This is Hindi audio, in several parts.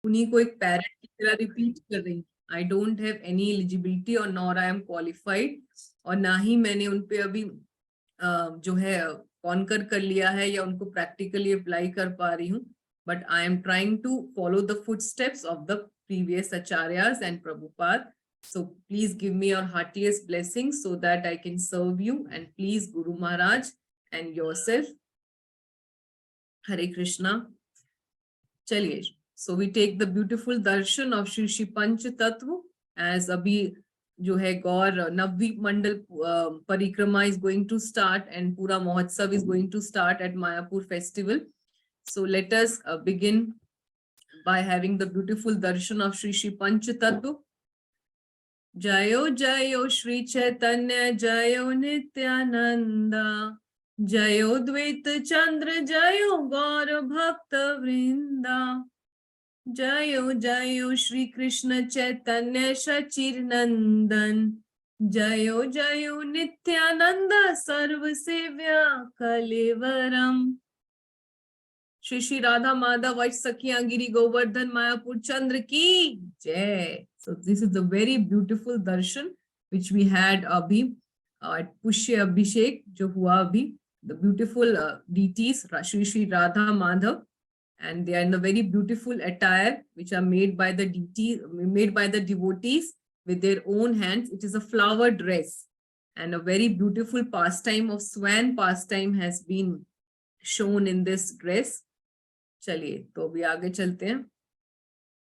उन्हीं को एक पैरेंट की तरह रिपीट कर रही हूँ। I don't have any eligibility और नॉर आई एम क्वालिफाइड, और ना ही मैंने उनपे अभी जो है कॉन्कर कर लिया है या उनको प्रैक्टिकली अप्लाई कर पा रही हूँ, but I am trying to follow the footsteps of the previous acharyas and Prabhupada. So please give me your heartiest blessings so that I can serve you, and please Guru Maharaj and yourself. Hare Krishna. चलिए, so we take the beautiful darshan of Shri Shri Panch Tattva as अभी जो है गौर नवद्वीप मंडल परिक्रमा is going to start and पूरा महोत्सव is going to start at Mayapur festival. So let us begin by having the beautiful darshan of Shri Shri Panch Tattva. जयो जयो श्री चैतन्य जयो नित्यानंदा, जयो द्वैत चंद्र जयो गौर भक्त वृंदा, जयो जयो श्री कृष्ण चैतन्य सचिर नंदन, जयो जयो नित्यानंद सर्व सेव्या कलेवरम. श्री श्री राधा माधव वैश सखिया गिरी गोवर्धन मायापुर चंद्र की जय. So this is the very beautiful darshan which we had abhi at Pushya Abhishek जो हुआ अभी. The beautiful deities Shri Shri Radha Madhav, and they are in a very beautiful attire which are made by the deities, made by the devotees with their own hands. It is a flower dress, and a very beautiful pastime of swan pastime has been shown in this dress. चलिए तो अभी आगे चलते हैं.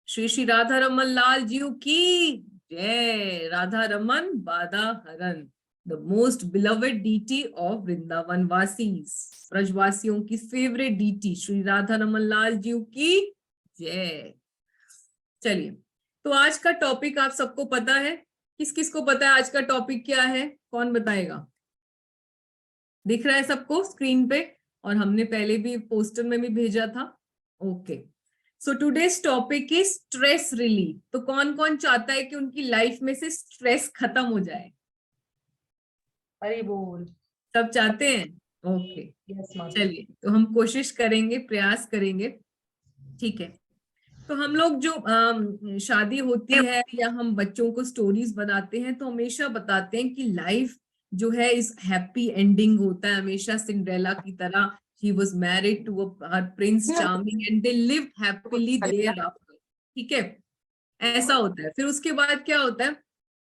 श्री श्री राधा रमन लाल जी की जय. राधा रमन बाधा हरन, the most beloved deity of Vrindavan vasis, ब्रजवासियों की फेवरेट डीटी श्री राधा रमन लाल जी की जय. चलिए, तो आज का टॉपिक आप सबको पता है? किस किस को पता है आज का टॉपिक क्या है? कौन बताएगा? दिख रहा है सबको स्क्रीन पे? और हमने पहले भी पोस्टर में भी भेजा था. Okay, so today's topic is stress relief. तो कौन कौन चाहता है कि उनकी लाइफ में से स्ट्रेस खत्म हो जाए? हरि बोल. सब चाहते हैं? ओके, चलिए तो हम कोशिश करेंगे, प्रयास करेंगे. ठीक है, तो हम लोग जो शादी होती है या हम बच्चों को स्टोरीज बताते हैं तो हमेशा बताते हैं कि लाइफ जो है इस हैप्पी एंडिंग होता है, हमेशा सिंड्रेला की तरह. He was married to a Prince Charming and they lived happily thereafter. ठीक है, ऐसा होता है. फिर उसके बाद क्या होता है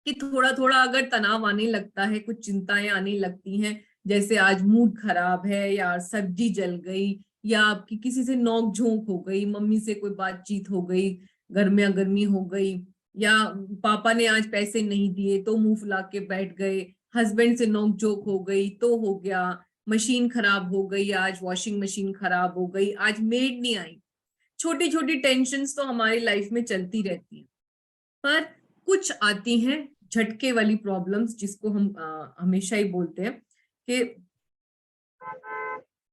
कि थोड़ा थोड़ा अगर तनाव आने लगता है, कुछ चिंताएं आने लगती हैं, जैसे आज मूड खराब है या सब्जी जल गई या आपकी किसी से नोक झोंक हो गई, मम्मी से कोई बातचीत हो गई, घर में गर्मी हो गई, या पापा ने आज पैसे नहीं दिए तो मुंह फुला के बैठ गए, हस्बैंड से नोक झोंक हो गई तो हो गया, मशीन खराब हो गई, आज वॉशिंग मशीन खराब हो गई, आज मेड नहीं आई. छोटी छोटी टेंशन्स तो हमारी लाइफ में चलती रहती है, पर कुछ आती हैं झटके वाली प्रॉब्लम्स जिसको हम हमेशा ही बोलते हैं कि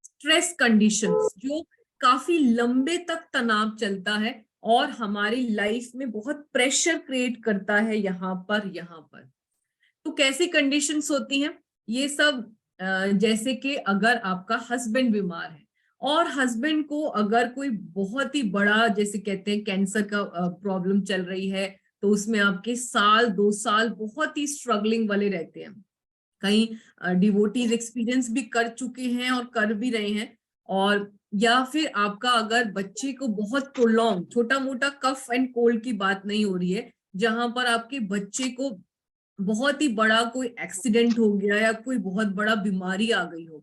स्ट्रेस कंडीशंस, जो काफी लंबे तक तनाव चलता है और हमारी लाइफ में बहुत प्रेशर क्रिएट करता है यहाँ पर. तो कैसी कंडीशंस होती हैं ये सब? जैसे कि अगर आपका हस्बैंड बीमार है और हस्बैंड को अगर कोई बहुत ही बड़ा, जैसे कहते हैं कैंसर का प्रॉब्लम चल रही है, तो उसमें आपके 1-2 साल बहुत ही स्ट्रगलिंग वाले रहते हैं. कई डिवोटीज एक्सपीरियंस भी कर चुके हैं और कर भी रहे हैं. और या फिर आपका अगर बच्चे को बहुत प्रोलॉन्ग, छोटा मोटा कफ एंड कोल्ड की बात नहीं हो रही है, जहां पर आपके बच्चे को बहुत ही बड़ा कोई एक्सीडेंट हो गया या कोई बहुत बड़ा बीमारी आ गई हो,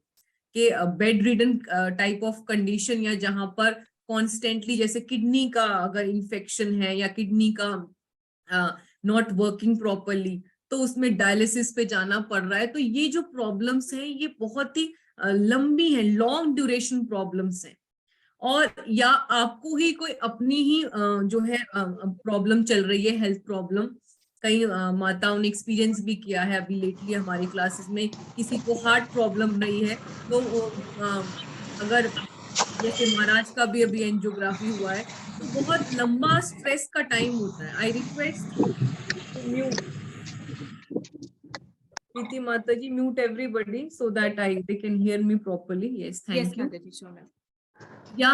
कि bed ridden type of condition, या जहां पर कॉन्स्टेंटली जैसे किडनी का अगर इन्फेक्शन है या किडनी का नॉट वर्किंग प्रॉपरली, तो उसमें डायलिसिस पे जाना पड़ रहा है. तो ये जो प्रॉब्लम्स हैं ये बहुत ही लंबी है, लॉन्ग ड्यूरेशन प्रॉब्लम्स हैं. और या आपको ही कोई अपनी ही जो है प्रॉब्लम चल रही है, हेल्थ प्रॉब्लम. कई माताओं ने एक्सपीरियंस भी किया है अभी लेटली हमारी क्लासेस में, किसी को हार्ट प्रॉब्लम रही है, तो अगर जैसे महाराज का भी अभी एंजियोग्राफी हुआ है, तो बहुत लंबा स्ट्रेस का टाइम होता है. I request mute Preeti Mata ji, mute everybody so that they can hear me properly. Yes, thank you. या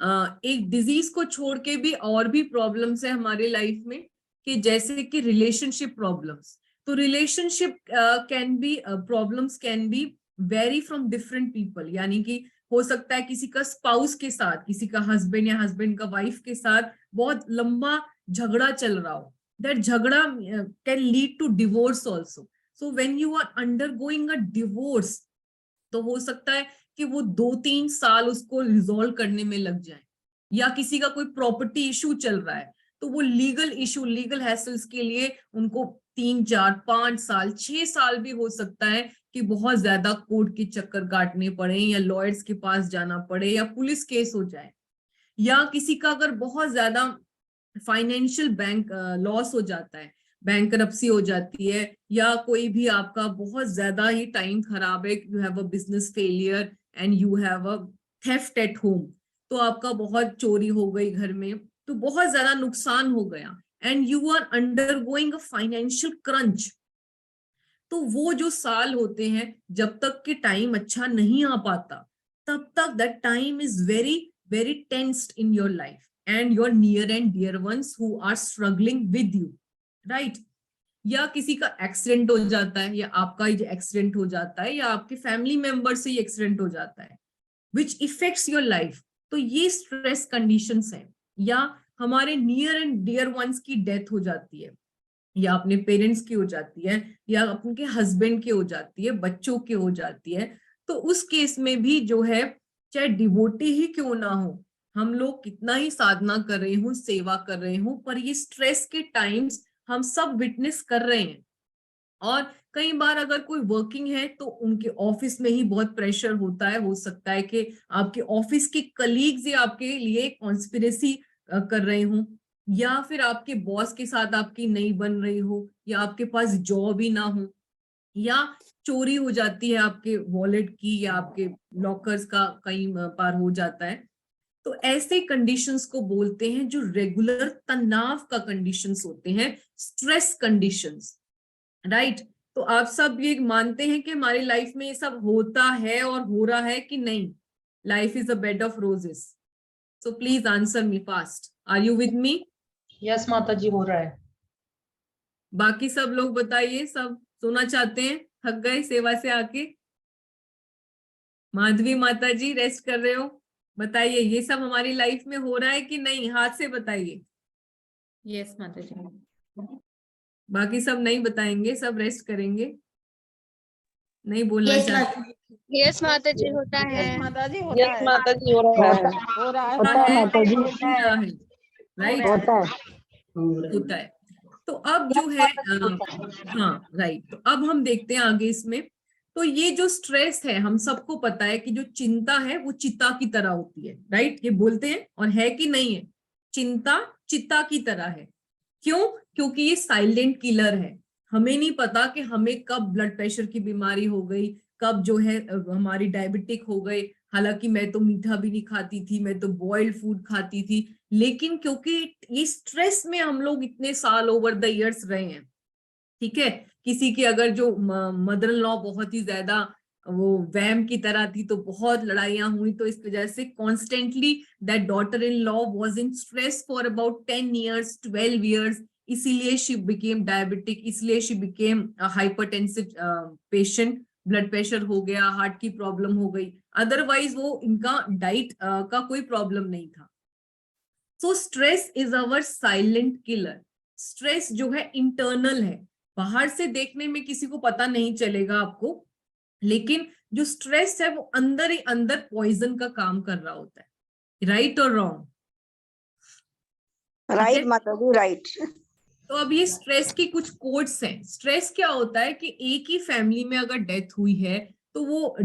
एक डिजीज को छोड़ के भी और भी प्रॉब्लम्स है हमारे लाइफ में, कि जैसे कि रिलेशनशिप प्रॉब्लम्स। तो relationship can be problems can be very from different people, यानी कि हो सकता है किसी का स्पाउस के साथ, किसी का हस्बैंड या हस्बैंड का वाइफ के साथ बहुत लंबा झगड़ा चल रहा हो, दैट झगड़ा can lead to divorce also. So when you are undergoing a divorce, तो हो सकता है कि वो 2-3 साल उसको रिजॉल्व करने में लग जाए, या किसी का कोई प्रॉपर्टी इशू चल रहा है तो वो लीगल इशू, लीगल हैसल्स के लिए उनको 3-4-5 साल 6 साल भी हो सकता है कि बहुत ज्यादा कोर्ट के चक्कर काटने पड़े, या लॉयर्स के पास जाना पड़े, या पुलिस केस हो जाए, या किसी का अगर बहुत ज्यादा फाइनेंशियल बैंक लॉस हो जाता है, बैंकरप्सी हो जाती है, या कोई भी आपका बहुत ज्यादा ही टाइम खराब है, you have a business failure and you have a theft at home, तो आपका बहुत चोरी हो गई घर में, तो बहुत ज्यादा नुकसान हो गया, and you are undergoing a financial crunch. तो वो जो साल होते हैं, जब तक कि टाइम अच्छा नहीं आ पाता, तब तक that time is very very tensed in your life and your near and dear ones who are struggling with you, right. या किसी का एक्सीडेंट हो जाता है, या आपका ही एक्सीडेंट हो जाता है, या आपके फैमिली मेंबर से ही एक्सीडेंट हो जाता है, विच इफेक्ट्स योर लाइफ। तो ये स्ट्रेस कंडीशंस है। या हमारे नियर एंड डियर वंस की डेथ हो जाती है, या अपने पेरेंट्स की हो जाती है, या अपने हस्बैंड की हो जाती है, बच्चों की हो जाती है, तो उस केस में भी जो है, चाहे डिवोटी ही क्यों ना हो, हम लोग कितना ही साधना कर रहे हो, सेवा कर रहे हो, पर ये स्ट्रेस के टाइम्स हम सब विटनेस कर रहे हैं। और कई बार अगर कोई वर्किंग है तो उनके ऑफिस में ही बहुत प्रेशर होता है, हो सकता है कि आपके ऑफिस के कलीग्स या आपके लिए कॉन्स्पिरेसी कर रहे हो, या फिर आपके बॉस के साथ आपकी नहीं बन रही हो, या आपके पास जॉब ही ना हो, या चोरी हो जाती है आपके वॉलेट की, या आपके लॉकर्स का कई बार हो जाता है। तो ऐसे कंडीशंस को बोलते हैं जो रेगुलर तनाव का कंडीशंस होते हैं, स्ट्रेस कंडीशंस, राइट। तो आप सब ये मानते हैं कि हमारी लाइफ में ये सब होता है और हो रहा है कि नहीं? Life is a bed of roses. So please answer me fast, are you with me? Yes माता जी, हो रहा है। बाकी सब लोग बताइए, सब सुनना चाहते हैं, थक गए सेवा से आके? माधवी माता जी रेस्ट कर रहे हो, बताइए ये सब हमारी लाइफ में हो रहा है कि नहीं, हाथ से बताइए। यस माता जी। बाकी सब नहीं बताएंगे, सब रेस्ट करेंगे, नहीं बोलना यस चाहते। यस माता जी, होता है। यस माता जी, होता यस है। माता जी, हो रहा है। हो रहा है। होता है, माता जी। हो रहा है, राइट, होता है। होता है। तो अब जो है हाँ राइट, तो अब हम देखते हैं आगे इसमें। तो ये जो स्ट्रेस है, हम सबको पता है कि जो चिंता है वो चिता की तरह होती है, राइट, ये बोलते हैं, और है कि नहीं है? चिंता चिता की तरह है। क्यों? क्योंकि ये साइलेंट किलर है। हमें नहीं पता कि हमें कब ब्लड प्रेशर की बीमारी हो गई, कब जो है हमारी डायबिटिक हो गई। हालांकि मैं तो मीठा भी नहीं खाती थी, मैं तो बॉइल्ड फूड खाती थी, लेकिन क्योंकि ये स्ट्रेस में हम लोग इतने साल ओवर द इयर्स रहे हैं, ठीक है। किसी की अगर जो मदर इन लॉ बहुत ही ज्यादा वो वैम की तरह थी, तो बहुत लड़ाइयां हुई, तो इस वजह से constantly that daughter in law was in stress for about 10 years 12 years, इसीलिए शी बिकेम डायबिटिक, इसलिए she became hypertensive patient, blood pressure हो गया, हार्ट की प्रॉब्लम हो गई, अदरवाइज वो इनका डाइट का कोई प्रॉब्लम नहीं था। So stress is our silent killer. Stress जो है इंटरनल है, बाहर से देखने में किसी को पता नहीं चलेगा आपको, लेकिन जो स्ट्रेस है वो अंदर ही अंदर पॉइजन का काम कर रहा होता है, राइट और रॉन्ग? राइट माता जी, राइट। तो अब ये स्ट्रेस की कुछ कोड्स हैं। स्ट्रेस क्या होता है कि एक ही फैमिली में अगर डेथ हुई है, तो वो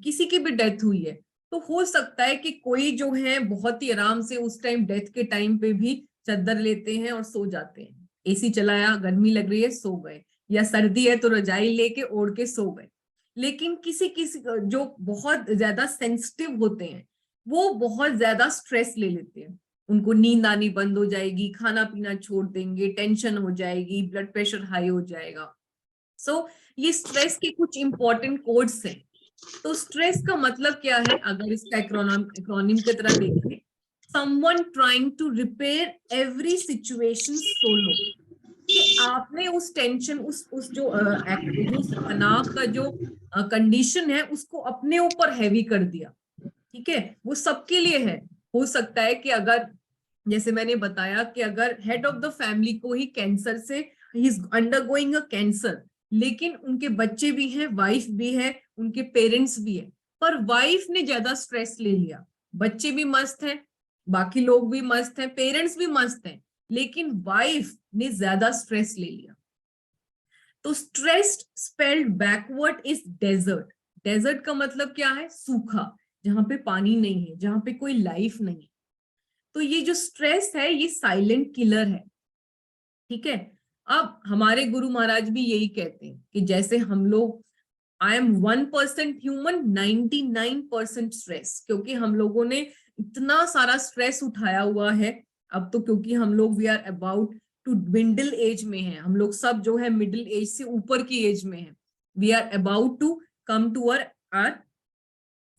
किसी की भी डेथ हुई है, तो हो सकता है कि कोई जो है बहुत ही आराम से उस टाइम डेथ के टाइम पे भी चादर लेते हैं और सो जाते हैं, एसी चलाया, गर्मी लग रही है, सो गए, या सर्दी है तो रजाई लेके ओढ़ के सो गए। लेकिन किसी किसी जो बहुत ज्यादा सेंसिटिव होते हैं, वो बहुत ज्यादा स्ट्रेस ले लेते हैं, उनको नींद आनी बंद हो जाएगी, खाना पीना छोड़ देंगे, टेंशन हो जाएगी, ब्लड प्रेशर हाई हो जाएगा। सो ये स्ट्रेस के कुछ इंपॉर्टेंट कोड्स हैं। तो स्ट्रेस का मतलब क्या है, अगर इसका एक्रोनिम की तरह देखें, someone trying to repair every situation solo, कि आपने उस टेंशन उस जो तनाव का जो कंडीशन है उसको अपने ऊपर हैवी कर दिया। ठीक है, वो सबके लिए है। हो सकता है कि अगर जैसे मैंने बताया कि अगर हेड ऑफ द फैमिली को ही कैंसर से he is undergoing a cancer, लेकिन उनके बच्चे भी हैं, वाइफ भी है, उनके पेरेंट्स भी है, पर वाइफ ने ज्यादा स्ट्रेस ले लिया, बच्चे भी मस्त हैं, बाकी लोग भी मस्त हैं, पेरेंट्स भी मस्त हैं, लेकिन वाइफ ने ज्यादा स्ट्रेस ले लिया। तो stressed spelled backward is desert. Desert का मतलब क्या है? सूखा, जहां पे पानी नहीं है, जहां पे कोई लाइफ नहीं। तो ये जो स्ट्रेस है ये साइलेंट किलर है। ठीक है, अब हमारे गुरु महाराज भी यही कहते हैं कि जैसे हम लोग आई एम 1% ह्यूमन, 99% स्ट्रेस, क्योंकि हम लोगों ने इतना सारा स्ट्रेस उठाया हुआ है। अब तो क्योंकि हम लोग we are about to middle age में हैं, हम लोग सब जो है मिडिल एज से ऊपर की एज में हैं, we are about to come to our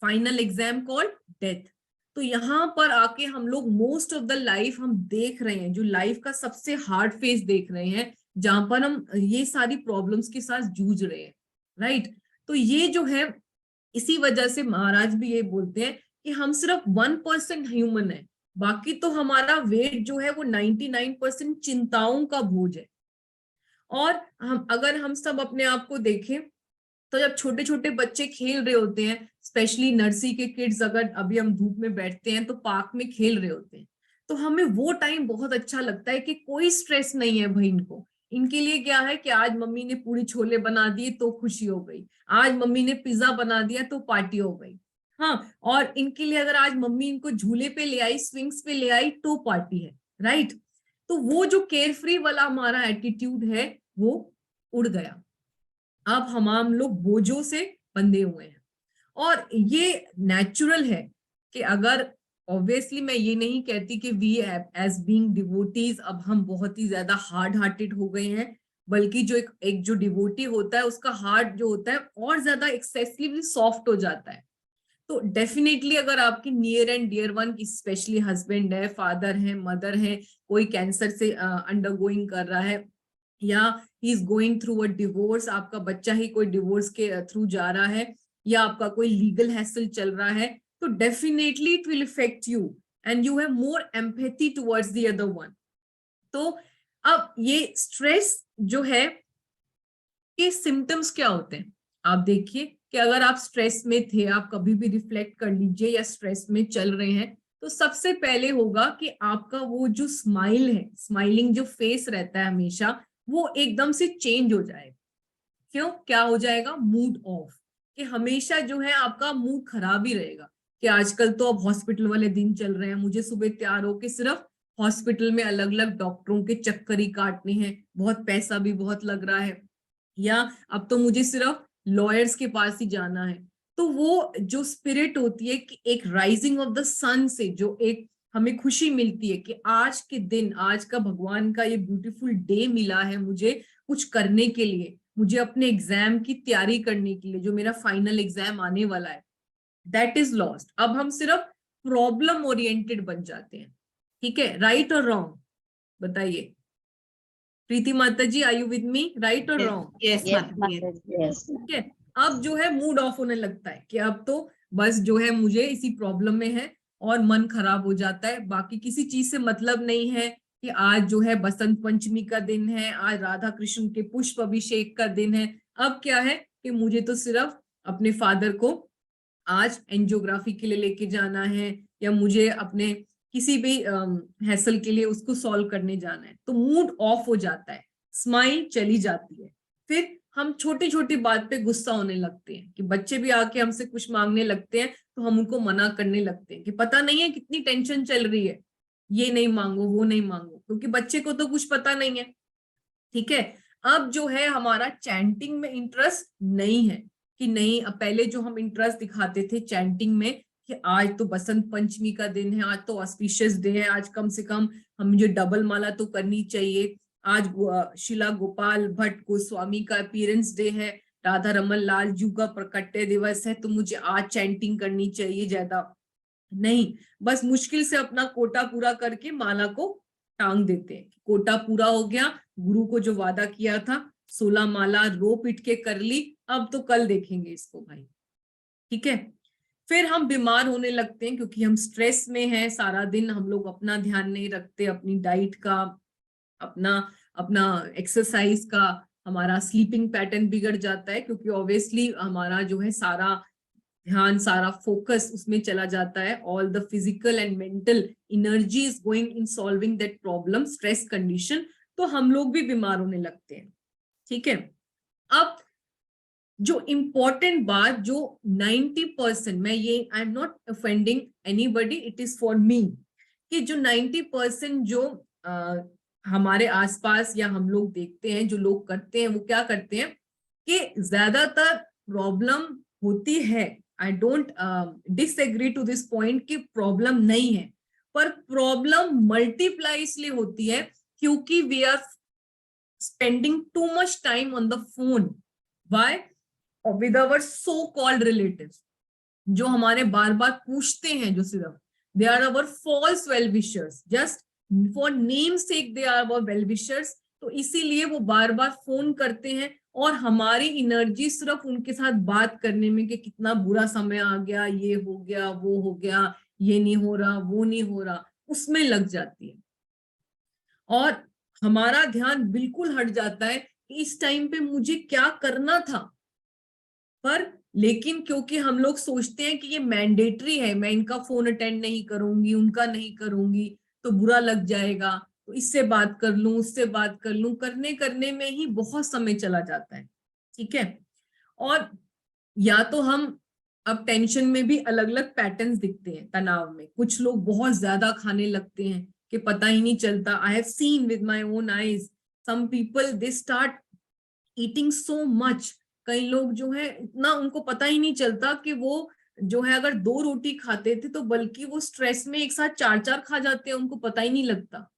final exam called death. तो यहाँ पर आके हम लोग मोस्ट ऑफ द लाइफ हम देख रहे हैं, जो लाइफ का सबसे हार्ड फेज देख रहे हैं, जहां पर हम ये सारी प्रॉब्लम्स के साथ जूझ रहे हैं, राइट। तो ये जो है, इसी वजह से महाराज भी ये बोलते हैं कि हम सिर्फ 1% ह्यूमन है, बाकी तो हमारा वेट जो है वो 99% चिंताओं का बोझ है। और हम सब अपने आप को देखें तो जब छोटे छोटे बच्चे खेल रहे होते हैं, स्पेशली नर्सरी के किड्स, अगर अभी हम धूप में बैठते हैं तो पार्क में खेल रहे होते हैं, तो हमें वो टाइम बहुत अच्छा लगता है कि कोई स्ट्रेस नहीं है भाई इनको। इनके लिए क्या है कि आज मम्मी ने पूरी छोले बना दिए तो खुशी हो गई, आज मम्मी ने पिज्जा बना दिया तो पार्टी हो गई। हाँ, और इनके लिए अगर आज मम्मी इनको झूले पे ले आई, स्विंग्स पे ले आई तो पार्टी है, राइट। तो वो जो केयर फ्री वाला हमारा एटीट्यूड है वो उड़ गया। अब हम लोग बोझों से बंधे हुए हैं, और ये नेचुरल है कि अगर ऑब्वियसली मैं ये नहीं कहती कि वी एज बीइंग डिवोटीज अब हम बहुत ही ज्यादा हार्ड हार्टेड हो गए हैं, बल्कि जो एक जो डिवोटी होता है उसका हार्ट जो होता है और ज्यादा एक्सेसिवली सॉफ्ट हो जाता है। तो डेफिनेटली अगर आपकी नियर एंड डियर वन की स्पेशली हस्बैंड है, फादर है, मदर है, कोई कैंसर से अंडरगोइंग कर रहा है, या he is going through a divorce, आपका बच्चा ही कोई डिवोर्स के थ्रू जा रहा है, या आपका कोई लीगल हैसल चल रहा है, तो definitely it will effect you and you have more empathy towards the other one. तो अब ये स्ट्रेस जो है के सिम्टम्स क्या होते हैं, आप देखिए कि अगर आप स्ट्रेस में थे, आप कभी भी रिफ्लेक्ट कर लीजिए, या स्ट्रेस में चल रहे हैं, तो सबसे पहले होगा कि आपका वो जो स्माइल है, स्माइलिंग जो फेस रहता है हमेशा, वो एकदम से चेंज हो जाएगा। क्यों? क्या हो जाएगा? मूड ऑफ, कि हमेशा जो है आपका मूड खराब ही रहेगा। कि आजकल तो अब हॉस्पिटल वाले दिन चल रहे हैं, मुझे सुबह तैयार होके सिर्फ हॉस्पिटल में अलग अलग डॉक्टरों के चक्कर ही काटने हैं, बहुत पैसा भी बहुत लग रहा है, या अब तो मुझे सिर्फ लॉयर्स के पास ही जाना है। तो वो जो स्पिरिट होती है कि एक राइजिंग ऑफ द सन से जो एक हमें खुशी मिलती है कि आज के दिन, आज का भगवान का ये ब्यूटीफुल डे मिला है मुझे कुछ करने के लिए, मुझे अपने एग्जाम की तैयारी करने के लिए, जो मेरा फाइनल एग्जाम आने वाला है, दैट इज लॉस्ट। अब हम सिर्फ प्रॉब्लम ओरिएंटेड बन जाते हैं। ठीक है, राइट और रॉन्ग बताइए। Preeti Mata ji, are you with me? Right और रॉन्ग? Yes, Mataji. Yes. ठीक है, अब जो है मूड ऑफ होने लगता है कि अब तो बस जो है मुझे इसी प्रॉब्लम में है, और मन खराब हो जाता है, बाकी किसी चीज से मतलब नहीं है कि आज जो है बसंत पंचमी का दिन है, आज राधा कृष्ण के पुष्प अभिषेक का दिन है। अब क्या है कि मुझे तो सिर्फ अपने फादर को आज एंजियोग्राफी के लिए लेके जाना है, या मुझे अपने किसी भी हैसल के लिए उसको सॉल्व करने जाना है। तो मूड ऑफ हो जाता है, स्माइल चली जाती है, फिर हम छोटी छोटी बात पे गुस्सा होने लगते हैं, कि बच्चे भी आके हमसे कुछ मांगने लगते हैं तो हम उनको मना करने लगते हैं कि पता नहीं है कितनी टेंशन चल रही है, ये नहीं मांगो, वो नहीं मांगो, क्योंकि बच्चे को तो कुछ पता नहीं है। ठीक है, अब जो है हमारा चैंटिंग में इंटरेस्ट नहीं है, कि नहीं, अब पहले जो हम इंटरेस्ट दिखाते थे चैंटिंग में कि आज तो बसंत पंचमी का दिन है, आज तो ऑस्पिशियस डे है, आज कम से कम हम मुझे डबल माला तो करनी चाहिए, आज शिला गोपाल भट्ट गोस्वामी का अपीयरेंस डे है, राधा रमन लाल जी का प्रकट्य दिवस है, तो मुझे आज चैंटिंग करनी चाहिए ज्यादा। नहीं, बस मुश्किल से अपना कोटा पूरा करके माला को टांग देते हैं। कोटा पूरा हो गया, गुरु को जो वादा किया था 16 माला रो पीट के कर ली, अब तो कल देखेंगे इसको भाई। ठीक है, फिर हम बीमार होने लगते हैं क्योंकि हम स्ट्रेस में हैं, सारा दिन हम लोग अपना ध्यान नहीं रखते, अपनी डाइट का, अपना अपना एक्सरसाइज का, हमारा स्लीपिंग पैटर्न बिगड़ जाता है क्योंकि ऑब्वियसली हमारा जो है सारा ध्यान, सारा फोकस उसमें चला जाता है। All the physical and mental energy is going in solving that problem, stress condition, तो हम लोग भी बीमार होने लगते हैं। ठीक है, अब जो इम्पोर्टेंट बात जो 90%, मैं ये I am not offending anybody, it is for me, कि जो 90% जो हमारे आसपास या हम लोग देखते हैं जो लोग करते हैं, वो क्या करते हैं कि ज्यादातर प्रॉब्लम होती है, I don't disagree to this point कि प्रॉब्लम नहीं है, पर प्रॉब्लम मल्टीप्लाई इसलिए होती है क्योंकि we are spending too much time on the phone by with our so called relatives, जो हमारे बार बार पूछते हैं, जो सिर्फ they are our false well wishers, just for name sake they are our well wishers, तो इसीलिए वो बार बार फोन करते हैं और हमारी एनर्जी सिर्फ उनके साथ बात करने में कि कितना बुरा समय आ गया, ये हो गया, वो हो गया, ये नहीं हो रहा, वो नहीं हो रहा, उसमें लग जाती है और हमारा ध्यान बिल्कुल हट जाता है कि इस टाइम पे मुझे क्या करना था। पर लेकिन क्योंकि हम लोग सोचते हैं कि ये मैंडेटरी है, मैं इनका फोन अटेंड नहीं करूंगी, उनका नहीं करूंगी तो बुरा लग जाएगा, तो इससे बात कर लूं, उससे बात कर लूं, करने में ही बहुत समय चला जाता है। ठीक है, और या तो हम अब टेंशन में भी अलग अलग पैटर्न्स दिखते हैं, तनाव में कुछ लोग बहुत ज्यादा खाने लगते हैं कि पता ही नहीं चलता। I have seen with my own eyes some people they start eating so much, कई लोग जो है इतना उनको पता ही नहीं चलता कि वो जो है अगर 2 रोटी खाते थे तो बल्कि वो स्ट्रेस में एक साथ 4 खा जाते हैं, उनको पता ही नहीं लगता।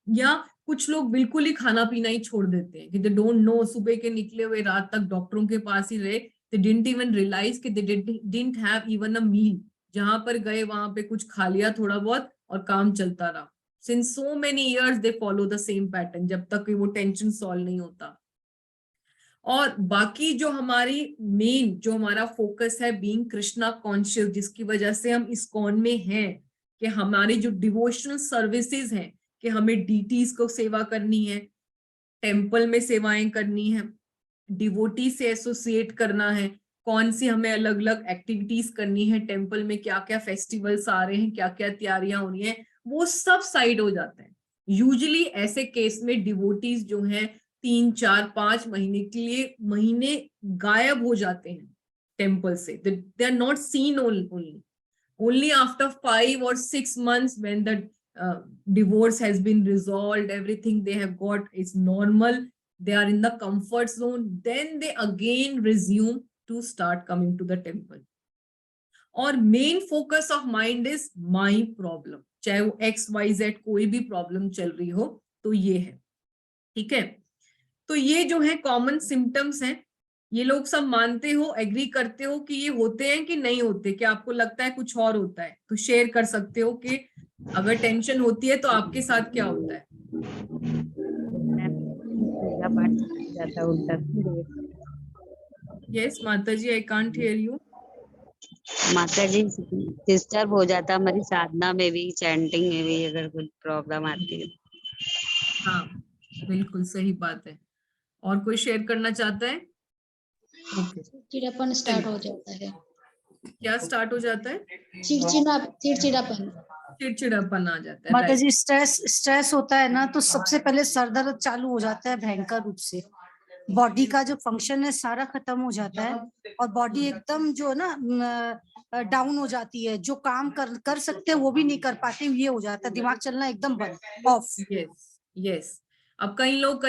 या कुछ लोग बिल्कुल ही खाना पीना ही छोड़ देते हैं कि दे डोंट नो, सुबह के निकले हुए रात तक डॉक्टरों के पास ही रहे, दे डिडंट इवन रियलाइज कि they didn't have even a meal, जहां पर गए वहां पे कुछ खा लिया थोड़ा बहुत और काम चलता रहा। Since so many years they follow the same pattern, जब तक कि वो टेंशन सॉल्व नहीं होता। और बाकी जो हमारी मेन जो हमारा फोकस है बीइंग कृष्णा कॉन्शियस, जिसकी वजह से हम इस्कॉन में हैं, कि हमारी जो डिवोशनल सर्विसेज हैं, कि हमें डीटीज को सेवा करनी है, टेम्पल में सेवाएं करनी है, डिवोटी से एसोसिएट करना है, कौन सी हमें अलग अलग एक्टिविटीज करनी है, टेम्पल में क्या क्या फेस्टिवल्स आ रहे हैं, क्या क्या तैयारियां हो रही हैं, वो सब साइड हो जाता है। यूजुअली ऐसे केस में डिवोटीज जो हैं 3, 4, 5 महीने के लिए महीने गायब हो जाते हैं टेम्पल से, they are not seen only after 5 or 6 months when the divorce has been resolved, everything they have got is normal, they are in the comfort zone, then they again resume to start coming to the temple. और main focus of mind is my problem, चाहे वो XYZ कोई भी प्रॉब्लम चल रही हो तो ये है। ठीक है, तो ये जो है कॉमन सिम्टम्स हैं, ये लोग सब मानते हो, एग्री करते हो कि ये होते हैं कि नहीं होते, कि आपको लगता है कुछ और होता है, तो शेयर कर सकते हो कि अगर टेंशन होती है तो आपके साथ क्या होता है। यस माता जी, I can't hear you. Mata ji disturb हो जाता हमारी साधना में भी, चैंटिंग में भी अगर कुछ प्रॉब्लम आती है। हाँ बिल्कुल सही बात है। और कोई शेयर करना चाहता है? ओके, चिड़चिड़ापन स्टार्ट हो जाता है। क्या स्टार्ट हो जाता है? चिड़चिड़ापन चिड़चिड़ापन आ जाता है। माता राइट, जी स्ट्रेस होता है ना, तो सबसे पहले सर दर्द चालू हो जाता है भयंकर रूप से, बॉडी का जो फंक्शन है सारा खत्म हो जाता है और बॉडी एकदम जो ना डाउन हो जाती है, जो काम कर सकते हैं वो भी नहीं कर पाते, ये हो जाता है, दिमाग चलना एकदम बंद ऑफ। Yes yes. अब कई लोग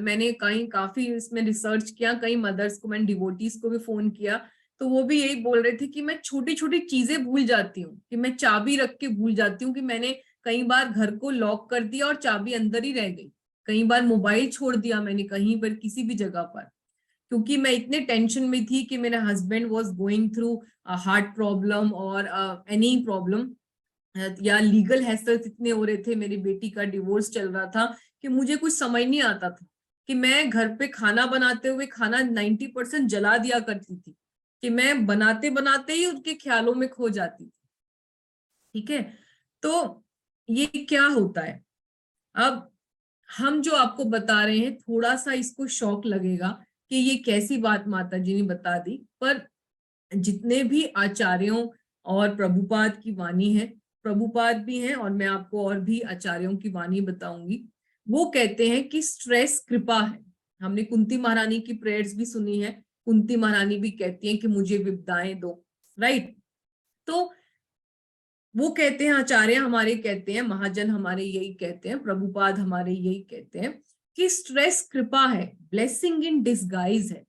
मैंने काफी इसमें रिसर्च किया, कई मदर्स को, मैंने डिवोटीज को भी फोन किया, तो वो भी यही बोल रहे थे कि मैं छोटी छोटी चीजें भूल जाती हूँ, कि मैं चाबी रख के भूल जाती हूँ, कि मैंने कई बार घर को लॉक कर दिया और चाबी अंदर ही रह गई, कई बार मोबाइल छोड़ दिया मैंने कहीं पर किसी भी जगह पर, क्योंकि मैं इतने टेंशन में थी कि मेरा husband was going through heart problem और एनी प्रॉब्लम, या लीगल हैसल्स इतने हो रहे थे, मेरी बेटी का डिवोर्स चल रहा था, कि मुझे कुछ समझ नहीं आता था कि मैं घर पे खाना बनाते हुए खाना 90% जला दिया करती थी, कि मैं बनाते बनाते ही उनके ख्यालों में खो जाती थी। ठीक है, तो ये क्या होता है? अब हम जो आपको बता रहे हैं, थोड़ा सा इसको शॉक लगेगा कि ये कैसी बात माता जी ने बता दी, पर जितने भी आचार्यों और प्रभुपाद की वाणी है, प्रभुपाद भी हैं और मैं आपको और भी आचार्यों की वाणी बताऊंगी, वो कहते हैं कि स्ट्रेस कृपा है। हमने कुंती महारानी की प्रेयर्स भी सुनी है, कुंती महारानी भी कहती हैं कि मुझे विपदाएं दो, राइट? तो वो कहते हैं, आचार्य हमारे कहते हैं, महाजन हमारे यही कहते हैं, प्रभुपाद हमारे यही कहते हैं कि स्ट्रेस कृपा है, ब्लेसिंग इन डिसगाइज है।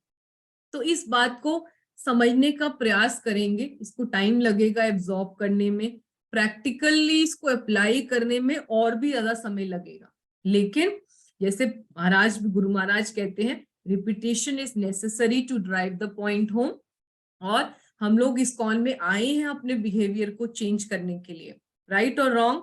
तो इस बात को समझने का प्रयास करेंगे, इसको टाइम लगेगा एब्जॉर्ब करने में, प्रैक्टिकली इसको अप्लाई करने में और भी ज्यादा समय लगेगा, लेकिन जैसे महाराज, गुरु महाराज कहते हैं, repetition is necessary to drive the point home. और हम लोग इस्कॉन में आए हैं अपने बिहेवियर को चेंज करने के लिए, राइट और रॉन्ग?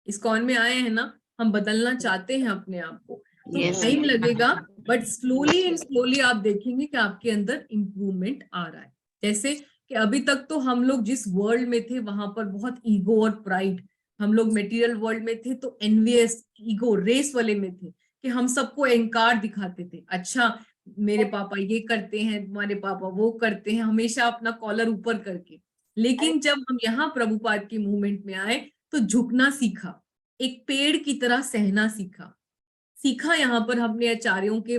इस्कॉन में आए हैं ना, हम बदलना चाहते हैं अपने आप को, तो Yes. टाइम लगेगा, बट स्लोली एंड स्लोली आप देखेंगे कि आपके अंदर इम्प्रूवमेंट आ रहा है। जैसे कि अभी तक तो हम लोग जिस वर्ल्ड में थे वहां पर बहुत ईगो और प्राइड, हम लोग मेटीरियल वर्ल्ड में थे तो एनवियस, ईगो, रेस वाले में थे कि हम सबको अहंकार दिखाते थे, अच्छा मेरे पापा ये करते हैं, तुम्हारे पापा वो करते हैं, हमेशा अपना कॉलर ऊपर करके। लेकिन जब हम यहाँ प्रभुपाद की मूवमेंट में आए तो झुकना सीखा, एक पेड़ की तरह सहना सीखा यहाँ पर हमने आचार्यों के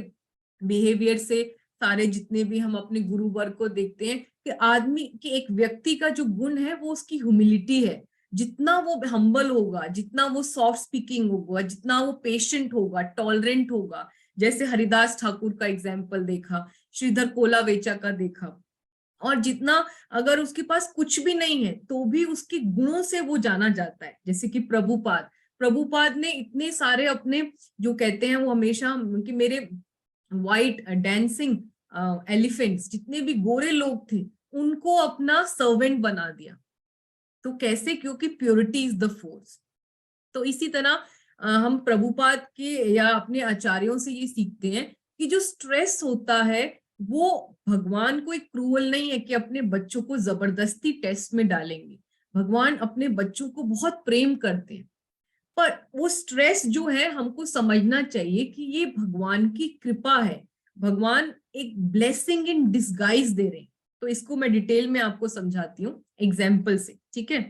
बिहेवियर से। सारे जितने भी हम अपने गुरु वर्ग को देखते हैं कि आदमी के, एक व्यक्ति का जो गुण है वो उसकी ह्यूमिलिटी है। जितना वो हम्बल होगा, जितना वो सॉफ्ट स्पीकिंग होगा, जितना वो पेशेंट होगा, टॉलरेंट होगा, जैसे हरिदास ठाकुर का एग्जाम्पल देखा, श्रीधर कोलावेचा का देखा, और जितना अगर उसके पास कुछ भी नहीं है तो भी उसके गुणों से वो जाना जाता है। जैसे कि प्रभुपाद ने इतने सारे अपने, जो कहते हैं वो हमेशा कि मेरे वाइट डांसिंग एलिफेंट्स, जितने भी गोरे लोग थे उनको अपना सर्वेंट बना दिया। तो कैसे? क्योंकि प्योरिटी इज द फोर्स। तो इसी तरह हम प्रभुपाद के या अपने आचार्यों से ये सीखते हैं कि जो स्ट्रेस होता है वो भगवान को एक क्रूअल नहीं है कि अपने बच्चों को जबरदस्ती टेस्ट में डालेंगे। भगवान अपने बच्चों को बहुत प्रेम करते हैं, पर वो स्ट्रेस जो है हमको समझना चाहिए कि ये भगवान की कृपा है, भगवान एक ब्लेसिंग इन डिसगाइज दे रहे हैं। तो इसको मैं डिटेल में आपको समझाती हूँ एग्जाम्पल से, ठीक है?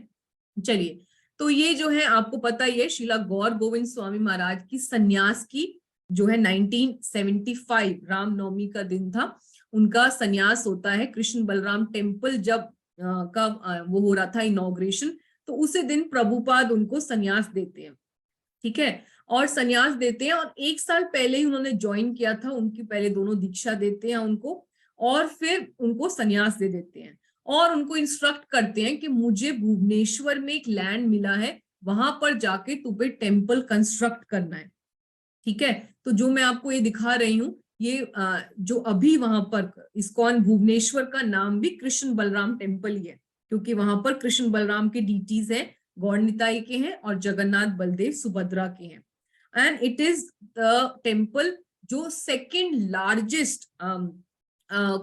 चलिए, तो ये जो है आपको पता ही है, श्रीला गौर गोविंद स्वामी महाराज की सन्यास की जो है 1975 रामनवमी का दिन था, उनका सन्यास होता है। कृष्ण बलराम टेम्पल जब वो हो रहा था इनॉग्रेशन, तो उसी दिन प्रभुपाद उनको सन्यास देते हैं, ठीक है? और सन्यास देते हैं, और 1 साल पहले ही उन्होंने ज्वाइन किया था, उनकी पहले दोनों दीक्षा देते हैं उनको, और फिर उनको सन्यास दे देते हैं, और उनको इंस्ट्रक्ट करते हैं कि मुझे भुवनेश्वर में एक लैंड मिला है, वहां पर जाके तुम्हें टेम्पल कंस्ट्रक्ट करना है, ठीक है? तो जो मैं आपको ये दिखा रही हूँ, ये जो अभी वहां पर इस्कॉन भुवनेश्वर का नाम भी कृष्ण बलराम टेम्पल ही है, क्योंकि वहां पर कृष्ण बलराम के डीटीज हैं, गौरनिताई के हैं और जगन्नाथ बलदेव सुभद्रा के हैं। And it is the temple जो सेकेंड लार्जेस्ट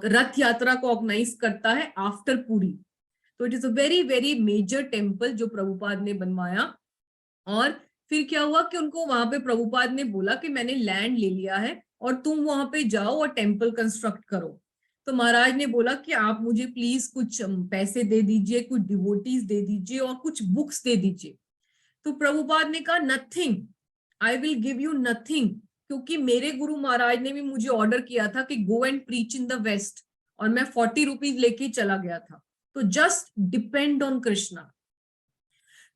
रथ यात्रा को ऑर्गेनाइज करता है आफ्टर पुरी। तो it is a very very major temple जो प्रभुपाद ने बनवाया। और फिर क्या हुआ कि उनको वहां पे प्रभुपाद ने बोला कि मैंने लैंड ले लिया है और तुम वहां पे जाओ और टेम्पल कंस्ट्रक्ट करो। तो महाराज ने बोला कि आप मुझे प्लीज कुछ पैसे दे दीजिए, कुछ डिवोटीज दे दीजिए और कुछ बुक्स दे दीजिए। तो प्रभुपाद ने कहा nothing, I will give you nothing, क्योंकि मेरे गुरु महाराज ने भी मुझे ऑर्डर किया था कि go and preach in the west, और मैं 40 रुपीज लेके चला गया था। तो जस्ट डिपेंड ऑन कृष्णा।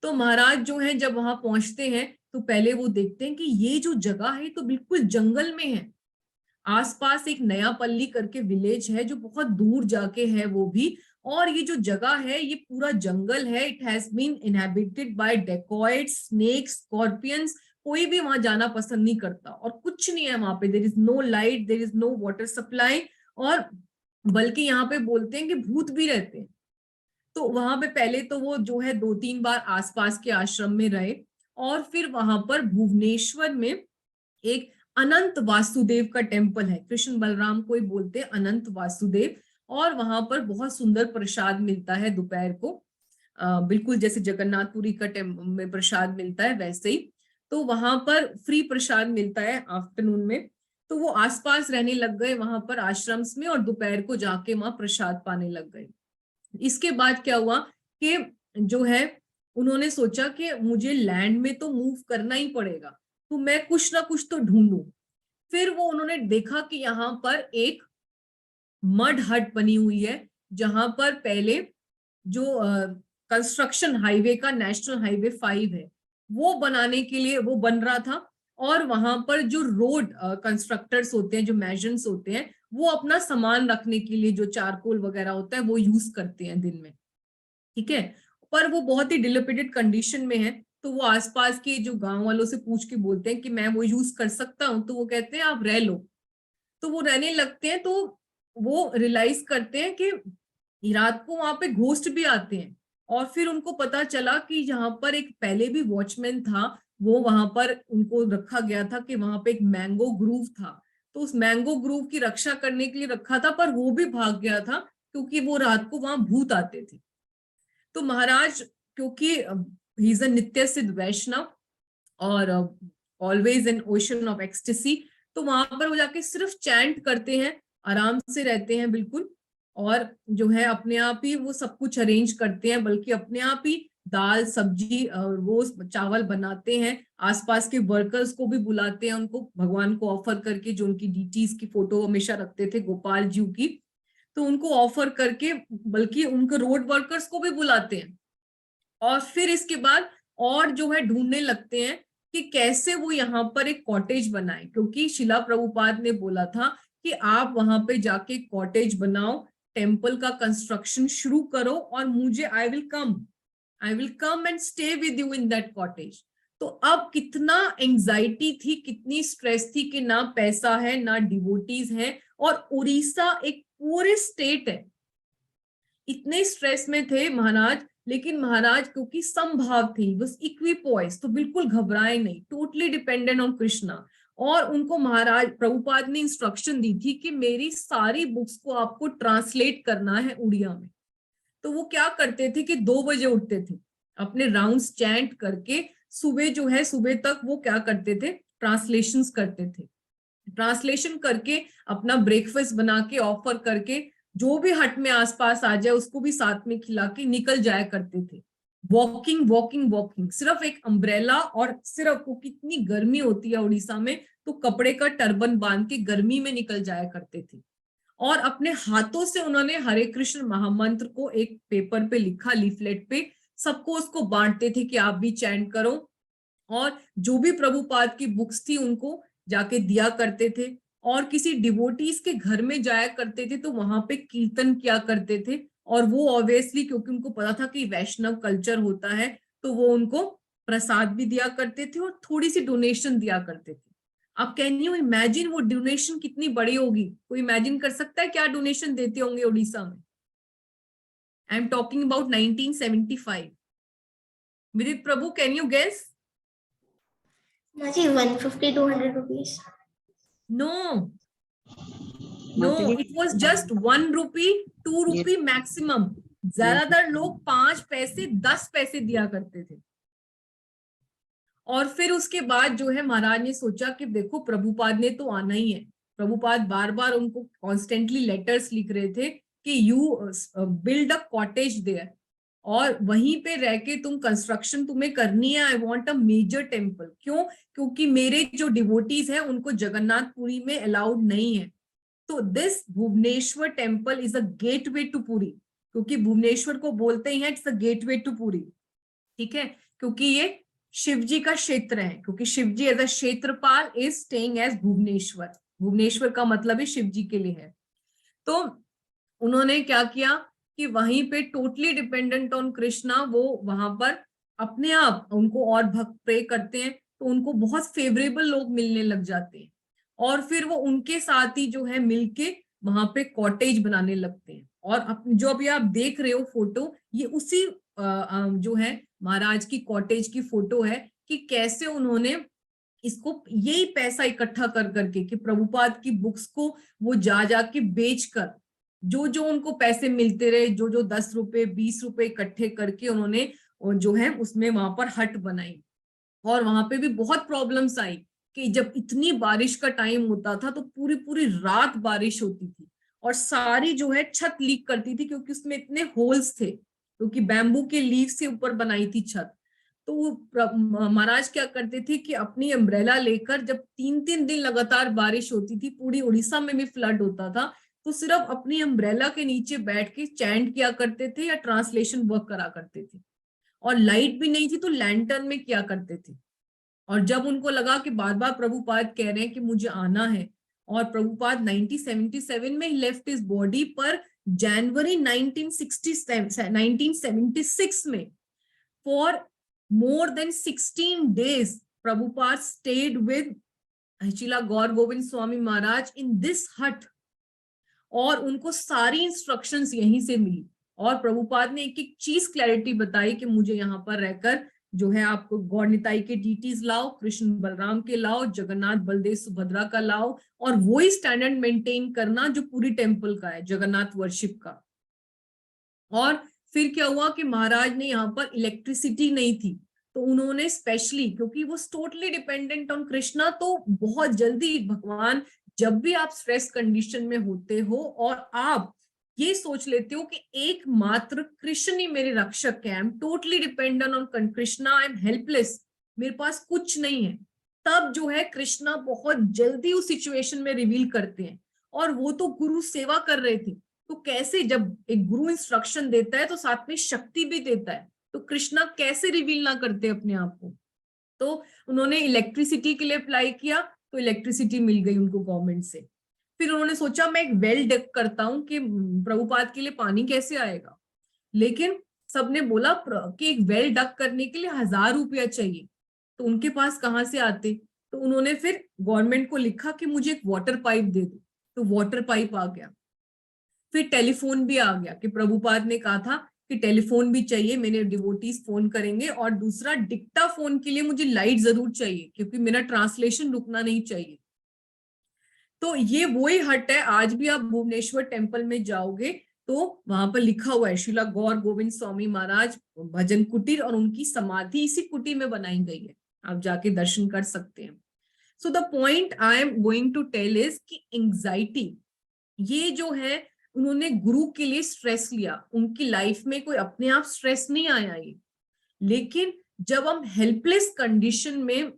तो महाराज जो है जब वहां पहुंचते हैं तो पहले वो देखते हैं कि ये जो जगह है तो बिल्कुल जंगल में है। आसपास एक नया पल्ली करके विलेज है जो बहुत दूर जाके है वो भी, और ये जो जगह है ये पूरा जंगल है। It has been inhabited by dacoits, snakes, scorpions कोई भी वहां जाना पसंद नहीं करता, और कुछ नहीं है वहां पे, there is no light, there is no water supply, और बल्कि यहाँ पे बोलते हैं कि भूत भी रहते हैं। तो वहां पे पहले तो वो जो है 2-3 बार आसपास के आश्रम में रहे, और फिर वहां पर भुवनेश्वर में एक अनंत वासुदेव का टेम्पल है, कृष्ण बलराम को ही बोलते हैं अनंत वासुदेव, और वहां पर बहुत सुंदर प्रसाद मिलता है दोपहर को, बिल्कुल जैसे जगन्नाथपुरी का में प्रसाद मिलता है वैसे ही। तो वहां पर फ्री प्रसाद मिलता है आफ्टरनून में, तो वो आसपास रहने लग गए वहां पर आश्रम्स में, और दोपहर को जाके वहां प्रसाद पाने लग गए। इसके बाद क्या हुआ कि जो है उन्होंने सोचा कि मुझे लैंड में तो मूव करना ही पड़ेगा, तो मैं कुछ ना कुछ तो ढूंढूं। फिर वो उन्होंने देखा कि यहाँ पर एक मड हट बनी हुई है, जहां पर पहले जो कंस्ट्रक्शन हाईवे का नेशनल हाईवे 5 है वो बनाने के लिए वो बन रहा था, और वहां पर जो रोड कंस्ट्रक्टर्स होते हैं, जो मैजर्स होते हैं, वो अपना सामान रखने के लिए जो चारकोल वगैरह होता है वो यूज करते हैं दिन में, ठीक है। पर वो बहुत ही डिलेपिटेड कंडीशन में है, तो वो आसपास के जो गांव वालों से पूछ के बोलते हैं कि मैं वो यूज कर सकता हूँ, तो वो कहते हैं आप रह लो। तो वो रहने लगते हैं, तो वो रियलाइज करते हैं कि रात को वहां पे घोस्ट भी आते हैं, और फिर उनको पता चला कि यहाँ पर एक पहले भी वॉचमैन था, वो वहां पर उनको रखा गया था कि वहां पे एक मैंगो ग्रूव था, तो उस मैंगो ग्रूव की रक्षा करने के लिए रखा था, पर वो भी भाग गया था क्योंकि वो रात को वहां भूत आते थे। तो महाराज, क्योंकि ही इज अ नित्य सिद्ध वैष्णव और always an ocean of ecstasy, तो वहां पर वो जाके सिर्फ चैंट करते हैं, आराम से रहते हैं बिल्कुल, और जो है अपने आप ही वो सब कुछ अरेंज करते हैं, बल्कि अपने आप ही दाल सब्जी रोज चावल बनाते हैं, आसपास के वर्कर्स को भी बुलाते हैं, उनको भगवान को ऑफर करके, जो उनकी डीटीज की फोटो हमेशा रखते थे गोपाल जी की, तो उनको ऑफर करके, बल्कि उनके रोड वर्कर्स को भी बुलाते हैं। और फिर इसके बाद और जो है ढूंढने लगते हैं कि कैसे वो यहाँ पर एक कॉटेज बनाए, क्योंकि शिला प्रभुपाद ने बोला था कि आप वहां पे जाके कॉटेज बनाओ, टेम्पल का कंस्ट्रक्शन शुरू करो, और मुझे I will come and stay with you in that cottage. तो अब कितना एंजाइटी थी, कितनी स्ट्रेस थी कि ना पैसा है, ना डिवोटीज है, और उड़ीसा एक पूरे स्टेट है, इतने स्ट्रेस में थे महाराज। लेकिन महाराज क्योंकि समभाव थी, बस इक्विपॉइस, तो बिल्कुल घबराए नहीं, टोटली डिपेंडेंट ऑन कृष्णा। और उनको महाराज प्रभुपाद ने इंस्ट्रक्शन दी थी कि मेरी सारी बुक्स को आपको ट्रांसलेट करना है उड़िया में। तो वो क्या करते थे कि 2 बजे उठते थे, अपने राउंड्स चैंट करके सुबह जो है, सुबह तक वो क्या करते थे, ट्रांसलेशंस करते थे, ट्रांसलेशन करके अपना ब्रेकफास्ट बना के ऑफर करके जो भी हट में आसपास आ जाए उसको भी साथ में खिला के निकल जाया करते थे। वॉकिंग वॉकिंग वॉकिंग, सिर्फ एक अम्ब्रेला, और सिर्फ वो कितनी गर्मी होती है उड़ीसा में, तो कपड़े का टर्बन बांध के गर्मी में निकल जाया करते थे। और अपने हाथों से उन्होंने हरे कृष्ण महामंत्र को एक पेपर पे लिखा, लीफलेट पे, सबको उसको बांटते थे कि आप भी चैंट करो। और जो भी प्रभुपाद की बुक्स थी उनको जाके दिया करते थे, और किसी डिवोटीज के घर में जाया करते थे तो वहां पे कीर्तन किया करते थे। और वो ऑब्वियसली क्योंकि उनको पता था कि वैष्णव कल्चर होता है, तो वो उनको प्रसाद भी दिया करते थे और थोड़ी सी डोनेशन दिया करते थे। आप कैन यू इमेजिन वो डोनेशन कितनी बड़ी होगी? कोई इमेजिन कर सकता है क्या डोनेशन देते होंगे उड़ीसा में? I am talking about 1975। Vidit Prabhu, can you guess? 150-200 rupees. No, it was just 1 rupee, 2 rupee maximum. ज्यादातर लोग 5 पैसे 10 पैसे दिया करते थे। और फिर उसके बाद जो है महाराज ने सोचा कि देखो प्रभुपाद ने तो आना ही है। प्रभुपाद बार बार उनको कॉन्स्टेंटली लेटर्स लिख रहे थे कि you build a cottage there, और वहीं पे रह के तुम कंस्ट्रक्शन तुम्हें करनी है। I want a major temple. क्यों? क्योंकि मेरे जो डिवोटीज हैं उनको जगन्नाथपुरी में अलाउड नहीं है। तो this Bhubaneswar temple is a gateway to Puri, क्योंकि भुवनेश्वर को बोलते ही हैं it's a gateway to Puri, ठीक है, क्योंकि ये शिव जी का क्षेत्र है, क्योंकि Shiv ji as a kshetrapal is staying as Bhubaneswar. Bhubaneswar का मतलब ही शिव जी के लिए है। तो उन्होंने क्या किया कि वहीं पे टोटली डिपेंडेंट ऑन कृष्णा, वो वहां पर अपने आप उनको और भक्त प्रे करते हैं। तो उनको बहुत फेवरेबल लोग मिलने लग जाते हैं और फिर वो उनके साथ ही जो है मिलके वहां पे कॉटेज बनाने लगते हैं। और जो अभी आप देख रहे हो फोटो, ये उसी जो है महाराज की कॉटेज की फोटो है कि कैसे उन्होंने इसको यही पैसा इकट्ठा कर करके कि प्रभुपाद की बुक्स को वो जा जाके बेचकर जो जो उनको पैसे मिलते रहे, जो जो 10 रुपए 20 रुपए इकट्ठे करके उन्होंने जो है उसमें वहां पर हट बनाई। और वहां पे भी बहुत प्रॉब्लम्स आई कि जब इतनी बारिश का टाइम होता था तो पूरी पूरी रात बारिश होती थी और सारी जो है छत लीक करती थी क्योंकि उसमें इतने होल्स थे, क्योंकि बैम्बू के लीव से ऊपर बनाई थी छत। तो महाराज क्या करते थे कि अपनी अम्ब्रेला लेकर, जब 3-3 दिन लगातार बारिश होती थी, पूरी उड़ीसा में भी फ्लड होता था, तो सिर्फ अपनी अम्ब्रेला के नीचे बैठ के चैंट किया करते थे या ट्रांसलेशन वर्क करा करते थे। और लाइट भी नहीं थी तो लैंटर्न में किया करते थे। और जब उनको लगा कि बार बार प्रभुपाद कह रहे हैं कि मुझे आना है, और प्रभुपाद 1977 में लेफ्ट हिज बॉडी, पर जनवरी 1976 में for more than 16 days Prabhupada stayed with Srila Gaur Govind Swami Maharaj in this hut, और उनको सारी इंस्ट्रक्शंस यहीं से मिली। और प्रभुपाद ने एक एक चीज क्लैरिटी बताई कि मुझे यहाँ पर रहकर जो है आपको गौर निताई के डीटीज लाओ, कृष्ण बलराम के लाओ, जगन्नाथ बलदेव सुभद्रा का लाओ, और वही स्टैंडर्ड मेंटेन करना जो पूरी टेम्पल का है, जगन्नाथ वर्शिप का। और फिर क्या हुआ कि महाराज ने यहाँ पर इलेक्ट्रिसिटी नहीं थी, तो उन्होंने स्पेशली, क्योंकि वो टोटली डिपेंडेंट ऑन कृष्णा, तो बहुत जल्दी भगवान, जब भी आप स्ट्रेस कंडीशन में होते हो और आप ये सोच लेते हो कि एकमात्र कृष्ण ही मेरे रक्षक है, I am totally dependent on Krishna, I am helpless, मेरे पास कुछ नहीं है, तब जो है कृष्णा बहुत जल्दी उस सिचुएशन में रिवील करते हैं। और वो तो गुरु सेवा कर रहे थे, तो कैसे, जब एक गुरु इंस्ट्रक्शन देता है तो साथ में शक्ति भी देता है, तो कृष्णा कैसे रिवील ना करते अपने आप को। तो उन्होंने इलेक्ट्रिसिटी के लिए अप्लाई किया, तो इलेक्ट्रिसिटी मिल गई उनको गवर्नमेंट से। फिर उन्होंने सोचा मैं एक वेल डक करता हूं कि प्रभुपाद के लिए पानी कैसे आएगा, लेकिन सबने बोला कि एक वेल डक करने के लिए 1000 रुपया चाहिए, तो उनके पास कहाँ से आते। तो उन्होंने फिर गवर्नमेंट को लिखा कि मुझे एक वाटर पाइप दे दो, तो वाटर पाइप आ गया। फिर टेलीफोन भी आ गया कि प्रभुपाद ने कहा था कि टेलीफोन भी चाहिए, मेरे डिवोटीज फोन करेंगे, और दूसरा डिक्टा फोन के लिए मुझे लाइट जरूर चाहिए क्योंकि मेरा ट्रांसलेशन रुकना नहीं चाहिए। तो ये वही हट है, आज भी आप भुवनेश्वर टेम्पल में जाओगे तो वहां पर लिखा हुआ है श्रीला गौर गोविंद स्वामी महाराज भजन कुटीर, और उनकी समाधि इसी कुटीर में बनाई गई है, आप जाके दर्शन कर सकते हैं। So the point I am going to tell is कि एंजाइटी, ये जो है उन्होंने गुरु के लिए स्ट्रेस लिया, उनकी लाइफ में कोई अपने आप स्ट्रेस नहीं आया ये, लेकिन जब हम हेल्पलेस कंडीशन में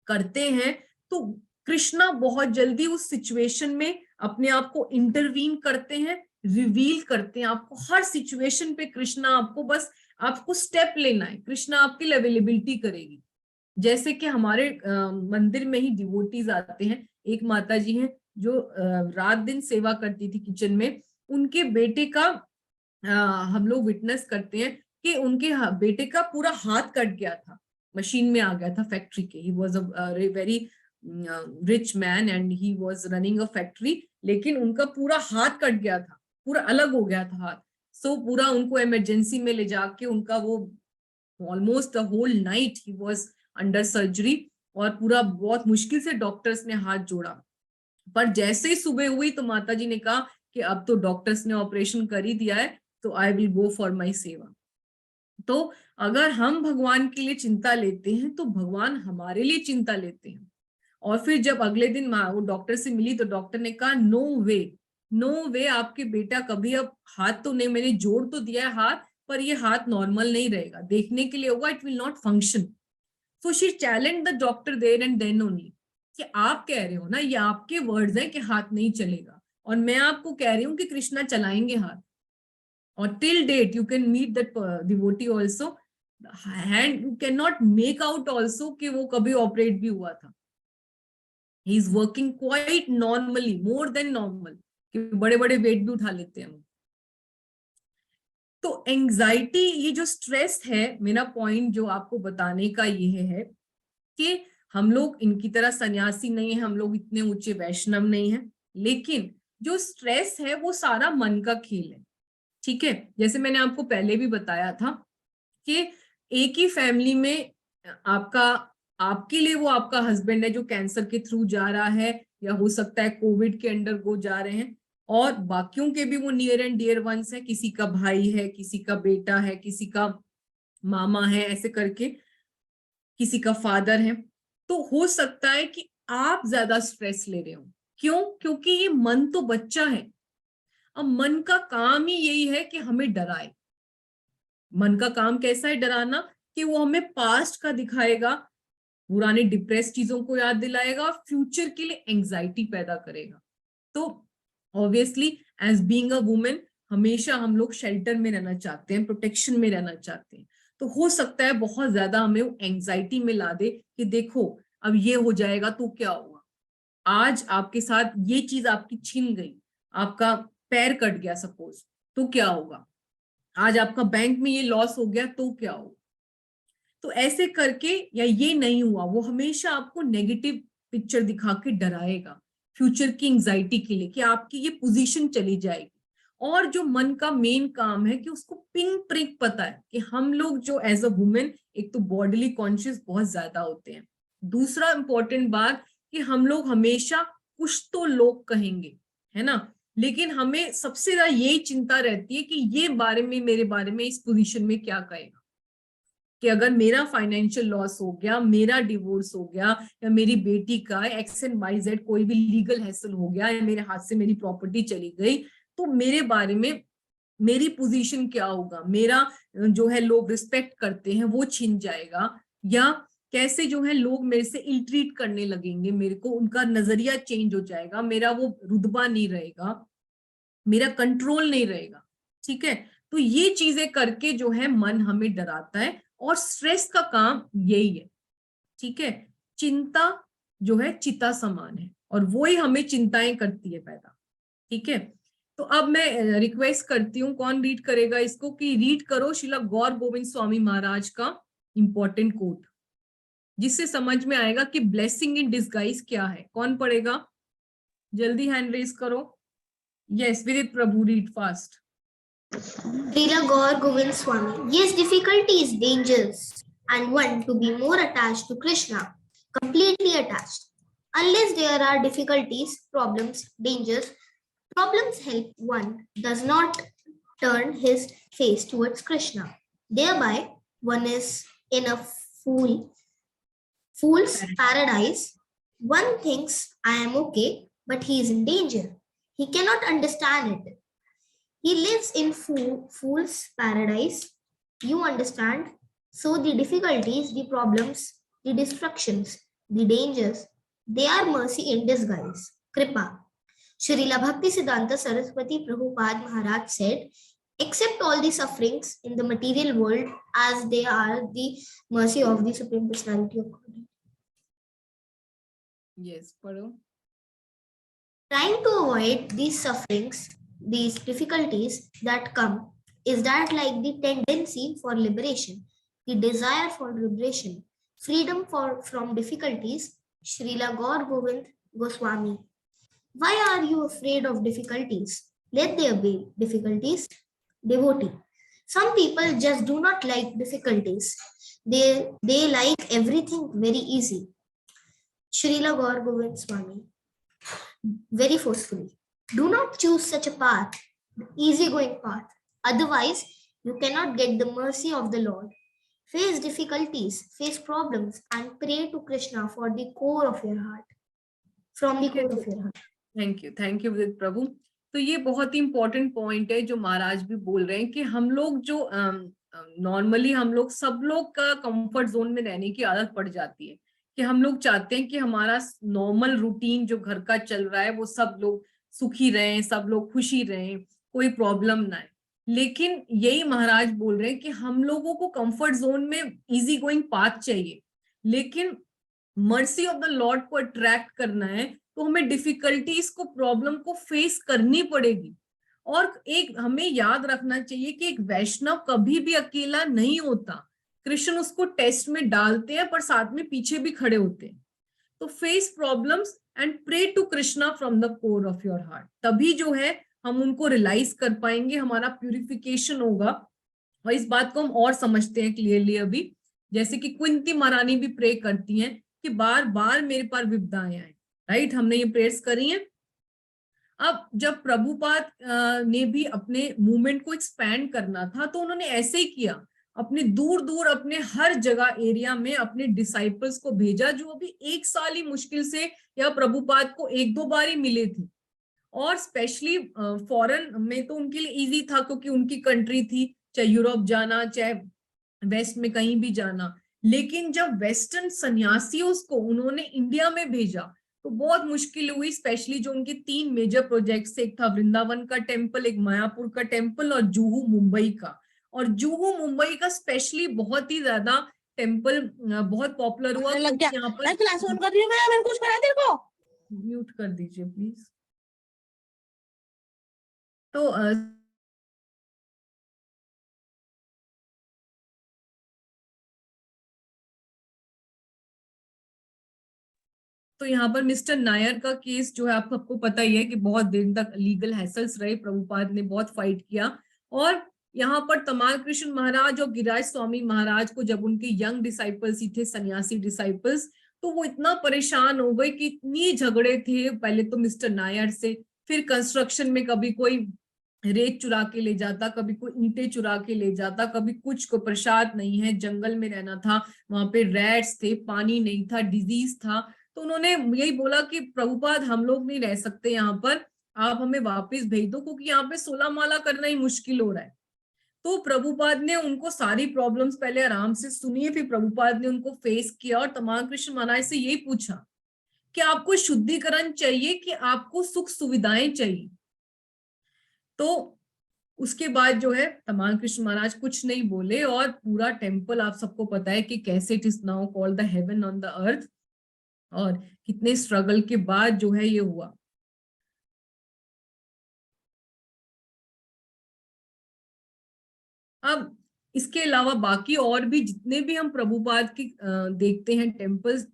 करते हैं तो कृष्णा बहुत जल्दी उस सिचुएशन में अपने आप को इंटरवीन करते हैं, रिवील करते हैं आपको हर सिचुएशन पे। कृष्णा आपको बस आपको स्टेप लेना है, कृष्णा आपकी अवेलेबिलिटी करेगी। जैसे कि हमारे मंदिर में ही डिवोटीज आते हैं, एक माता जी हैं जो रात दिन सेवा करती थी किचन में, उनके बेटे का हम लोग विटनेस करते हैं कि उनके बेटे का पूरा हाथ कट गया था, मशीन में आ गया था फैक्ट्री के। He was a very rich man and he was running a factory, लेकिन उनका पूरा हाथ कट गया था, पूरा अलग हो गया था हाथ। सो पूरा उनको इमरजेंसी में ले जाके उनका वो ऑलमोस्ट द होल नाइट ही वॉज अंडर सर्जरी, और पूरा बहुत मुश्किल से डॉक्टर्स ने हाथ जोड़ा। पर जैसे ही सुबह हुई तो माता जी ने कहा कि अब तो डॉक्टर्स ने ऑपरेशन कर ही दिया है, तो I will go for my सेवा। तो अगर हम भगवान के लिए चिंता लेते हैं तो भगवान हमारे लिए चिंता लेते हैं। और फिर जब अगले दिन वो डॉक्टर से मिली तो डॉक्टर ने कहा नो वे आपके बेटा कभी, अब हाथ तो नहीं, मैंने जोड़ तो दिया है हाथ, पर ये हाथ नॉर्मल नहीं रहेगा, देखने के लिए होगा, it will not function. So she challenged the doctor there and then only कि आप कह रहे हो ना, ये आपके वर्ड्स हैं कि हाथ नहीं चलेगा, और मैं आपको कह रही हूँ कि कृष्णा चलाएंगे हाथ। और till date you can meet that devotee also, and you can not make out also कि वो कभी ऑपरेट भी हुआ था। He is working quite normally, more than normal, कि बड़े बड़े वेट भी उठा लेते हैं। तो एंजाइटी, ये जो स्ट्रेस है, मेरा पॉइंट जो आपको बताने का ये है कि हम लोग इनकी तरह सन्यासी नहीं है, हम लोग इतने ऊंचे वैष्णव नहीं है, लेकिन जो स्ट्रेस है वो सारा मन का खेल है। ठीक है, जैसे मैंने आपको पहले भी बताया था कि एक ही फैमिली में आपके लिए वो आपका हस्बैंड है जो कैंसर के थ्रू जा रहा है, या हो सकता है कोविड के अंडर वो जा रहे हैं, और बाकियों के भी वो नियर एंड डियर वंस है, किसी का भाई है, किसी का बेटा है, किसी का मामा है, ऐसे करके किसी का फादर है। तो हो सकता है कि आप ज्यादा स्ट्रेस ले रहे हो। क्यों? क्योंकि ये मन तो बच्चा है। अब मन का काम ही यही है कि हमें डराए। मन का काम कैसा है डराना? कि वो हमें पास्ट का दिखाएगा, पुराने डिप्रेस चीजों को याद दिलाएगा, फ्यूचर के लिए एंजाइटी पैदा करेगा। तो obviously as being a woman हमेशा हम लोग शेल्टर में रहना चाहते हैं, प्रोटेक्शन में रहना चाहते हैं। तो हो सकता है बहुत ज्यादा हमें एंजाइटी में ला दे कि देखो अब ये हो जाएगा तो क्या होगा, आज आपके साथ ये चीज आपकी छिन गई, आपका पैर कट गया सपोज, तो क्या होगा, आज आपका बैंक में ये लॉस हो गया तो क्या होगा। तो ऐसे करके, या ये नहीं हुआ, वो हमेशा आपको नेगेटिव पिक्चर दिखा के डराएगा फ्यूचर की एंजाइटी के लिए कि आपकी ये पोजीशन चली जाएगी। और जो मन का मेन काम है कि उसको पिंग प्रिक पता है कि हम लोग जो एज अ वुमेन एक तो बॉडीली कॉन्शियस बहुत ज्यादा होते हैं, दूसरा इंपॉर्टेंट बात कि हम लोग हमेशा कुछ तो लोग कहेंगे, है ना, लेकिन हमें सबसे ज्यादा यही चिंता रहती है कि ये बारे में, मेरे बारे में इस पोजीशन में क्या कहेगा, कि अगर मेरा फाइनेंशियल लॉस हो गया, मेरा डिवोर्स हो गया, या मेरी बेटी का XYZ कोई भी लीगल हैसल हो गया, या मेरे हाथ से मेरी प्रॉपर्टी चली गई, तो मेरे बारे में मेरी पोजीशन क्या होगा, मेरा जो है लोग रिस्पेक्ट करते हैं वो छिन जाएगा, या कैसे जो है लोग मेरे से इल ट्रीट करने लगेंगे, मेरे को उनका नजरिया चेंज हो जाएगा, मेरा वो रुतबा नहीं रहेगा, मेरा कंट्रोल नहीं रहेगा। ठीक है, तो ये चीजें करके जो है मन हमें डराता है, और स्ट्रेस का काम यही है। ठीक है, चिंता जो है चिता समान है, और वो ही हमें चिंताएं करती है पैदा। ठीक है, तो अब मैं रिक्वेस्ट करती हूँ, कौन रीड करेगा इसको, कि रीड करो श्रीला गौर गोविंद स्वामी महाराज का इंपॉर्टेंट कोट, जिससे समझ में आएगा कि ब्लेसिंग इन डिस्गाइज क्या है। कौन पढ़ेगा? जल्दी हैंड रेज करो। Yes, Vidit Prabhu, read fast. Srila Gaur Govind Swami. Yes, difficulty is dangerous and one to be more attached to Krishna, completely attached. Unless there are difficulties, problems, dangers, problems help one does not turn his face towards Krishna. Thereby, one is in a fool's paradise. One thinks I am okay, but he is in danger. He cannot understand it. He lives in fool's paradise. You understand? So the difficulties, the problems, the destructions, the dangers, they are mercy in disguise. Kripa. Srila Bhaktisiddhanta Saraswati Prabhupada Maharaj said, accept all the sufferings in the material world as they are the mercy of the Supreme Personality of Godhead. Yes, पढ़ो। Trying to avoid these sufferings, these difficulties that come, is that like the tendency for liberation, the desire for liberation, freedom from difficulties? Srila Gaur Govind Goswami. Why are you afraid of difficulties? Let there be difficulties. Devotee. Some people just do not like difficulties. They like everything very easy. Srila Gaur Govind Swami. Very forcefully. Do not choose such a path, the easy-going path. Otherwise, you cannot get the mercy of the Lord. Face difficulties, face problems, and pray to Krishna for the core of your heart. From the core of your heart. Thank you विदित प्रभु। तो ये बहुत ही इंपॉर्टेंट पॉइंट है जो महाराज भी बोल रहे हैं कि हम लोग जो नॉर्मली हम लोग सब लोग का कंफर्ट जोन में रहने की आदत पड़ जाती है, कि हम लोग चाहते हैं कि हमारा नॉर्मल रूटीन जो घर का चल रहा है वो सब लोग सुखी रहें, सब लोग खुशी रहें, कोई प्रॉब्लम ना है। लेकिन यही महाराज बोल रहे हैं कि हम लोगों को कंफर्ट जोन में इजी गोइंग पाथ चाहिए, लेकिन मर्सी ऑफ द लॉर्ड को अट्रैक्ट करना है तो हमें डिफिकल्टीज को, प्रॉब्लम को फेस करनी पड़ेगी। और एक हमें याद रखना चाहिए कि एक वैष्णव कभी भी अकेला नहीं होता। कृष्ण उसको टेस्ट में डालते हैं पर साथ में पीछे भी खड़े होते हैं। तो face problems and pray to Krishna from the core of your heart, तभी जो है हम उनको रियलाइज कर पाएंगे, हमारा प्यूरिफिकेशन होगा। और इस बात को हम और समझते हैं क्लियरली अभी, जैसे कि कुंती महारानी भी प्रे करती हैं कि बार बार मेरे पास विपदाएं आए, राइट, हमने ये प्रेयर्स करी हैं। अब जब प्रभुपाद ने भी अपने मूवमेंट को एक्सपैंड करना था तो उन्होंने ऐसे ही किया, अपने दूर दूर अपने हर जगह एरिया में अपने डिसाइपल्स को भेजा, जो अभी 1 साल ही मुश्किल से या प्रभुपाद को 1-2 बार ही मिले थे। और स्पेशली फॉरेन में तो उनके लिए इजी था क्योंकि उनकी कंट्री थी, चाहे यूरोप जाना चाहे वेस्ट में कहीं भी जाना। लेकिन जब वेस्टर्न सन्यासियों को उन्होंने इंडिया में भेजा तो बहुत मुश्किल हुई, स्पेशली जो उनके 3 मेजर प्रोजेक्ट्स थे, एक था वृंदावन का टेम्पल, एक मायापुर का टेम्पल और जुहू मुंबई का। और जुहू मुंबई का स्पेशली बहुत ही ज्यादा टेम्पल बहुत पॉपुलर हुआ क्योंकि यहाँ पर क्लास ऑन कर रही हूँ मैं, कुछ करा तेरे को, म्यूट कर दीजिए प्लीज। तो तो यहाँ पर मिस्टर नायर का केस जो है आप सबको पता ही है कि बहुत दिन तक लीगल हैसल्स रहे, प्रभुपाद ने बहुत फाइट किया। और यहाँ पर तमाल कृष्ण महाराज और गिरिराज स्वामी महाराज को जब उनके यंग डिसाइपल्स ही थे, सन्यासी डिसाइपल्स, तो वो इतना परेशान हो गए कि इतनी झगड़े थे, पहले तो मिस्टर नायर से, फिर कंस्ट्रक्शन में कभी कोई रेत चुरा के ले जाता, कभी कोई ईंटें चुरा के ले जाता, कभी कुछ को प्रसाद नहीं है, जंगल में रहना था, वहां पे रैट्स थे, पानी नहीं था, डिजीज था। तो उन्होंने यही बोला कि प्रभुपाद हम लोग नहीं रह सकते यहाँ पर, आप हमें वापस भेज दो क्योंकि यहाँ पे 16 माला करना ही मुश्किल हो रहा है। तो प्रभुपाद ने उनको सारी प्रॉब्लम्स पहले आराम से सुनिए, फिर प्रभुपाद ने उनको फेस किया और तमाल कृष्ण महाराज से यही पूछा कि आपको शुद्धिकरण चाहिए कि आपको सुख सुविधाएं चाहिए। तो उसके बाद जो है तमाल कृष्ण महाराज कुछ नहीं बोले और पूरा टेम्पल आप सबको पता है कि कैसे it is now called the heaven on the earth, और कितने स्ट्रगल के बाद जो है ये हुआ। अब इसके अलावा बाकी और भी जितने भी हम प्रभुपाद की देखते हैं टेम्पल्स,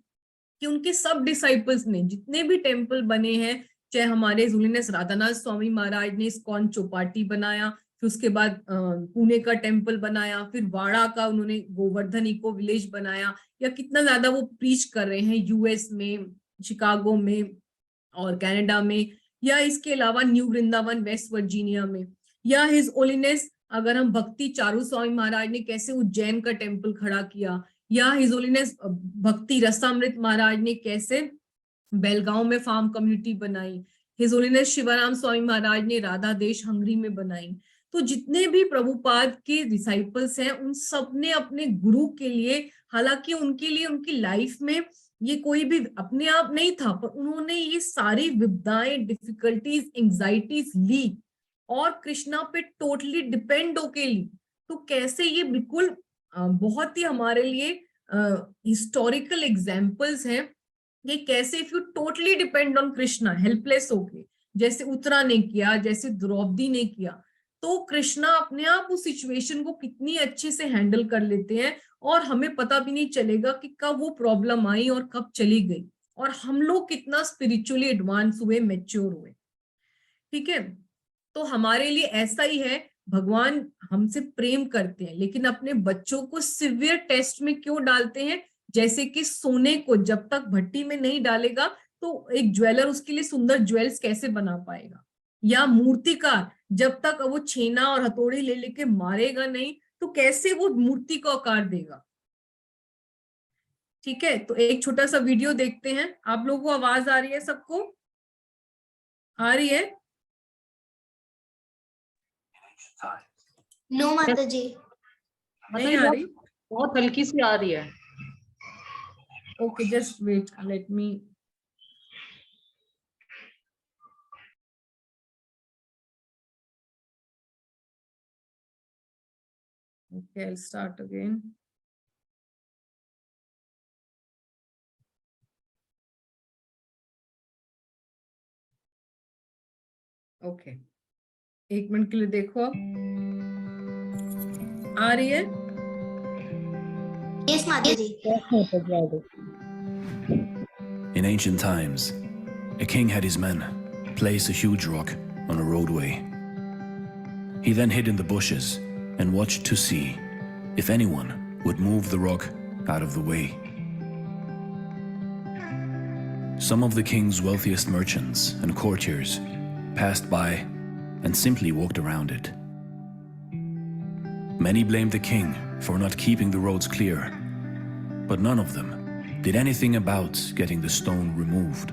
कि उनके सब डिसाइपल्स ने जितने भी टेम्पल बने हैं, चाहे हमारे होलीनेस राधानाथ स्वामी महाराज ने इस्कॉन चौपाटी बनाया, फिर उसके बाद पुणे का टेम्पल बनाया, फिर वाड़ा का उन्होंने गोवर्धन इको विलेज बनाया, या कितना ज्यादा वो प्रीच कर रहे हैं यूएस में, शिकागो में और कनाडा में, या इसके अलावा न्यू वृंदावन वेस्ट वर्जीनिया में, या हिज होलीनेस अगर हम भक्ति चारू स्वामी महाराज ने कैसे उज्जैन का टेम्पल खड़ा किया, या हिज होलीनेस भक्ति रसामृत महाराज ने कैसे बेलगांव में फार्म कम्युनिटी बनाई, हिज होलीनेस शिवाराम स्वामी महाराज ने राधा देश हंगरी में बनाई। तो जितने भी प्रभुपाद के डिसाइपल्स हैं उन सब ने अपने गुरु के लिए, हालांकि उनके लिए उनकी लाइफ में ये कोई भी अपने आप नहीं था, पर उन्होंने ये सारी विपदाएं, डिफिकल्टीज, एंजाइटीज ली और कृष्णा पे टोटली डिपेंड होके ली। तो कैसे ये बिल्कुल बहुत ही हमारे लिए हिस्टोरिकल एग्जाम्पल्स हैं कि कैसे if you totally depend on Krishna helpless होके, जैसे उत्तरा ने किया, जैसे द्रौपदी ने किया, तो कृष्णा अपने आप उस सिचुएशन को कितनी अच्छे से हैंडल कर लेते हैं और हमें पता भी नहीं चलेगा कि कब वो प्रॉब्लम आई और कब चली गई, और हम लोग कितना स्पिरिचुअली एडवांस हुए, मैच्योर हुए। ठीक है, तो हमारे लिए ऐसा ही है, भगवान हमसे प्रेम करते हैं लेकिन अपने बच्चों को सिवियर टेस्ट में क्यों डालते हैं? जैसे कि सोने को जब तक भट्टी में नहीं डालेगा तो एक ज्वेलर उसके लिए सुंदर ज्वेल्स कैसे बना पाएगा, या मूर्तिकार जब तक वो छेना और हथौड़ी ले लेके मारेगा नहीं तो कैसे वो मूर्ति को आकार देगा। ठीक है, तो एक छोटा सा वीडियो देखते हैं। आप लोगों को आवाज आ रही है? सबको आ रही है? नो माता जी, नहीं आ रही? बहुत हल्की सी आ रही है। Okay, just wait. Let me. Okay, I'll start again. Okay. 1 minute के लिए देखो। आ रही है? यस माता जी। In ancient times, a king had his men place a huge rock on a roadway. He then hid in the bushes and watched to see if anyone would move the rock out of the way. Some of the king's wealthiest merchants and courtiers passed by and simply walked around it. Many blamed the king for not keeping the roads clear, but none of them did anything about getting the stone removed.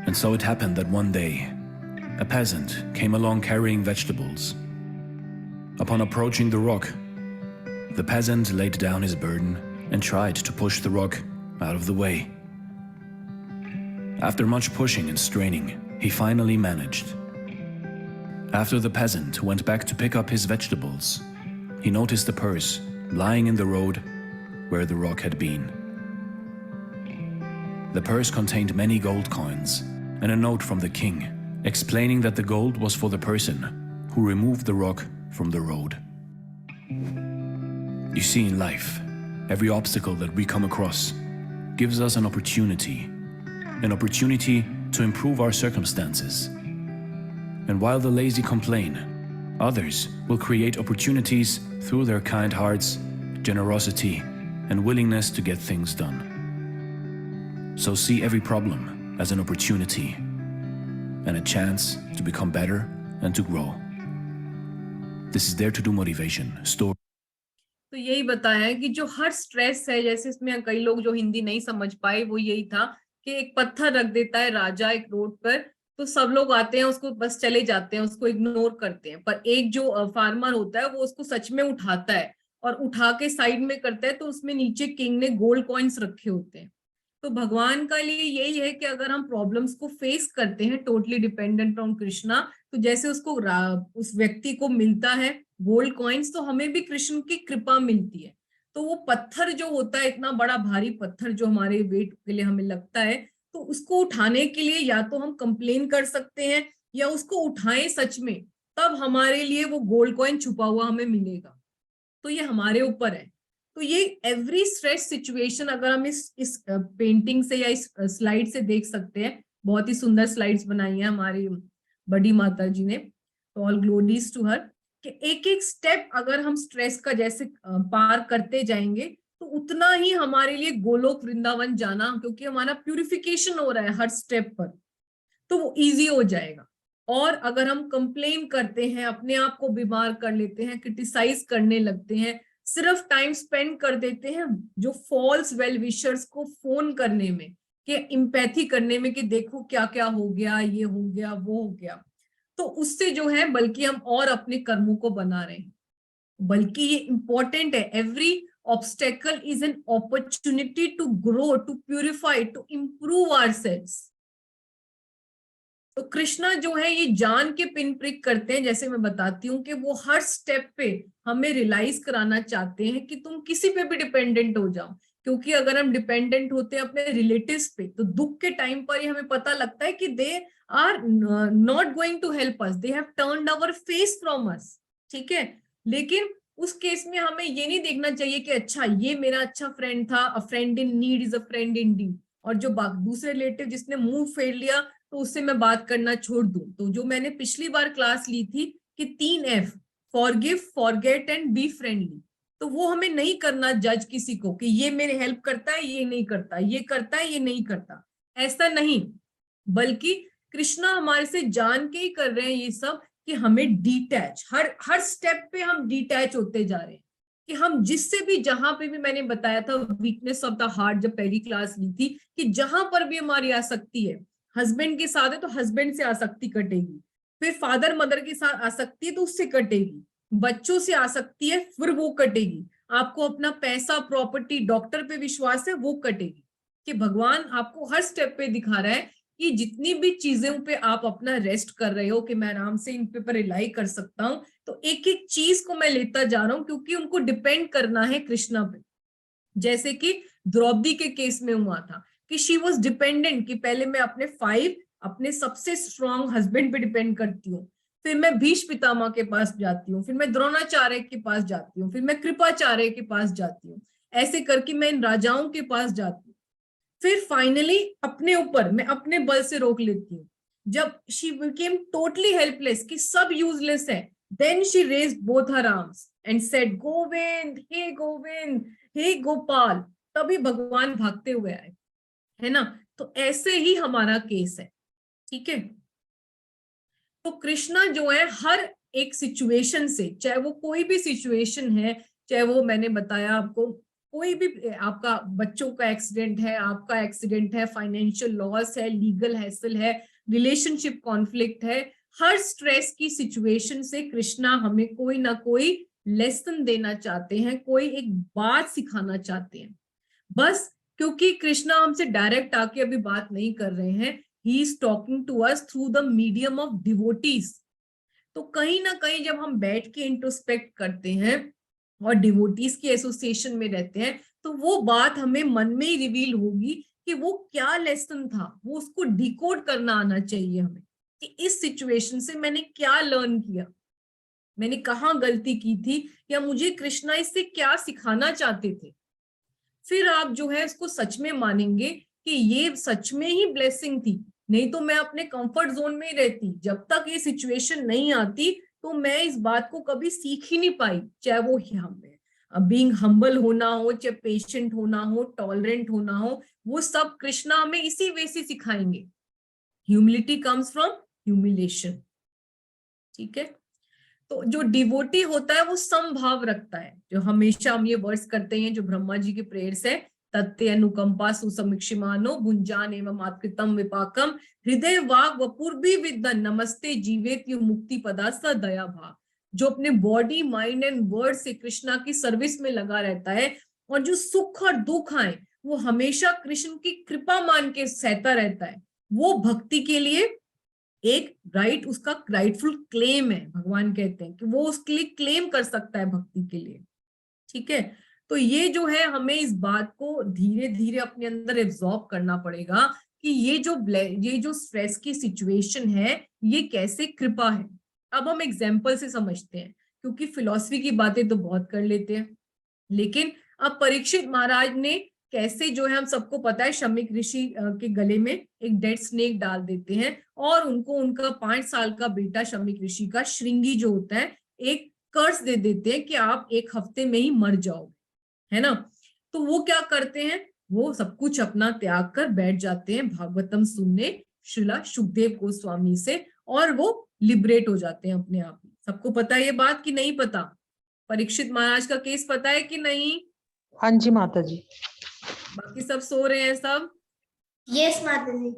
And so it happened that one day, a peasant came along carrying vegetables. Upon approaching the rock, the peasant laid down his burden and tried to push the rock out of the way. After much pushing and straining, he finally managed. After the peasant went back to pick up his vegetables, he noticed a purse lying in the road where the rock had been. The purse contained many gold coins and a note from the king explaining that the gold was for the person who removed the rock from the road. You see, in life, every obstacle that we come across gives us an opportunity to improve our circumstances. And while the lazy complain, others will create opportunities through their kind hearts, generosity, and willingness to get things done. So see every problem as an opportunity and a chance to become better and to grow. This is Dare to Do Motivation Story. तो यही बताया है कि जो हर स्ट्रेस है, जैसे इसमें कई लोग जो हिंदी नहीं समझ पाए, वो यही था कि एक पत्थर रख देता है राजा एक रोड पर, तो सब लोग आते हैं, उसको बस चले जाते हैं, उसको इग्नोर करते हैं, पर एक जो फार्मर होता है वो उसको सच में उठाता है और उठा के साइड में करता है, तो उसमें नीचे किंग ने गोल्ड कॉइन्स रखे होते हैं। तो भगवान का लिए यही है कि अगर हम प्रॉब्लम्स को फेस करते हैं टोटली डिपेंडेंट ऑन कृष्णा, तो जैसे उसको उस व्यक्ति को मिलता है गोल्ड कॉइन्स, तो हमें भी कृष्ण की कृपा मिलती है। तो वो पत्थर जो होता है, इतना बड़ा भारी पत्थर जो हमारे वेट के लिए हमें लगता है, तो उसको उठाने के लिए या तो हम कंप्लेन कर सकते हैं या उसको उठाएं सच में, तब हमारे लिए वो गोल्ड कॉइन छुपा हुआ हमें मिलेगा। तो ये हमारे ऊपर है। तो ये एवरी स्ट्रेस सिचुएशन अगर हम इस पेंटिंग से या इस स्लाइड से देख सकते हैं, बहुत ही सुंदर स्लाइड्स बनाई है हमारी बड़ी माता जी ने, तो ऑल ग्लोरीज टू हर, कि एक एक स्टेप अगर हम स्ट्रेस का जैसे पार करते जाएंगे तो उतना ही हमारे लिए गोलोक वृंदावन जाना, क्योंकि हमारा प्यूरिफिकेशन हो रहा है हर स्टेप पर, तो वो इजी हो जाएगा। और अगर हम कंप्लेन करते हैं, अपने आप को बीमार कर लेते हैं, क्रिटिसाइज करने लगते हैं, सिर्फ टाइम स्पेंड कर देते हैं जो फॉल्स वेल विशर्स को फोन करने में, कि एम्पैथी करने में, कि देखो क्या क्या हो गया, ये हो गया, वो हो गया, तो उससे जो है बल्कि हम और अपने कर्मों को बना रहे हैं। बल्कि ये इंपॉर्टेंट है, every obstacle is an opportunity to grow, to purify, to improve ourselves. तो कृष्णा जो है ये जान के पिन प्रिक करते हैं, जैसे मैं बताती हूँ कि वो हर स्टेप पे हमें रियलाइज कराना चाहते हैं कि तुम किसी पे भी डिपेंडेंट हो जाओ, क्योंकि अगर हम डिपेंडेंट होते हैं अपने रिलेटिव्स पे, तो दुख के टाइम पर ही हमें पता लगता है कि they are not going to help us, they have turned our face from us, ठीक है। लेकिन उस केस में हमें ये नहीं देखना चाहिए कि अच्छा ये मेरा अच्छा फ्रेंड था, a friend in need is a friend in deed, और जो दूसरे रिलेटिव जिसने मुंह फेर लिया तो उससे मैं बात करना छोड़ दूं। तो जो मैंने पिछली बार क्लास ली थी कि 3F, forgive, forget and be friendly, तो वो हमें नहीं करना जज किसी को कि ये मेरे हेल्प करता है, ये नहीं करता, ये करता है, ये नहीं करता, ऐसा नहीं। बल्कि कृष्णा हमारे से जान के ही कर रहे हैं ये सब, कि हमें डिटैच, हर स्टेप पे हम डिटैच होते जा रहे हैं, कि हम जिससे भी, जहां पे भी, मैंने बताया था वीकनेस ऑफ द हार्ट जब पहली क्लास ली थी, कि जहां पर भी हमारी आसक्ति है, हस्बैंड के साथ है तो हस्बैंड से आसक्ति कटेगी, फिर फादर मदर के साथ आसक्ति है तो उससे कटेगी, बच्चों से आसक्ति है फिर वो कटेगी, आपको अपना पैसा, प्रॉपर्टी, डॉक्टर पे विश्वास है वो कटेगी। कि भगवान आपको हर स्टेप पे दिखा रहा है कि जितनी भी चीजों पे आप अपना रेस्ट कर रहे हो, कि मैं आराम से इन पे रिलाई कर सकता हूँ, तो एक एक चीज को मैं लेता जा रहा हूँ, क्योंकि उनको डिपेंड करना है कृष्णा पे। जैसे कि द्रौपदी के केस में हुआ था कि शी वॉज डिपेंडेंट, कि पहले मैं अपने सबसे स्ट्रॉन्ग हस्बैंड पे डिपेंड करती हूँ, फिर मैं भीष्म पितामह के पास जाती हूँ, फिर मैं द्रोणाचार्य के पास जाती हूँ, फिर मैं कृपाचार्य के पास जाती हूँ, ऐसे करके मैं इन राजाओं के पास जाती हूँ। फिर फाइनली अपने ऊपर मैं अपने बल से रोक लेती हूँ। जब शी बिकेम टोटली हेल्पलेस कि सब यूजलेस है, then she raised both her arms and said Govind, हे गोपाल। तभी भगवान भागते हुए आए, है ना। तो ऐसे ही हमारा केस है, ठीक है। तो कृष्णा जो है हर एक सिचुएशन से, चाहे वो कोई भी सिचुएशन है, चाहे वो मैंने बताया आपको कोई भी, आपका बच्चों का एक्सीडेंट है, आपका एक्सीडेंट है, फाइनेंशियल लॉस है, लीगल हैसल है, रिलेशनशिप कॉन्फ्लिक्ट है, हर स्ट्रेस की सिचुएशन से कृष्णा हमें कोई ना कोई लेसन देना चाहते हैं, कोई एक बात सिखाना चाहते हैं। बस क्योंकि कृष्णा हमसे डायरेक्ट आके अभी बात नहीं कर रहे हैं, he is talking to us through the medium of devotees. तो कहीं ना कहीं जब हम बैठ के इंट्रोस्पेक्ट करते हैं और डिवोटीज के एसोसिएशन में रहते हैं, तो वो बात हमें मन में ही रिवील होगी कि वो क्या लेसन था, वो उसको डिकोड करना आना चाहिए हमें कि इस सिचुएशन से मैंने क्या लर्न किया, मैंने कहाँ गलती की थी, या मुझे कृष्णा इससे क्या सिखाना चाहते थे। फिर आप जो है इसको सच में मानेंगे कि ये सच में ही ब्लेसिंग थी। नहीं तो मैं अपने कंफर्ट जोन में ही रहती, जब तक ये सिचुएशन नहीं आती तो मैं इस बात को कभी सीख ही नहीं पाई, चाहे वो बीइंग हम्बल होना हो, चाहे पेशेंट होना हो, टॉलरेंट होना हो, वो सब कृष्णा हमें इसी वे से सिखाएंगे। ह्यूमिलिटी कम्स फ्रॉम ह्यूमिलेशन, ठीक है। तो जो डिवोटी होता है वो समभाव रखता है, जो हमेशा हम ये वर्ड्स करते हैं जो ब्रह्मा जी के प्रेयर्स है, तत्ते अनुकंपा सुसमीक्षमानो भुंजान एवं आत्कृतम विपाकम हृदय वाग वपुर्भी विद्दन नमस्ते जीवेत्यु मुक्ति पदा स दया भाव। जो अपने बॉडी माइंड एंड वर्ड से कृष्णा की सर्विस में लगा रहता है और जो सुख और दुख आए वो हमेशा कृष्ण की कृपा मान के सहता रहता है, वो भक्ति के लिए एक राइट, उसका राइटफुल क्लेम है। भगवान कहते हैं कि वो उसके लिए क्लेम कर सकता है भक्ति के लिए, ठीक है। तो ये जो है हमें इस बात को धीरे धीरे अपने अंदर एब्जॉर्ब करना पड़ेगा कि ये जो स्ट्रेस की सिचुएशन है ये कैसे कृपा है। अब हम एग्जाम्पल से समझते हैं, क्योंकि फिलॉसफी की बातें तो बहुत कर लेते हैं, लेकिन अब परीक्षित महाराज ने कैसे जो है, हम सबको पता है, शमीक ऋषि के गले में एक डेड स्नेक डाल देते हैं और उनको उनका 5 साल का बेटा शमीक ऋषि का श्रृंगी जो होता है एक कर्ज दे देते हैं कि आप 1 हफ्ते में ही मर जाओगे, है ना। तो वो क्या करते हैं, वो सब कुछ अपना त्याग कर बैठ जाते हैं भागवतम सुनने श्रीला सुखदेव गोस्वामी से, और वो लिबरेट हो जाते हैं अपने आप ही। सबको पता है ये बात कि नहीं पता? परीक्षित महाराज का केस पता है कि नहीं? हाँ जी माता जी। बाकी सब सो रहे हैं सब? यस माता जी।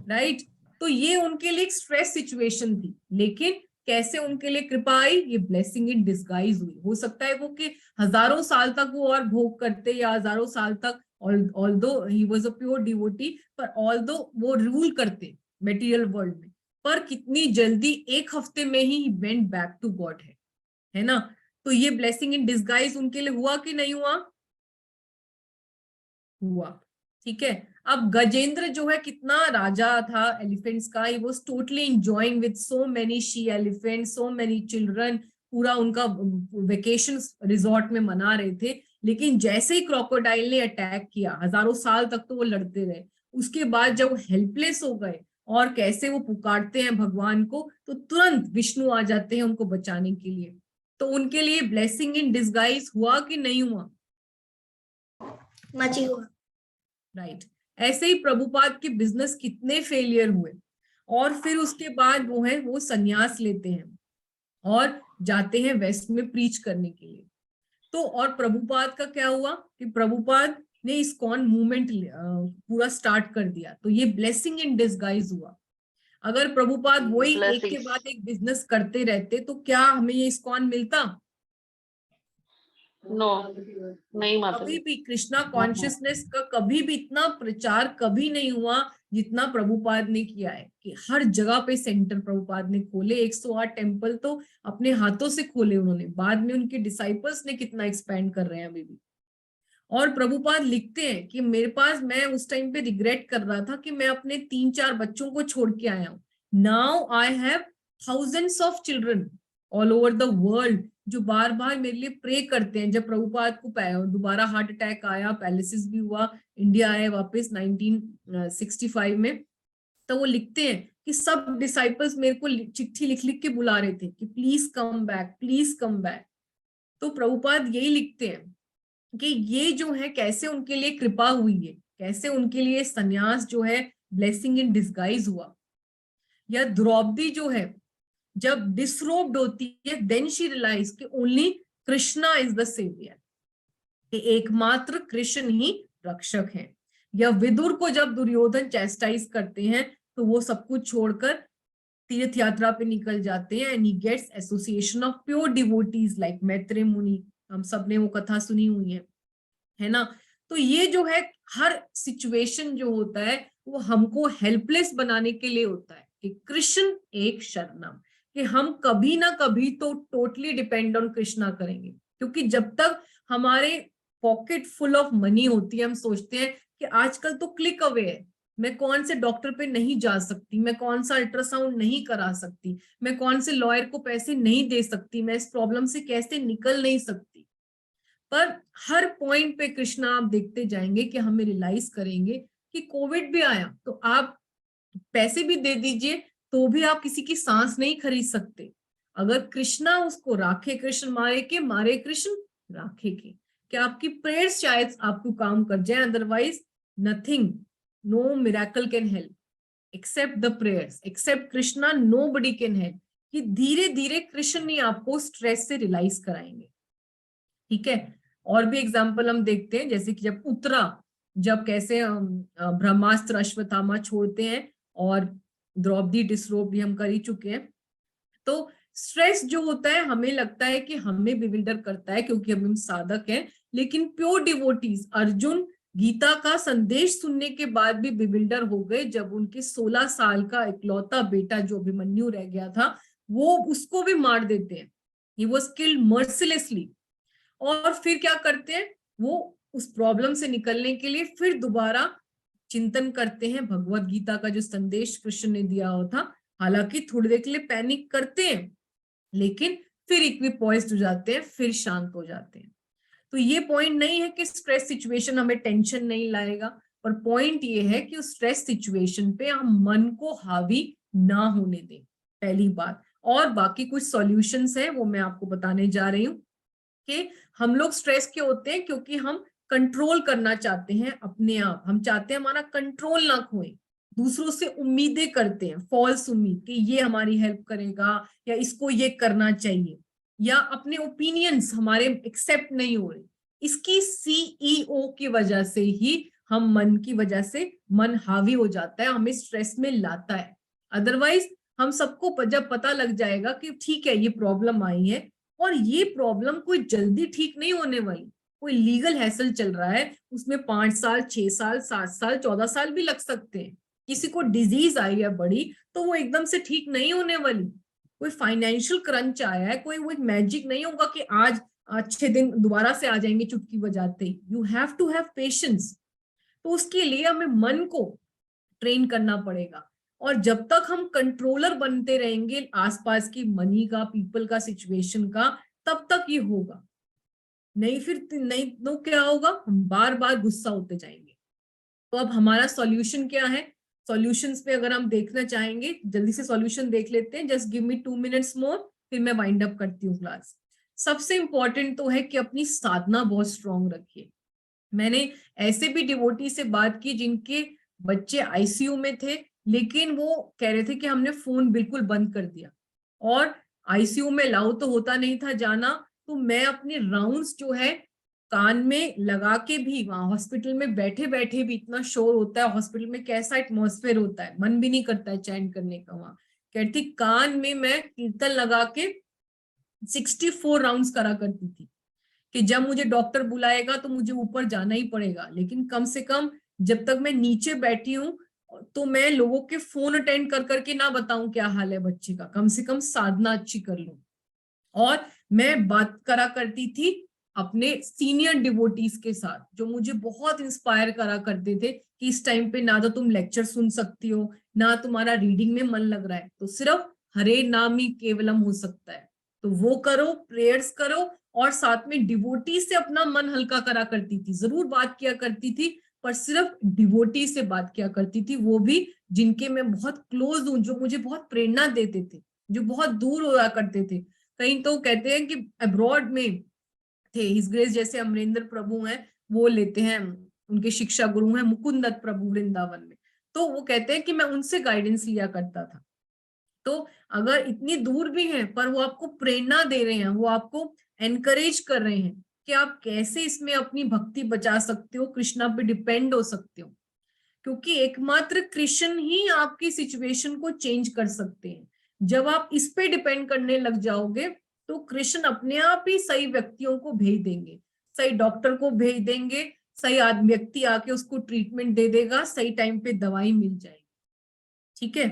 राइट। तो ये उनके लिए एक स्ट्रेस सिचुएशन थी, लेकिन कैसे उनके लिए कृपा आई, ये ब्लेसिंग इन डिस्गाइज हुई। हो सकता है वो कि हजारों साल तक वो और भोग करते, या हजारों साल तक, although he was a pure devotee, पर ऑल्दो वो रूल करते मटेरियल वर्ल्ड में, पर कितनी जल्दी 1 हफ्ते में ही वेंट बैक टू गॉड है ना। तो ये ब्लेसिंग इन डिस्गाइज उनके लिए हुआ कि नहीं हुआ? हुआ, ठीक है। अब गजेंद्र जो है कितना राजा था एलिफेंट्स का, he was totally enjoying with so many she elephants, so many children, पूरा उनका वेकेशन रिजॉर्ट में मना रहे थे। लेकिन जैसे ही क्रोकोडाइल ने अटैक किया, हजारों साल तक तो वो लड़ते रहे, उसके बाद जब हेल्पलेस हो गए और कैसे वो पुकारते हैं भगवान को, तो तुरंत विष्णु आ जाते हैं उनको बचाने के लिए। तो उनके लिए ब्लेसिंग इन डिस्गाइज हुआ कि नहीं हुआ? मची हुआ। राइट। ऐसे ही प्रभुपाद के बिजनेस कितने फेलियर हुए, और फिर उसके बाद वो संन्यास लेते हैं और जाते हैं वेस्ट में प्रीच करने के लिए। तो और प्रभुपाद का क्या हुआ कि प्रभुपाद ने इस्कॉन मूवमेंट पूरा स्टार्ट कर दिया। तो ये ब्लेसिंग इन डिस्गाइज हुआ। अगर प्रभुपाद वही एक के बाद एक बिजनेस करते रहते तो क्या हमें ये इस्कॉन मिलता? नो, नहीं माता कभी जी। भी कृष्णा कॉन्शियसनेस का कभी भी इतना प्रचार कभी नहीं हुआ जितना प्रभुपाद ने किया है, कि हर जगह पे सेंटर प्रभुपाद ने खोले। 108 टेम्पल तो अपने हाथों से खोले उन्होंने, बाद में उनके डिसाइपल्स ने कितना एक्सपेंड कर रहे हैं अभी भी। और प्रभुपाद लिखते हैं कि मेरे पास, मैं उस टाइम पे रिग्रेट कर रहा था कि मैं अपने 3-4 बच्चों को छोड़ के आया हूँ। Now I have thousands of children all over the world जो बार बार मेरे लिए प्रे करते हैं। जब प्रभुपाद को दोबारा हार्ट अटैक आया, पैलिसिस भी हुआ, इंडिया आए वापस 1965 में, तो वो लिखते हैं कि सब डिसाइपल्स मेरे को चिट्ठी लिख लिख के बुला रहे थे कि please come back, please come back. तो प्रभुपाद यही लिखते हैं कि ये जो है कैसे उनके लिए कृपा हुई है, कैसे उनके लिए सन्यास जो है ब्लेसिंग इन डिस्गाइज हुआ। या द्रौपदी जो है जब डिसरोब्ड होती है, देन शी रियलाइज कि only Krishna is the saviour, कि एकमात्र कृष्ण ही रक्षक हैं। या विदुर को जब दुर्योधन चैस्टाइज करते हैं तो वो सब कुछ छोड़कर तीर्थ यात्रा पे निकल जाते हैं, and he gets association of pure devotees like Maitreya Muni. हम सब ने वो कथा सुनी हुई है ना। तो ये जो है हर सिचुएशन जो होता है वो हमको हेल्पलेस बनाने के लिए होता है कि कृष्ण एक शरणम, कि हम कभी ना कभी तो टोटली डिपेंड ऑन कृष्णा करेंगे। क्योंकि जब तक हमारे पॉकेट फुल ऑफ मनी होती है, हम सोचते हैं कि आजकल तो क्लिक अवे है, मैं कौन से डॉक्टर पे नहीं जा सकती, मैं कौन सा अल्ट्रासाउंड नहीं करा सकती, मैं कौन से लॉयर को पैसे नहीं दे सकती, मैं इस प्रॉब्लम से कैसे निकल नहीं सकती। पर हर पॉइंट पे कृष्णा आप देखते जाएंगे कि हमें रियलाइज करेंगे कि कोविड भी आया तो आप पैसे भी दे दीजिए तो भी आप किसी की सांस नहीं खरीद सकते। अगर कृष्णा उसको राखे, कृष्ण मारे के मारे कृष्ण राखे के, कि आपकी प्रेयर्स शायद आपको काम कर जाए, otherwise nothing, no miracle can help except the prayers, except Krishna nobody can help. कि धीरे धीरे कृष्ण ही आपको स्ट्रेस से रियलाइज कराएंगे। ठीक है, और भी एग्जाम्पल हम देखते हैं, जैसे कि जब उत्तरा, जब कैसे ब्रह्मास्त्र अश्वत्थामा छोड़ते हैं और द्रौपदी डिसरोब भी हम कर ही चुके हैं। तो स्ट्रेस जो होता है हमें लगता है कि हमें बिविल्डर करता है क्योंकि हम साधक हैं, लेकिन प्योर डिवोटीज, अर्जुन गीता का संदेश सुनने के बाद भी बिविल्डर हो गए जब उनके 16 साल का इकलौता बेटा जो अभिमन्यु रह गया था वो उसको भी मार देते हैं। He was killed mercilessly. और फिर क्या करते हैं, वो उस प्रॉब्लम से निकलने के लिए फिर दोबारा चिंतन करते हैं भगवत गीता का जो संदेश कृष्ण ने दिया हुआ था। हालांकि थोड़ी देर के लिए पैनिक करते हैं, लेकिन फिर इक्विपॉइज्ड हो जाते हैं, फिर शांत हो जाते हैं। तो ये पॉइंट नहीं है कि स्ट्रेस सिचुएशन हमें टेंशन नहीं लाएगा, पर पॉइंट ये है कि उस स्ट्रेस सिचुएशन पे हम मन को हावी ना होने दें, पहली बात। और बाकी कुछ सॉल्यूशंस हैं वो मैं आपको बताने जा रही हूँ कि हम लोग स्ट्रेस के होते हैं क्योंकि हम कंट्रोल करना चाहते हैं अपने आप, हम चाहते हैं हमारा कंट्रोल ना खोए, दूसरों से उम्मीदें करते हैं, फॉल्स उम्मीद कि ये हमारी हेल्प करेगा या इसको ये करना चाहिए, या अपने ओपिनियंस हमारे एक्सेप्ट नहीं हो रहे। इसकी सीईओ की वजह से ही हम मन की वजह से मन हावी हो जाता है, हमें स्ट्रेस में लाता है। अदरवाइज हम सबको जब पता लग जाएगा कि ठीक है ये प्रॉब्लम आई है और ये प्रॉब्लम कोई जल्दी ठीक नहीं होने वाली, कोई लीगल हैसल चल रहा है, उसमें 5 साल 6 साल 7 साल 14 साल भी लग सकते हैं। किसी को डिजीज आई है बड़ी तो वो एकदम से ठीक नहीं होने वाली। कोई फाइनेंशियल क्रंच आया है, कोई वो मैजिक नहीं होगा कि आज अच्छे दिन दोबारा से आ जाएंगे चुटकी बजाते ही। You have to have patience. तो उसके लिए हमें मन को ट्रेन करना पड़ेगा, और जब तक हम कंट्रोलर बनते रहेंगे आसपास की मनी का, पीपल का, सिचुएशन का, तब तक ये होगा। नहीं तो क्या होगा, हम बार बार गुस्सा होते जाएंगे। तो अब हमारा सॉल्यूशन क्या है? सॉल्यूशंस पे अगर हम देखना चाहेंगे, जल्दी से सॉल्यूशन देख लेते हैं। Just give me 2 minutes more, फिर मैं वाइंड अप करती हूँ क्लास। सबसे इंपॉर्टेंट तो है कि अपनी साधना बहुत स्ट्रॉन्ग रखिए। मैंने ऐसे भी डिवोटी से बात की जिनके बच्चे आईसीयू में थे, लेकिन वो कह रहे थे कि हमने फोन बिल्कुल बंद कर दिया, और आईसीयू में अलाउ तो होता नहीं था जाना, तो मैं अपने राउंड्स जो है कान में लगा के भी, वहां हॉस्पिटल में बैठे बैठे भी इतना शोर होता है, हॉस्पिटल में कैसा एटमॉस्फेयर होता है, मन भी नहीं करता है चैन करने का। वहां कहती कान में मैं कीर्तन लगा के 64 राउंड्स करा करती थी कि जब मुझे डॉक्टर बुलाएगा तो मुझे ऊपर जाना ही पड़ेगा, लेकिन कम से कम जब तक मैं नीचे बैठी हूँ तो मैं लोगों के फोन अटेंड कर करके ना बताऊं क्या हाल है बच्चे का, कम से कम साधना अच्छी कर लूं। और मैं बात करा करती थी अपने सीनियर डिवोटीज के साथ जो मुझे बहुत इंस्पायर करा करते थे कि इस टाइम पे ना तो तुम लेक्चर सुन सकती हो, ना तुम्हारा रीडिंग में मन लग रहा है, तो सिर्फ हरे नाम ही केवलम हो सकता है। तो वो करो, प्रेयर्स करो, और साथ में डिवोटी से अपना मन हल्का करा करती थी, जरूर बात किया करती थी, पर सिर्फ डिवोटी से बात किया करती थी, वो भी जिनके मैं बहुत क्लोज हूँ, जो मुझे बहुत प्रेरणा देते थे, जो बहुत दूर होया करते थे। कहीं तो कहते हैं कि अब्रॉड में थे, हिज ग्रेस जैसे अमरेंद्र प्रभु हैं, वो लेते हैं, उनके शिक्षा गुरु हैं मुकुंद दत्त प्रभु वृंदावन में, तो वो कहते हैं कि मैं उनसे गाइडेंस लिया करता था। तो अगर इतनी दूर भी हैं पर वो आपको प्रेरणा दे रहे हैं, वो आपको एनकरेज कर रहे हैं कि आप कैसे इसमें अपनी भक्ति बचा सकते हो, कृष्णा पे डिपेंड हो सकते हो, क्योंकि एकमात्र कृष्ण ही आपकी सिचुएशन को चेंज कर सकते हैं। जब आप इस पे डिपेंड करने लग जाओगे तो कृष्ण अपने आप ही सही व्यक्तियों को भेज देंगे, सही डॉक्टर को भेज देंगे, सही व्यक्ति आके उसको ट्रीटमेंट दे देगा, सही टाइम पे दवाई मिल जाएगी। ठीक है,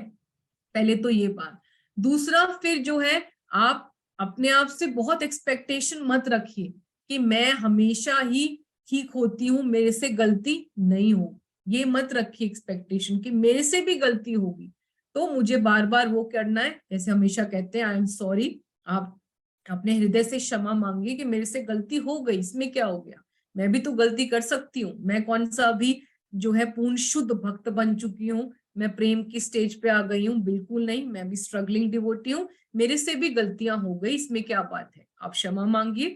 पहले तो ये बात। दूसरा, फिर जो है आप अपने आप से बहुत एक्सपेक्टेशन मत रखिए कि मैं हमेशा ही ठीक होती हूँ, मेरे से गलती नहीं हो, ये मत रखिए एक्सपेक्टेशन कि मेरे से भी गलती होगी तो मुझे बार बार वो करना है। जैसे हमेशा कहते हैं आई एम सॉरी, आप अपने हृदय से क्षमा मांगिए कि मेरे से गलती हो गई, इसमें क्या हो गया, मैं भी तो गलती कर सकती हूँ, मैं कौन सा अभी जो है पूर्ण शुद्ध भक्त बन चुकी हूँ, मैं प्रेम की स्टेज पे आ गई हूँ, बिल्कुल नहीं, मैं भी स्ट्रगलिंग डिवोटी हूँ, मेरे से भी गलतियां हो गई, इसमें क्या बात है, आप क्षमा मांगिए।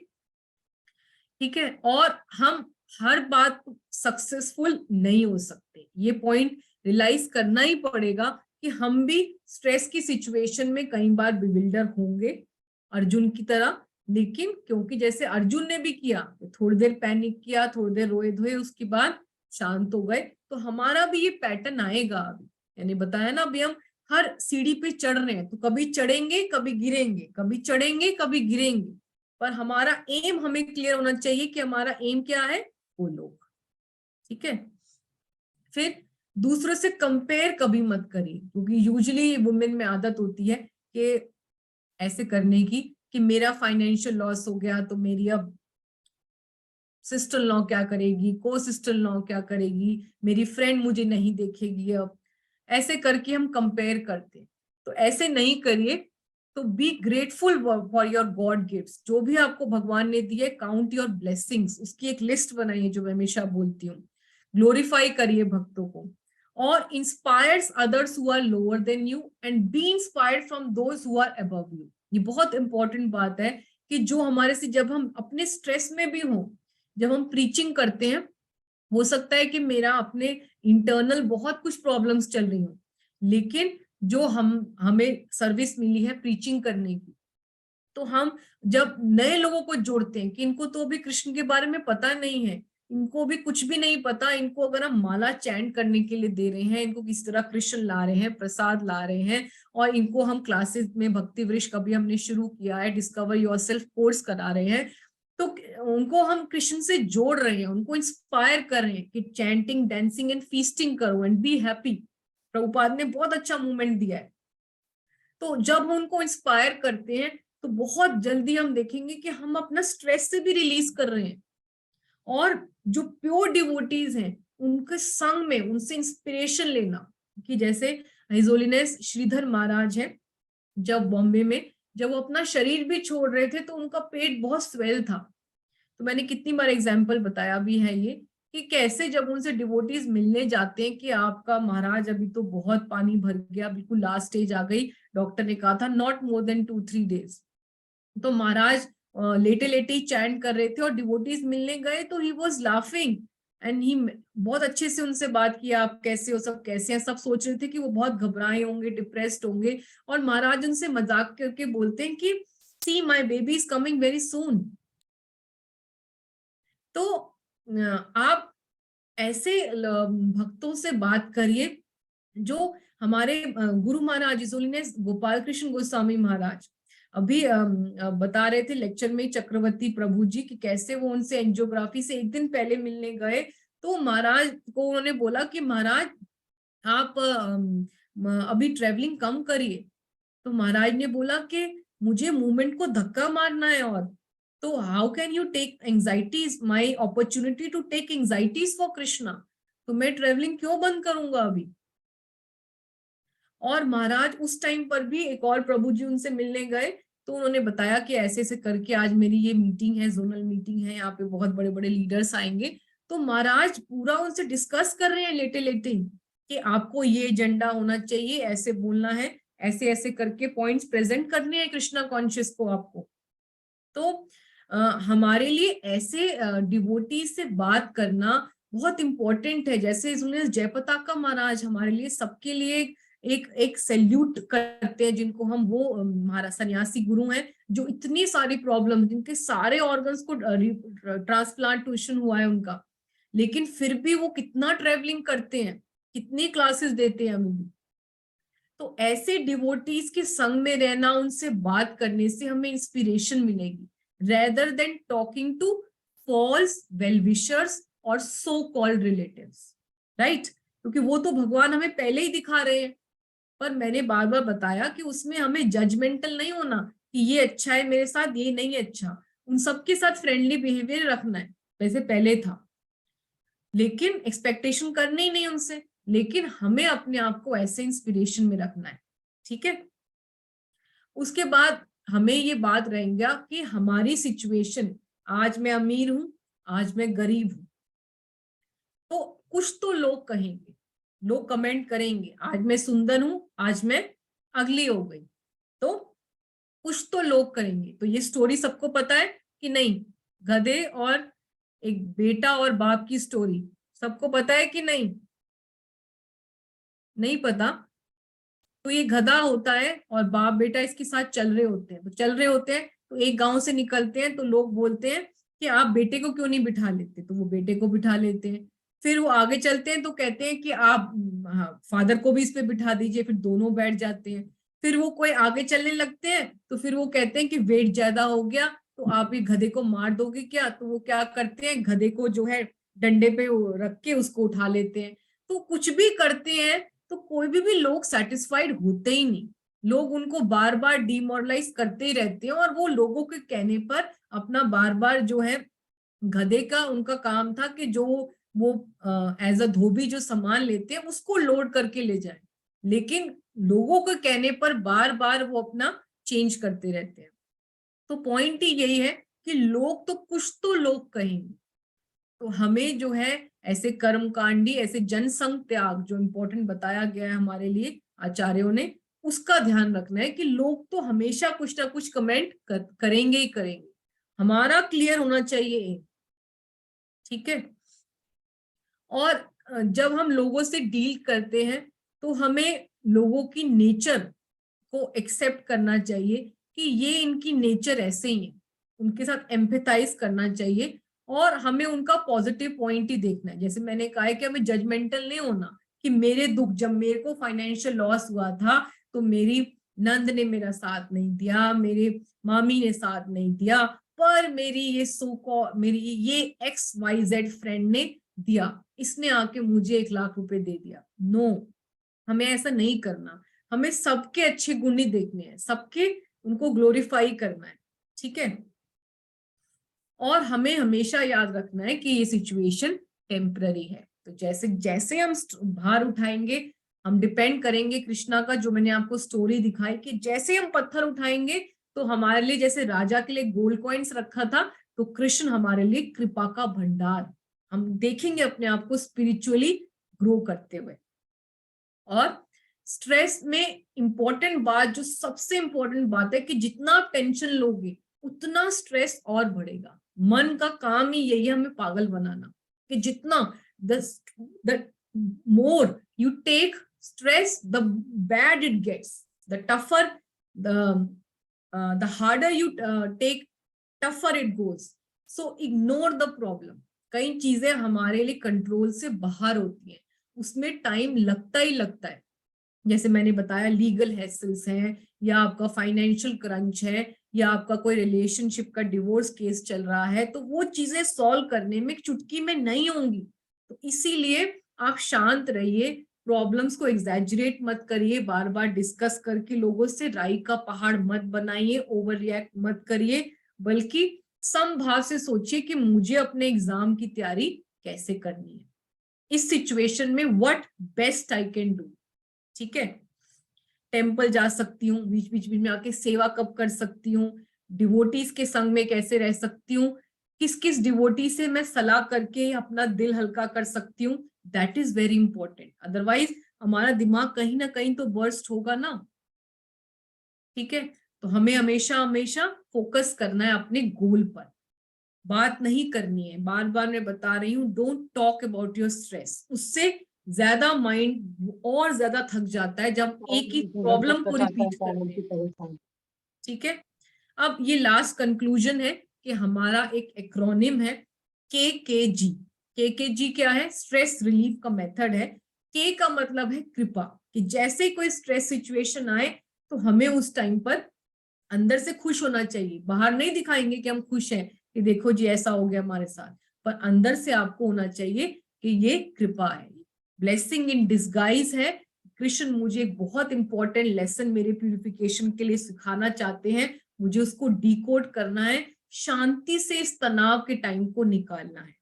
ठीक है, और हम हर बात सक्सेसफुल नहीं हो सकते, ये पॉइंट रियलाइज करना ही पड़ेगा कि हम भी स्ट्रेस की सिचुएशन में कई बार बिविल्डर होंगे अर्जुन की तरह, लेकिन क्योंकि जैसे अर्जुन ने भी किया, थोड़ी देर पैनिक किया, थोड़ी देर रोए धोए, उसके बाद शांत हो गए, तो हमारा भी ये पैटर्न आएगा अभी। यानी बताया ना, अभी हम हर सीढ़ी पे चढ़ रहे हैं, तो कभी चढ़ेंगे कभी गिरेंगे, कभी चढ़ेंगे कभी गिरेंगे, पर हमारा एम हमें क्लियर होना चाहिए कि हमारा एम क्या है, वो लोग। ठीक है, फिर दूसरों से कंपेयर कभी मत करिए, क्योंकि यूजुअली वुमेन में आदत होती है कि ऐसे करने की कि मेरा फाइनेंशियल लॉस हो गया तो मेरी अब सिस्टर लॉ क्या करेगी, को सिस्टर लॉ क्या करेगी, मेरी फ्रेंड मुझे नहीं देखेगी, अब ऐसे करके हम कंपेयर करते। तो ऐसे नहीं करिए, तो be grateful for your God gifts, जो भी आपको भगवान ने दिए, काउंट योर ब्लेसिंग्स, उसकी एक लिस्ट बनाइए, जो मैं हमेशा बोलती हूँ, ग्लोरीफाई करिए भक्तों को, और inspires others who are lower than you and be inspired from those who are above you. ये बहुत इंपॉर्टेंट बात है कि जो हमारे से, जब हम अपने स्ट्रेस में भी हो, जब हम प्रीचिंग करते हैं, हो सकता है कि मेरा अपने इंटरनल बहुत कुछ प्रॉब्लम्स चल रही हो, लेकिन जो हमें सर्विस मिली है प्रीचिंग करने की, तो हम जब नए लोगों को जोड़ते हैं कि इनको तो अभी कृष्ण के बारे में पता नहीं है, इनको भी कुछ भी नहीं पता, इनको अगर हम माला चैंट करने के लिए दे रहे हैं, इनको किस तरह कृष्ण ला रहे हैं, प्रसाद ला रहे हैं, और इनको हम क्लासेस में भक्ति वृक्ष कभी हमने शुरू किया है, डिस्कवर योरसेल्फ कोर्स करा रहे हैं, तो उनको हम कृष्ण से जोड़ रहे हैं, उनको इंस्पायर कर रहे हैं कि चैंटिंग, डांसिंग एंड फीस्टिंग करो एंड बी हैप्पी। प्रभुपाद ने बहुत अच्छा मूवमेंट दिया है। तो जब हम उनको इंस्पायर करते हैं तो बहुत जल्दी हम देखेंगे कि हम अपना स्ट्रेस से भी रिलीज कर रहे हैं, और जो प्योर डिवोटीज हैं उनके संग में उनसे इंस्पिरेशन लेना, कि जैसे हिज होलीनेस श्रीधर महाराज हैं, जब बॉम्बे में जब वो अपना शरीर भी छोड़ रहे थे तो उनका पेट बहुत स्वेल था, तो मैंने कितनी बार एग्जाम्पल बताया भी है ये, कि कैसे जब उनसे डिवोटीज मिलने जाते हैं कि आपका महाराज अभी तो बहुत पानी भर गया, बिल्कुल लास्ट स्टेज आ गई, डॉक्टर ने कहा था नॉट मोर देन 2-3 डेज, तो महाराज लेटे लेटे ही चैंट कर रहे थे, और डिवोटीज मिलने गए तो he was laughing and he बहुत अच्छे से उनसे बात किया, आप कैसे हो, सब कैसे हैं, सब सोच रहे थे कि वो बहुत घबराए होंगे, डिप्रेस्ड होंगे, और महाराज उनसे मजाक करके बोलते हैं कि see my baby is coming very soon. तो आप ऐसे भक्तों से बात करिए, जो हमारे गुरु महाराज हिज होलीनेस गोपाल कृष्ण गोस्वामी महाराज अभी बता रहे थे लेक्चर में चक्रवर्ती प्रभु जी, कि कैसे वो उनसे एंजियोग्राफी से एक दिन पहले मिलने गए, तो महाराज को उन्होंने बोला कि महाराज आप अभी ट्रेवलिंग कम करिए, तो महाराज ने बोला कि मुझे मूवमेंट को धक्का मारना है, और तो how can you take anxieties, my opportunity to take anxieties for Krishna, तो मैं ट्रेवलिंग क्यों बंद करूंगा अभी। और महाराज उस टाइम पर भी एक और प्रभु जी उनसे मिलने गए, तो उन्होंने बताया कि ऐसे ऐसे करके आज मेरी ये मीटिंग है, जोनल मीटिंग है, यहाँ पे बहुत बड़े बड़े लीडर्स आएंगे। तो महाराज पूरा उनसे डिस्कस कर रहे हैं लेटे लेटे कि आपको ये एजेंडा होना चाहिए, ऐसे बोलना है, ऐसे ऐसे करके पॉइंट्स प्रेजेंट करने हैं कृष्णा कॉन्शियस को आपको। तो हमारे लिए ऐसे डिवोटी से बात करना बहुत इंपॉर्टेंट है। जैसे जयपताका महाराज हमारे लिए, सबके लिए एक सैल्यूट करते हैं, जिनको हम वो हमारा सन्यासी गुरु हैं जो इतनी सारी प्रॉब्लम, जिनके सारे ऑर्गन्स को ट्रांसप्लांटेशन हुआ है उनका, लेकिन फिर भी वो कितना ट्रेवलिंग करते हैं, कितनी क्लासेस देते हैं हमें भी। तो ऐसे डिवोटीज के संग में रहना, उनसे बात करने से हमें इंस्पिरेशन मिलेगी, rather than talking to false well wishers और सो कॉल्ड रिलेटिव्स, राइट? क्योंकि वो तो भगवान हमें पहले ही दिखा रहे हैं, पर मैंने बार बार बताया कि उसमें हमें जजमेंटल नहीं होना कि ये अच्छा है मेरे साथ, ये नहीं अच्छा। उन सबके साथ फ्रेंडली बिहेवियर रखना है, वैसे पहले था, लेकिन एक्सपेक्टेशन करनी ही नहीं उनसे, लेकिन हमें अपने आप को ऐसे इंस्पिरेशन में रखना है, ठीक है? उसके बाद हमें ये बात रहेगा कि हमारी सिचुएशन, आज मैं अमीर हूं, आज मैं गरीब हूं, तो कुछ तो लोग कहेंगे, लोग कमेंट करेंगे, आज मैं सुंदर हूं, आज मैं अगली हो गई, तो कुछ तो लोग करेंगे। तो ये स्टोरी सबको पता है कि नहीं? गधे और एक बेटा और बाप की स्टोरी सबको पता है कि नहीं? नहीं पता? तो ये गधा होता है और बाप बेटा इसके साथ चल रहे होते हैं, तो चल रहे होते हैं, तो एक गांव से निकलते हैं, तो लोग बोलते हैं कि आप बेटे को क्यों नहीं बिठा लेते, तो वो बेटे को बिठा लेते हैं। फिर वो आगे चलते हैं तो कहते हैं कि आप फादर को भी इस पे बिठा दीजिए, फिर दोनों बैठ जाते हैं। फिर वो कोई आगे चलने लगते हैं तो फिर वो कहते हैं कि वेट ज्यादा हो गया, तो आप ये गधे को मार दोगे क्या? तो वो क्या करते हैं, गधे को जो है डंडे पे रख के उसको उठा लेते हैं। तो कुछ भी करते हैं तो कोई भी लोग सेटिस्फाइड होते ही नहीं, लोग उनको बार बार डिमोरलाइज करते ही रहते हैं, और वो लोगों के कहने पर अपना बार बार जो है, गधे का उनका काम था कि जो वो एज अ धोबी जो सामान लेते हैं उसको लोड करके ले जाए, लेकिन लोगों के कहने पर बार बार वो अपना चेंज करते रहते हैं। तो पॉइंट ही यही है कि लोग तो कुछ तो लोग कहेंगे, तो हमें जो है ऐसे कर्मकांडी, ऐसे जनसंग त्याग जो इम्पोर्टेंट बताया गया है हमारे लिए आचार्यों ने, उसका ध्यान रखना है कि लोग तो हमेशा कुछ ना कुछ कमेंट करेंगे ही करेंगे। हमारा क्लियर होना चाहिए, ठीक है? और जब हम लोगों से डील करते हैं तो हमें लोगों की नेचर को एक्सेप्ट करना चाहिए कि ये इनकी नेचर ऐसे ही है, उनके साथ एम्पैथाइज करना चाहिए, और हमें उनका पॉजिटिव पॉइंट ही देखना है। जैसे मैंने कहा है कि हमें जजमेंटल नहीं होना कि मेरे दुख, जब मेरे को फाइनेंशियल लॉस हुआ था तो मेरी नंद ने मेरा साथ नहीं दिया, मेरे मामी ने साथ नहीं दिया, पर मेरी ये XYZ फ्रेंड ने दिया, इसने आके मुझे 1 लाख रुपए दे दिया। नो, हमें ऐसा नहीं करना, हमें सबके अच्छे गुण ही देखने हैं, सबके उनको ग्लोरीफाई करना है, ठीक है? और हमें हमेशा याद रखना है कि ये सिचुएशन टेम्पररी है। तो जैसे जैसे हम भार उठाएंगे, हम डिपेंड करेंगे कृष्णा का, जो मैंने आपको स्टोरी दिखाई कि जैसे हम पत्थर उठाएंगे तो हमारे लिए, जैसे राजा के लिए गोल्ड कॉइन्स रखा था, तो कृष्ण हमारे लिए कृपा का भंडार, हम देखेंगे अपने आप को स्पिरिचुअली ग्रो करते हुए। और स्ट्रेस में इंपॉर्टेंट बात, जो सबसे इंपॉर्टेंट बात है कि जितना आप टेंशन लोगे उतना स्ट्रेस और बढ़ेगा। मन का काम ही यही है, हमें पागल बनाना, कि जितना the more you take stress, the bad it gets, the tougher, the harder you take, tougher it goes. So ignore the problem. कई चीजें हमारे लिए कंट्रोल से बाहर होती हैं, उसमें टाइम लगता ही लगता है। जैसे मैंने बताया, लीगल हैसल्स हैं, या आपका फाइनेंशियल क्रंच है, या आपका कोई रिलेशनशिप का डिवोर्स केस चल रहा है, तो वो चीजें सॉल्व करने में चुटकी में नहीं होंगी। तो इसीलिए आप शांत रहिए, प्रॉब्लम्स को एग्जैजरेट मत करिए, बार बार डिस्कस करके लोगों से राई का पहाड़ मत बनाइए, ओवर रिएक्ट मत करिए, बल्कि समभाव से सोचिए कि मुझे अपने एग्जाम की तैयारी कैसे करनी है, इस सिचुएशन में what best I can do, ठीक है? टेम्पल जा सकती हूँ, बीच बीच में आके सेवा कब कर सकती हूँ, डिवोटीज के संग में कैसे रह सकती हूँ, किस किस डिवोटी से मैं सलाह करके अपना दिल हल्का कर सकती हूँ, that is very important. Otherwise हमारा दिमाग कहीं ना कहीं तो बर्स्ट होगा ना। ठीक है, तो हमें हमेशा हमेशा फोकस करना है अपने गोल पर, बात नहीं करनी है। बार बार मैं बता रही हूँ, don't talk about your stress. उससे ज्यादा माइंड और ज्यादा थक जाता है जब एक ही प्रॉब्लम को रिपीट करते हैं। ठीक है, अब ये लास्ट कंक्लूजन है कि हमारा एक एक्रोनिम है KKG। KKG क्या है? स्ट्रेस रिलीफ का मेथड है। K का मतलब है कृपा, कि जैसे ही कोई स्ट्रेस सिचुएशन आए तो हमें उस टाइम पर अंदर से खुश होना चाहिए। बाहर नहीं दिखाएंगे कि हम खुश हैं कि देखो जी ऐसा हो गया हमारे साथ, पर अंदर से आपको होना चाहिए कि ये कृपा है, ब्लेसिंग इन डिस्गाइज है। कृष्ण मुझे एक बहुत इंपॉर्टेंट लेसन मेरे प्यूरिफिकेशन के लिए सिखाना चाहते हैं, मुझे उसको डिकोड करना है, शांति से इस तनाव के टाइम को निकालना है।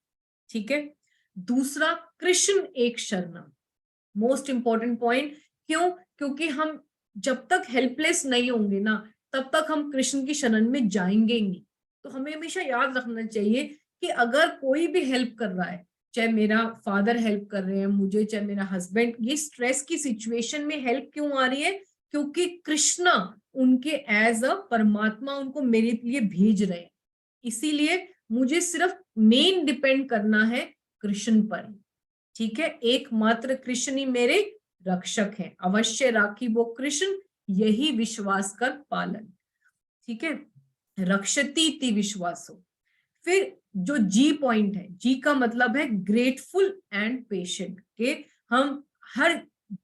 ठीक है, दूसरा, कृष्ण एक शरणम, मोस्ट इंपॉर्टेंट पॉइंट। क्यों? क्योंकि हम जब तक हेल्पलेस नहीं होंगे ना, तब तक हम कृष्ण की शरण में जाएंगे नहीं। तो हमें हमेशा याद रखना चाहिए कि अगर कोई भी हेल्प कर रहा है, चाहे मेरा फादर हेल्प कर रहे हैं मुझे, चाहे मेरा हस्बैंड, ये स्ट्रेस की सिचुएशन में हेल्प क्यों आ रही है? क्योंकि कृष्णा उनके एज अ परमात्मा उनको मेरे लिए भेज रहे हैं। इसीलिए मुझे सिर्फ मेन डिपेंड करना है कृष्ण पर। ठीक है, एकमात्र कृष्ण ही मेरे रक्षक हैं, अवश्य राखी वो कृष्ण, यही विश्वास कर पालन। ठीक है, रक्षती ति विश्वासो। फिर जो जी पॉइंट है, जी का मतलब है ग्रेटफुल एंड पेशेंट, के हम हर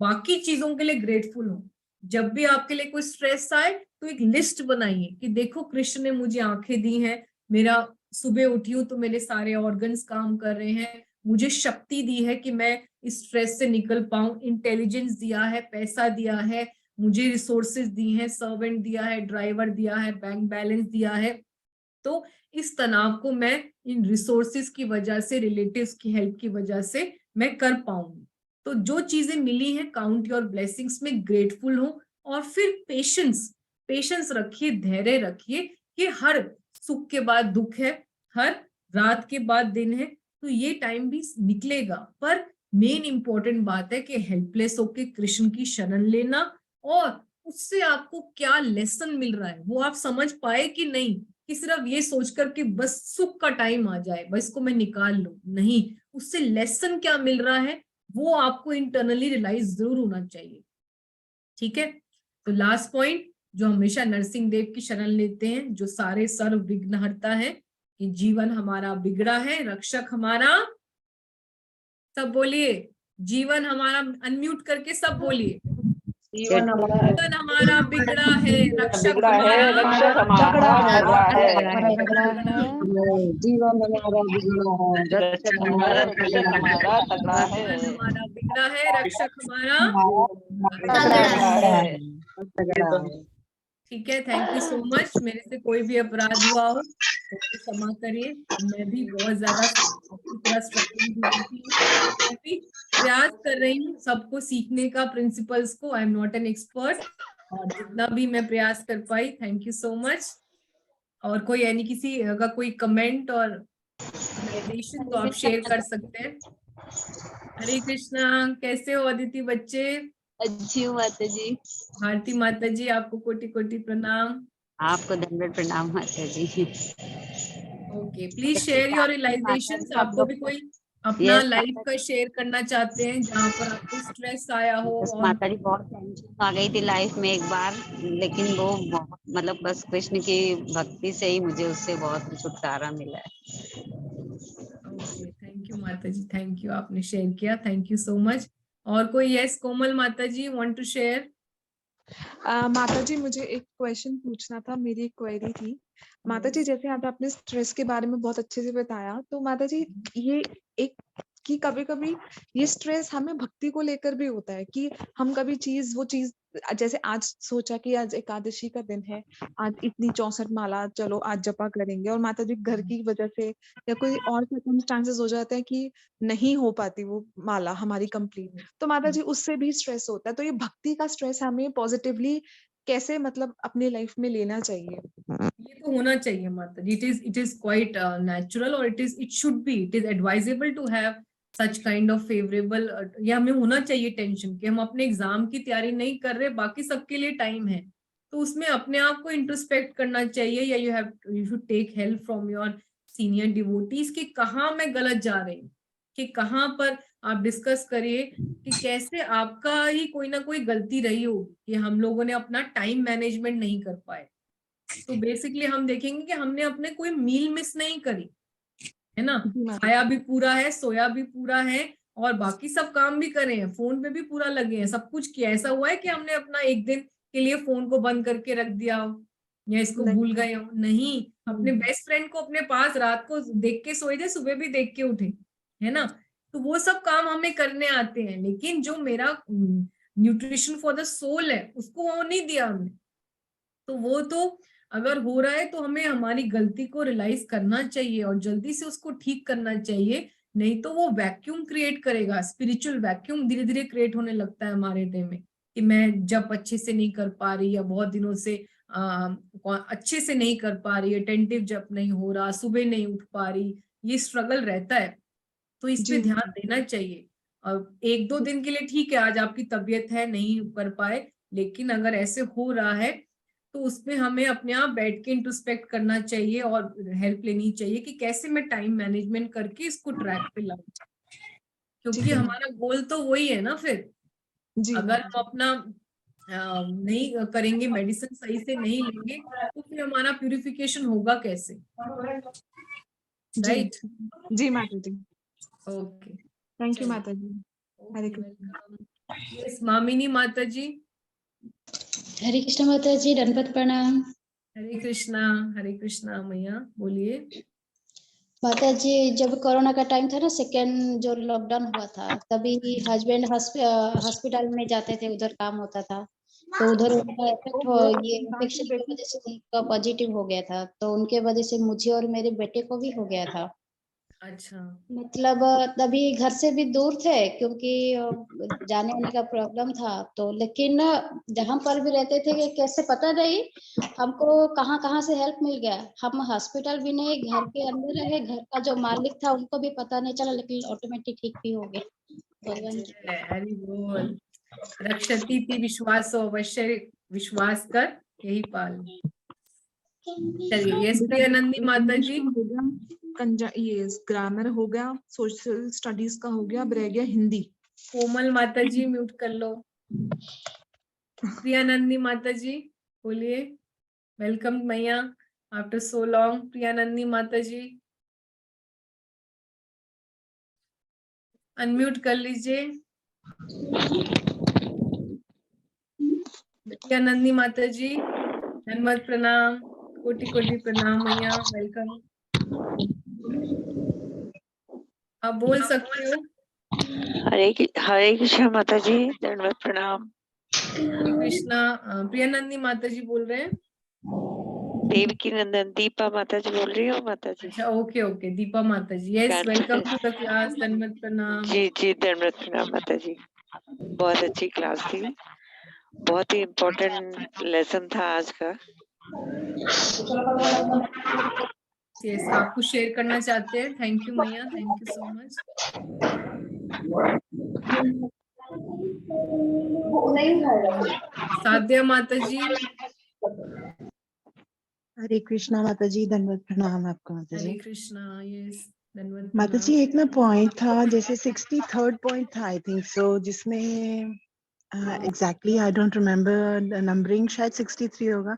बाकी चीजों के लिए ग्रेटफुल हो। जब भी आपके लिए कोई स्ट्रेस आए तो एक लिस्ट बनाइए कि देखो कृष्ण ने मुझे आंखें दी हैं, मेरा सुबह उठी हूं तो मेरे सारे ऑर्गन्स काम कर रहे हैं, मुझे शक्ति दी है कि मैं इस स्ट्रेस से निकल पाऊं, इंटेलिजेंस दिया है, पैसा दिया है, मुझे रिसोर्सेज दी हैं, सर्वेंट दिया है, ड्राइवर दिया है, बैंक बैलेंस दिया है। तो इस तनाव को मैं इन रिसोर्सेज की वजह से, रिलेटिव्स की हेल्प की वजह से मैं कर पाऊंगी। तो जो चीजें मिली हैं, काउंट योर ब्लेसिंग्स में ग्रेटफुल हो। और फिर पेशेंस रखिए, धैर्य रखिए कि हर सुख के बाद दुख है, हर रात के बाद दिन है, तो ये टाइम भी निकलेगा। पर मेन इंपॉर्टेंट बात है कि हेल्पलेस होके कृष्ण की शरण लेना, और उससे आपको क्या लेसन मिल रहा है वो आप समझ पाए कि नहीं, कि सिर्फ ये सोचकर कि बस सुख का टाइम आ जाए, बस इसको मैं निकाल लूं, नहीं, उससे लेसन क्या मिल रहा है वो आपको इंटरनली रियलाइज जरूर होना चाहिए। ठीक है, तो लास्ट पॉइंट, जो हमेशा नरसिंह देव की शरण लेते हैं, जो सारे सर्व विघ्न हरता है, कि जीवन हमारा बिगड़ा है, रक्षक हमारा, सब बोलिए, जीवन हमारा, अनम्यूट करके सब बोलिए, जीवन हमारा बिगड़ा है, रक्षक हमारा तगड़ा है। जीवन हमारा बिगड़ा है, रक्षक हमारा तगड़ा है, हमारा बिगड़ा है, रक्षक हमारा तगड़ा है। ठीक है, थैंक यू सो मच। मेरे से कोई भी अपराध हुआ हो तो क्षमा करिए, मैं भी बहुत ज्यादा आपकी तरह स्ट्रगलिंग मैं भी प्रयास कर रही हूँ सबको सीखने का, प्रिंसिपल्स को। I am not an expert, और जितना भी मैं प्रयास कर पाई, थैंक यू सो मच। और कोई यानी किसी का कोई कमेंट और रियलाइजेशन तो आप शेयर कर सकते हैं। हरे कृष्णा, कैसे हो अदिति बच्चे? अच्छी हूँ माता जी। भारती माता जी, आपको कोटि कोटि प्रणाम। आपको दंडवत प्रणाम Mata ji. Okay, please share your realisations. आपको भी कोई अपना लाइफ का शेयर करना चाहते हैं जहाँ पर आपको स्ट्रेस आया हो? और माता जी बहुत टेंशन आ गई थी लाइफ में एक बार, लेकिन वो बहुत, मतलब बस कृष्ण की भक्ति से ही मुझे उससे बहुत छुटकारा मिला है। Okay, thank you Mata ji, thank you, आपने शेयर किया, थैंक यू सो मच। और कोई? यस, कोमल माता जी वांट टू शेयर? माता जी, मुझे एक क्वेश्चन पूछना था, मेरी एक क्वेरी थी। माता जी, जैसे आज आपने स्ट्रेस के बारे में बहुत अच्छे से बताया, तो माता जी ये एक कि कभी कभी ये स्ट्रेस हमें भक्ति को लेकर भी होता है कि हम कभी वो चीज जैसे आज सोचा कि आज एकादशी का दिन है, आज इतनी 64 माला चलो आज जपा करेंगे, और माता जी घर की वजह से या कोई और सर्कमस्टांसेस हो जाते हैं कि नहीं हो पाती वो माला हमारी कंप्लीट, तो माता जी उससे भी स्ट्रेस होता है। तो ये भक्ति का स्ट्रेस हमें पॉजिटिवली कैसे मतलब अपनी लाइफ में लेना चाहिए? ये तो होना चाहिए माता जी, इट इज क्वाइट नेचुरल, और it should be, it is advisable to have such kind of favourable, ये हमें होना चाहिए टेंशन कि हम अपने एग्जाम की तैयारी नहीं कर रहे, बाकी सबके लिए टाइम है, तो उसमें अपने आप को इंट्रोस्पेक्ट करना चाहिए, या you should take help from your senior devotees कि कहाँ मैं गलत जा रही हूँ, कि कहाँ पर आप डिस्कस करिए कि कैसे आपका ही कोई ना कोई गलती रही होगी कि हम लोगों ने अपना टाइम मैनेजमेंट नहीं कर पाए। तो बेसिकली हम देखेंगे कि हमने अपने कोई मील मिस नहीं करी है ना, खाया भी पूरा है, सोया भी पूरा है, और बाकी सब काम भी करे हैं, फोन पे भी पूरा लगे हैं, सब कुछ किया। ऐसा हुआ है कि हमने अपना एक दिन के लिए फोन को बंद करके रख दिया हो या इसको भूल गए हो? नहीं, अपने बेस्ट फ्रेंड को अपने पास रात को देख के सोए थे, सुबह भी देख के उठे, है ना। तो वो सब काम हमें करने आते हैं, लेकिन जो मेरा न्यूट्रिशन फॉर द सोल है उसको वो नहीं दिया हमने। तो वो तो अगर हो रहा है तो हमें हमारी गलती को रियलाइज करना चाहिए और जल्दी से उसको ठीक करना चाहिए, नहीं तो वो वैक्यूम क्रिएट करेगा, स्पिरिचुअल वैक्यूम धीरे धीरे क्रिएट होने लगता है हमारे डे में कि मैं जब अच्छे से नहीं कर पा रही, या बहुत दिनों से अच्छे से नहीं कर पा रही, अटेंटिव जब नहीं हो रहा, सुबह नहीं उठ पा रही, ये स्ट्रगल रहता है। तो इस पे ध्यान देना चाहिए। और एक दो दिन के लिए ठीक है, आज आपकी तबीयत है नहीं कर पाए, लेकिन अगर ऐसे हो रहा है तो उसमें हमें अपने आप बैठ के इंट्रोस्पेक्ट करना चाहिए और हेल्प लेनी चाहिए कि कैसे मैं टाइम मैनेजमेंट करके इसको ट्रैक पे लाऊं, क्योंकि हमारा गोल तो वही है ना। फिर अगर हम अपना नहीं करेंगे, मेडिसिन सही से नहीं लेंगे, तो फिर हमारा प्यूरिफिकेशन होगा कैसे, राइट? जी माता ji, okay, thank you Mata ji. Hare yes मामिनी माता जी। हरे कृष्ण माता जी, दंडवत प्रणाम। हरे कृष्णा मैया, बोलिए। माता जी, जब कोरोना का टाइम था ना, सेकेंड जो लॉकडाउन हुआ था, तभी हस्बैंड हॉस्पिटल में जाते थे, उधर काम होता था, तो उधर उनका इफेक्ट हो, ये इन्फेक्शन की वजह से उनका पॉजिटिव हो गया था, तो उनके वजह से मुझे और मेरे बेटे को भी हो गया था। अच्छा, मतलब तभी घर से भी दूर थे, क्योंकि जाने आने का प्रॉब्लम था, तो लेकिन जहां पर भी रहते थे कि कैसे पता नहीं हमको कहाँ कहाँ से हेल्प मिल गया। हम हॉस्पिटल भी नहीं, घर के अंदर रहे, घर का जो मालिक था उनको भी पता नहीं चला, लेकिन ऑटोमेटिक ठीक भी हो गया भगवान की। हरि बोल। रक्षति ति विश्वासो, अवश्य विश्वास कर यही पाल। चलिए, यस प्रियानंदी माता जी। ये ग्रामर हो गया, सोशल स्टडीज का हो गया, अब रह गया हिंदी। कोमल माता जी म्यूट कर लो। प्रियानंदी माता जी बोलिए। वेलकम मैया आफ्टर सो लॉन्ग। प्रियानंदी माता जी अनम्यूट कर लीजिए। प्रियानंदी माता जी धन्यवाद, प्रणाम, कोटि कोटि प्रणाम मैया, वेलकम। आप बोल सकते हो। हरे कृष्ण माता जी, दंडवत प्रणाम। हरे कृष्णा। प्रियानंदी माता जी बोल रहे हैं। देवकी नंदन दीपा माता जी बोल रही हो माता जी। अच्छा, okay okay, Deepa Mata ji, yes, welcome to the class, धन्यवाद प्रणाम। जी जी, दंडवत प्रणाम माता जी। बहुत अच्छी क्लास थी, बहुत ही इम्पोर्टेंट लेसन था आज का। यस, आप कुछ शेयर करना चाहते हैं? थैंक यू मैया, थैंक यू सो मच। साध्या माता जी। हरे कृष्णा माता जी, धन्यवाद प्रणाम आपको माता जी। हरे कृष्णा, यस, धन्यवाद माता प्रणाम। जी, एक ना पॉइंट था, जैसे 63rd पॉइंट था आई थिंक सो, जिसमें exactly I don't remember numbering, शायद 63 होगा,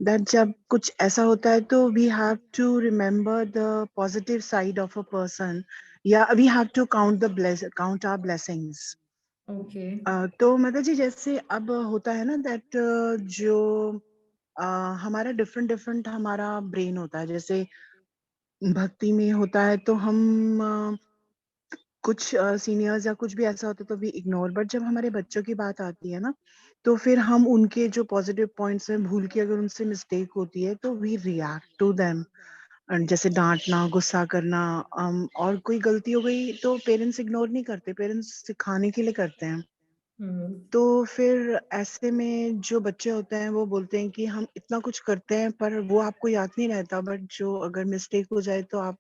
दैट जब कुछ ऐसा होता है तो we have to remember the positive side of a person, या we have to count our blessings. Okay, तो माता जी, जैसे अब होता है ना दैट जो हमारा डिफरेंट हमारा ब्रेन होता है, जैसे भक्ति में होता है तो हम कुछ सीनियर्स या कुछ भी ऐसा होता है तो वी इग्नोर, बट जब हमारे बच्चों की बात आती है ना, तो फिर हम उनके जो पॉजिटिव पॉइंट्स हैं भूल के अगर उनसे मिस्टेक होती है तो वी रिएक्ट टू देम, जैसे डांटना, गुस्सा करना। और कोई गलती हो गई तो पेरेंट्स इग्नोर नहीं करते, पेरेंट्स सिखाने के लिए करते हैं। तो फिर ऐसे में जो बच्चे होते हैं वो बोलते हैं कि हम इतना कुछ करते हैं पर वो आपको याद नहीं रहता, बट जो अगर मिस्टेक हो जाए तो आप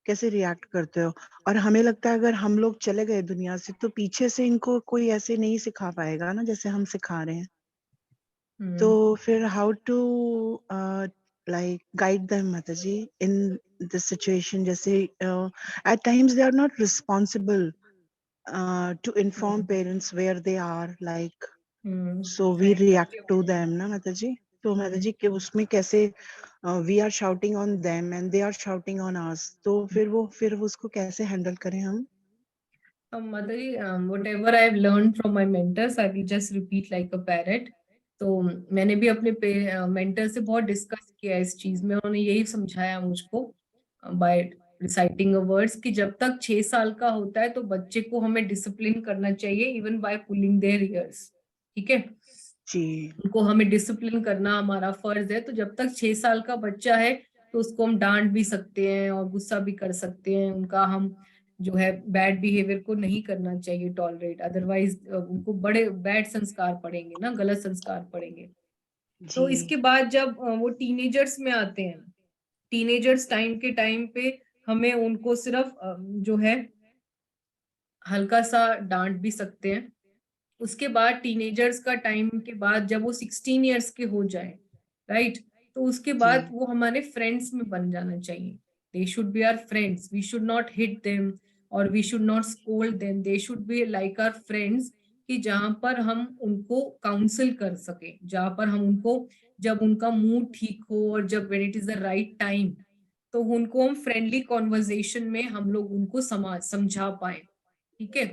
कैसे रिएक्ट करते हो। और हमें लगता है अगर हम लोग चले गए दुनिया से तो पीछे से इनको कोई ऐसे नहीं सिखा पाएगा ना जैसे हम सिखा रहे हैं। तो फिर how to like guide them माता जी इन दिस सिचुएशन, जैसे at times they are not responsible to inform parents where they are, like so we react to them ना माता जी। तो माता जी के उसमें कैसे we are shouting on them and they are shouting on us, तो फिर उसको कैसे हैंडल करें हम। Mother, whatever I've learned from my mentors, I will just repeat like a parrot. तो मैंने भी अपने मेंटर से बहुत डिस्कस किया इस चीज में, उन्होंने यही समझाया मुझको बाय रिसाइटिंग वर्ड्स कि जब तक 6 साल का होता है तो बच्चे को हमें डिसिप्लिन करना चाहिए, even by pulling their ears. ठीक है जी, उनको हमें डिसिप्लिन करना हमारा फर्ज है। तो जब तक 6 साल का बच्चा है तो उसको हम डांट भी सकते हैं और गुस्सा भी कर सकते हैं, उनका हम जो है बैड बिहेवियर को नहीं करना चाहिए टॉलरेट, अदरवाइज उनको बड़े बैड संस्कार पड़ेंगे ना, गलत संस्कार पड़ेंगे। तो जी, इसके बाद जब वो टीनेजर्स में आते हैं, टीनेजर्स टाइम पे हमें उनको सिर्फ जो है हल्का सा डांट भी सकते हैं। उसके बाद टीनेजर्स का टाइम के बाद जब वो 16 इयर्स के हो जाए, राइट, तो उसके बाद जी, वो हमारे फ्रेंड्स में बन जाना चाहिए। They should be our friends, we should not hit them और we should not scold them, they should be like our friends, कि जहां पर हम उनको काउंसिल कर सके, जहां पर हम उनको जब उनका मूड ठीक हो और जब when it is the right time, तो उनको हम फ्रेंडली कॉन्वर्जेशन में हम लोग उनको समझा पाए। ठीक है,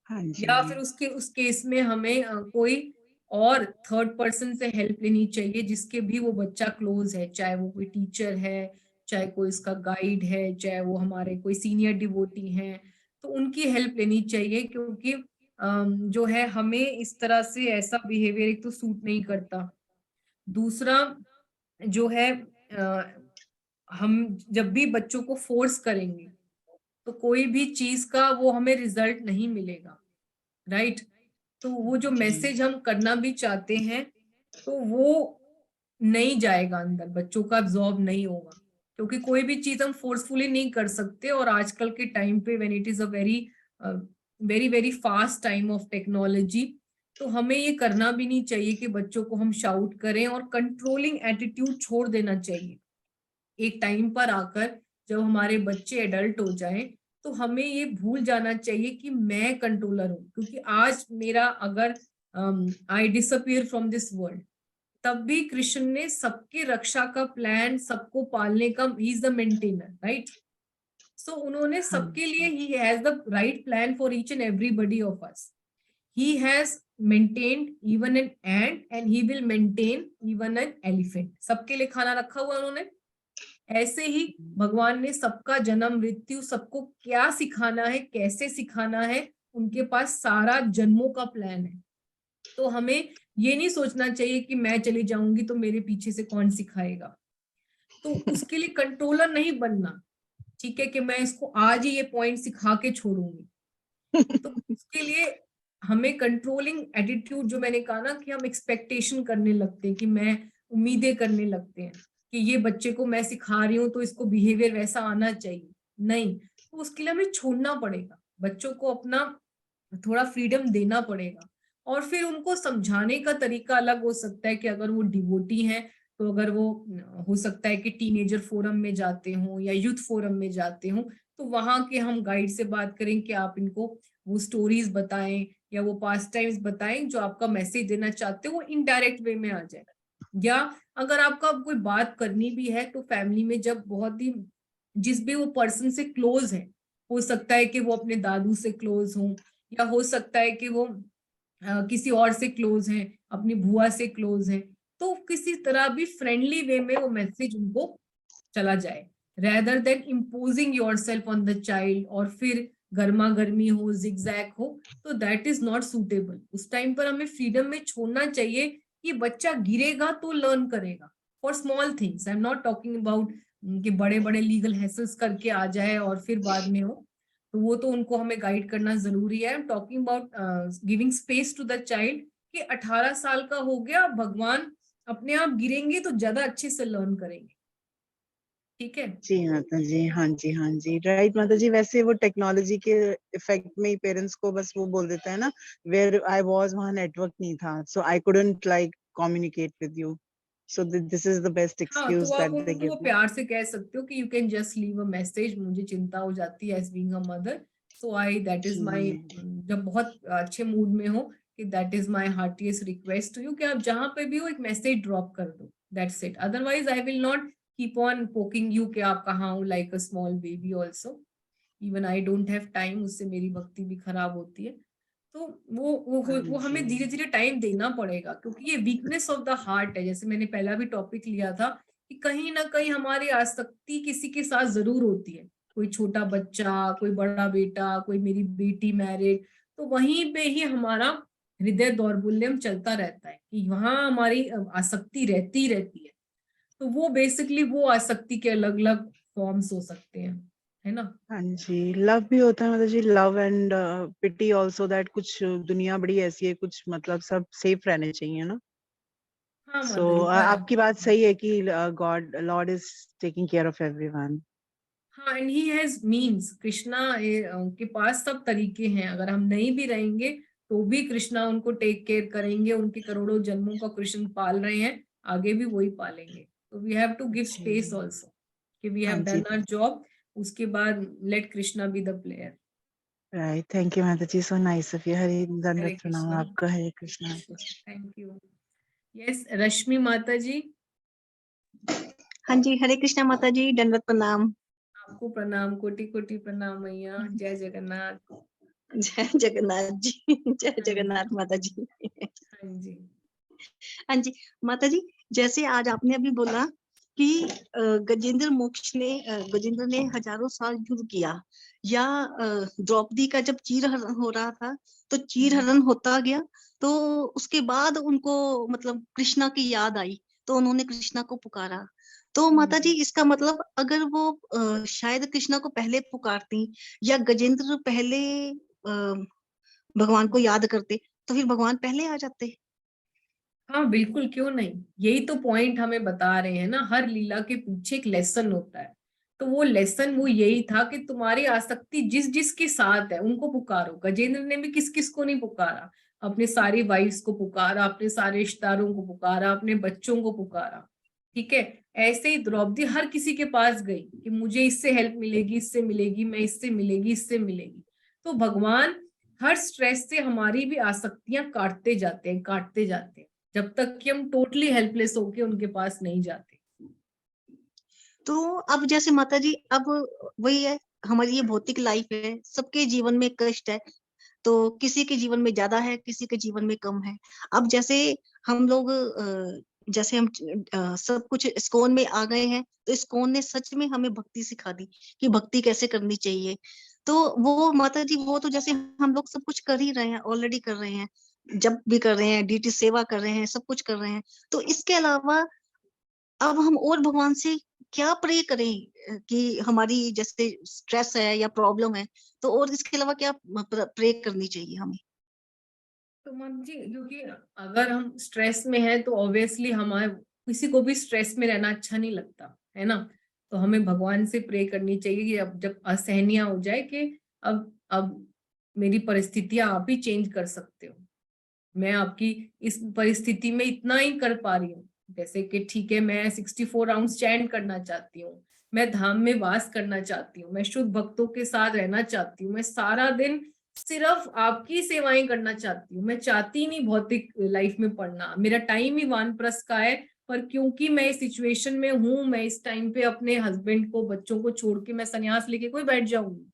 हाँ या जी, फिर उस केस में हमें कोई और थर्ड पर्सन से हेल्प लेनी चाहिए जिसके भी वो बच्चा क्लोज है, चाहे वो कोई टीचर है, चाहे कोई इसका गाइड है, चाहे वो हमारे कोई सीनियर डिवोटी हैं, तो उनकी हेल्प लेनी चाहिए। क्योंकि जो है हमें इस तरह से ऐसा बिहेवियर एक तो सूट नहीं करता। दूसरा जो है हम जब भी बच्चों को फोर्स करेंगे तो कोई भी चीज का वो हमें रिजल्ट नहीं मिलेगा, राइट। तो वो जो जी, मैसेज हम करना भी चाहते हैं तो वो नहीं जाएगा अंदर, बच्चों का अब्सॉर्ब नहीं होगा, क्योंकि कोई भी चीज हम फोर्सफुली नहीं कर सकते। और आजकल के टाइम पे when it is a very very very fast time of technology, तो हमें ये करना भी नहीं चाहिए कि बच्चों को हम शाउट करें, और कंट्रोलिंग एटीट्यूड छोड़ देना चाहिए। एक टाइम पर आकर जब हमारे बच्चे एडल्ट हो जाएं तो हमें ये भूल जाना चाहिए कि मैं कंट्रोलर हूं। क्योंकि आज मेरा अगर आई डिसअपियर फ्रॉम दिस वर्ल्ड, तब भी कृष्ण ने सबकी रक्षा का प्लान, सबको पालने का, he is the maintainer, right. So उन्होंने हाँ सबके लिए, जी, he has the right plan for each and everybody of us. He has maintained even an ant and he will maintain even an elephant. सबके लिए खाना रखा हुआ उन्होंने। ऐसे ही भगवान ने सबका जन्म मृत्यु, सबको क्या सिखाना है, कैसे सिखाना है, उनके पास सारा जन्मों का प्लान है। तो हमें ये नहीं सोचना चाहिए कि मैं चली जाऊंगी तो मेरे पीछे से कौन सिखाएगा। तो उसके लिए कंट्रोलर नहीं बनना, ठीक है, कि मैं इसको आज ही ये पॉइंट सिखा के छोड़ूंगी। तो उसके लिए हमें कंट्रोलिंग एटीट्यूड, जो मैंने कहा ना कि हम एक्सपेक्टेशन करने लगते हैं, कि मैं उम्मीदें करने लगते हैं कि ये बच्चे को मैं सिखा रही हूँ तो इसको बिहेवियर वैसा आना चाहिए, नहीं। तो उसके लिए हमें छोड़ना पड़ेगा, बच्चों को अपना थोड़ा फ्रीडम देना पड़ेगा। और फिर उनको समझाने का तरीका अलग हो सकता है कि अगर वो डिवोटी हैं तो अगर वो हो सकता है कि टीनेजर फोरम में जाते हों या यूथ फोरम में जाते हों, तो वहां के हम गाइड से बात करें कि आप इनको वो स्टोरीज बताएं या वो पास टाइम्स बताएं जो आपका मैसेज देना चाहते हो, वो इनडायरेक्ट वे में आ जाए। या अगर आपका कोई बात करनी भी है तो फैमिली में जब बहुत ही जिस भी वो पर्सन से क्लोज है, हो सकता है कि वो अपने दादू से क्लोज हों, या हो सकता है कि वो किसी और से क्लोज हैं, अपनी बुआ से क्लोज हैं, तो किसी तरह भी फ्रेंडली वे में वो मैसेज उनको चला जाए, rather than imposing yourself on the child, और फिर गर्मा गर्मी हो, जिगजैग हो, तो दैट इज नॉट सूटेबल। उस टाइम पर हमें फ्रीडम में छोड़ना चाहिए कि बच्चा गिरेगा तो लर्न करेगा for small things. I am not talking about कि बड़े बड़े लीगल हैसल्स करके आ जाए और फिर बाद में हो, तो वो तो उनको हमें गाइड करना जरूरी है। I am talking about giving space to the child कि 18 साल का हो गया, भगवान अपने आप गिरेंगे तो ज्यादा अच्छे से लर्न करेंगे। ठीक है जी माता जी, हाँ जी, हाँ जी, राइट माता जी। वैसे वो टेक्नोलॉजी के इफेक्ट में ही पेरेंट्स को बस वो बोल देता है ना, वेयर आई वाज वहाँ नेटवर्क नहीं था, so I couldn't like communicate with you, so this is the best हाँ, तो एक्सक्यूज आप दैट दे उनको गिव वो मी। प्यार से कह सकते हो कि you can just leave a message, मुझे चिंता हो जाती है as being a mother, so I that is my, जब बहुत अच्छे मूड में हो कि that is my heartiest request to you कि आप जहां पे भी हो एक मैसेज ड्रॉप कर दो, that's it. Otherwise I will not keep on poking you कि आप कहाँ हो, like a small baby also. Even I don't have time, उससे मेरी भक्ति भी खराब होती है। तो वो हमें धीरे धीरे टाइम देना पड़ेगा, क्योंकि ये वीकनेस ऑफ द हार्ट है। जैसे मैंने पहला भी टॉपिक लिया था कि कहीं ना कहीं हमारी आसक्ति किसी के साथ जरूर होती है, कोई छोटा बच्चा, कोई बड़ा बेटा, कोई मेरी बेटी मैरिड, तो वहीं पे ही हमारा हृदय दौर्बल्यम चलता रहता है कि वहां हमारी आसक्ति रहती रहती है। तो वो बेसिकली वो आसक्ति के अलग अलग फॉर्म्स हो सकते हैं, है ना। हाँ जी, लव भी होता है मतलब जी, love and pity also, that कुछ दुनिया बड़ी ऐसी है, कुछ मतलब सब सेफ रहने चाहिए ना। हाँ सो माता जी, आपकी बात सही है कि God Lord is taking care of everyone. हाँ, and he has means, Krishna के पास सब तरीके हैं। अगर हम नहीं भी रहेंगे तो भी कृष्णा उनको टेक केयर करेंगे, उनके करोड़ों जन्मों का कृष्ण पाल रहे हैं, आगे भी वही पालेंगे। तो we have to give space also कि वी हाँ हैव जी, डन आवर जॉब, उसके बाद let Krishna be the player. Right, thank you Mata ji, so nice of you. Hare Hare दंडवत प्रणाम कृष्णा, आपका, Hare Krishna. Thank you. Yes, Rashmi Mata ji. हाँ जी, हरे कृष्णा माता जी, दंडवत प्रणाम। आपको प्रणाम, कोटि कोटि प्रणाम मैया। जय जगन्नाथ। जय जगन्नाथ जी, जय हाँ जी, जगन्नाथ माता जी। हाँ जी। हाँ जी माता जी, जैसे आज आपने अभी बोला कि गजेंद्र ने हजारों साल युद्ध किया, या द्रौपदी का जब चीरहरण हो रहा था तो चीरहरण होता गया, तो उसके बाद उनको मतलब कृष्णा की याद आई, तो उन्होंने कृष्णा को पुकारा। तो माता जी, इसका मतलब अगर वो शायद कृष्णा को पहले पुकारती या गजेंद्र पहले भगवान को याद करते, तो फिर भगवान पहले आ जाते। हाँ बिल्कुल, क्यों नहीं। यही तो पॉइंट हमें बता रहे हैं ना, हर लीला के पीछे एक लेसन होता है। तो वो लेसन वो यही था कि तुम्हारी आसक्ति जिस जिस के साथ है उनको पुकारो। गजेंद्र ने भी किस किस को नहीं पुकारा, अपने सारी वाइफ्स को पुकारा, अपने सारे रिश्तेदारों को पुकारा, अपने बच्चों को पुकारा। ठीक है, ऐसे ही द्रौपदी हर किसी के पास गई कि मुझे इससे हेल्प मिलेगी, इससे मिलेगी, मैं इससे मिलेगी, इससे मिलेगी। तो भगवान हर स्ट्रेस से हमारी भी आसक्तियां काटते जाते हैं, काटते जाते हैं, जब तक कि हम टोटली हेल्पलेस होके उनके पास नहीं जाते। तो अब जैसे माता जी, अब वही है, हमारी ये भौतिक लाइफ है, सबके जीवन में कष्ट है, तो किसी के जीवन में ज्यादा है, किसी के जीवन में कम है। अब जैसे हम लोग जैसे हम सब कुछ इस्कॉन में आ गए हैं, तो इस्कॉन ने सच में हमें भक्ति सिखा दी कि भक्ति कैसे करनी चाहिए। तो वो माता जी, वो तो जैसे हम लोग सब कुछ कर ही रहे हैं, ऑलरेडी कर रहे हैं, जब भी कर रहे हैं, डीटी सेवा कर रहे हैं, सब कुछ कर रहे हैं। तो इसके अलावा अब हम और भगवान से क्या प्रे करें कि हमारी जैसे स्ट्रेस है या प्रॉब्लम है, तो और इसके अलावा क्या प्रे करनी चाहिए हमें? तो मान जी, क्योंकि अगर हम स्ट्रेस में हैं तो ऑब्वियसली हमारे किसी को भी स्ट्रेस में रहना अच्छा नहीं लगता है ना। तो हमें भगवान से प्रे करनी चाहिए कि अब जब असहनीय हो जाए कि अब मेरी परिस्थितियां आप ही चेंज कर सकते हो, मैं आपकी इस परिस्थिति में इतना ही कर पा रही हूँ। जैसे कि ठीक है, मैं 64 राउंड चैंट करना चाहती हूँ, मैं धाम में वास करना चाहती हूँ, मैं शुद्ध भक्तों के साथ रहना चाहती हूँ, मैं सारा दिन सिर्फ आपकी सेवाएं करना चाहती हूँ, मैं चाहती नहीं भौतिक लाइफ में पढ़ना, मेरा टाइम ही वानप्रस्थ का है। पर क्योंकि मैं इस सिचुएशन में हूँ, मैं इस टाइम पे अपने हस्बैंड को, बच्चों को छोड़ के मैं संन्यास लेके कोई बैठ जाऊंगी,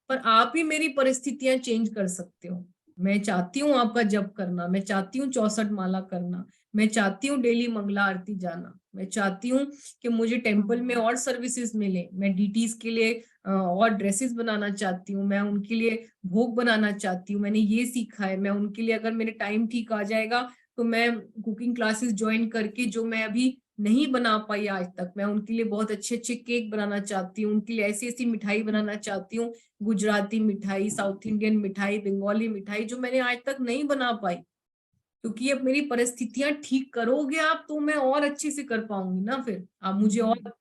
पर आप ही मेरी परिस्थितियां चेंज कर सकते हो। मैं चाहती हूँ आपका जप करना, मैं चाहती हूँ 64 माला करना, मैं चाहती हूँ डेली मंगला आरती जाना, मैं चाहती हूँ कि मुझे टेम्पल में और सर्विसेज मिले, मैं डीटीज के लिए और ड्रेसेस बनाना चाहती हूँ, मैं उनके लिए भोग बनाना चाहती हूँ, मैंने ये सीखा है। मैं उनके लिए, अगर मेरे टाइम ठीक आ जाएगा तो मैं कुकिंग क्लासेस ज्वाइन करके जो मैं अभी नहीं बना पाई आज तक, मैं उनके लिए बहुत अच्छे अच्छे केक बनाना चाहती हूँ, उनके लिए ऐसी ऐसी मिठाई बनाना चाहती हूँ, गुजराती मिठाई, साउथ इंडियन मिठाई, बंगाली मिठाई, जो मैंने आज तक नहीं बना पाई। क्योंकि अब मेरी परिस्थितियां ठीक करोगे आप तो मैं और अच्छे से कर पाऊंगी ना। फिर आप मुझे और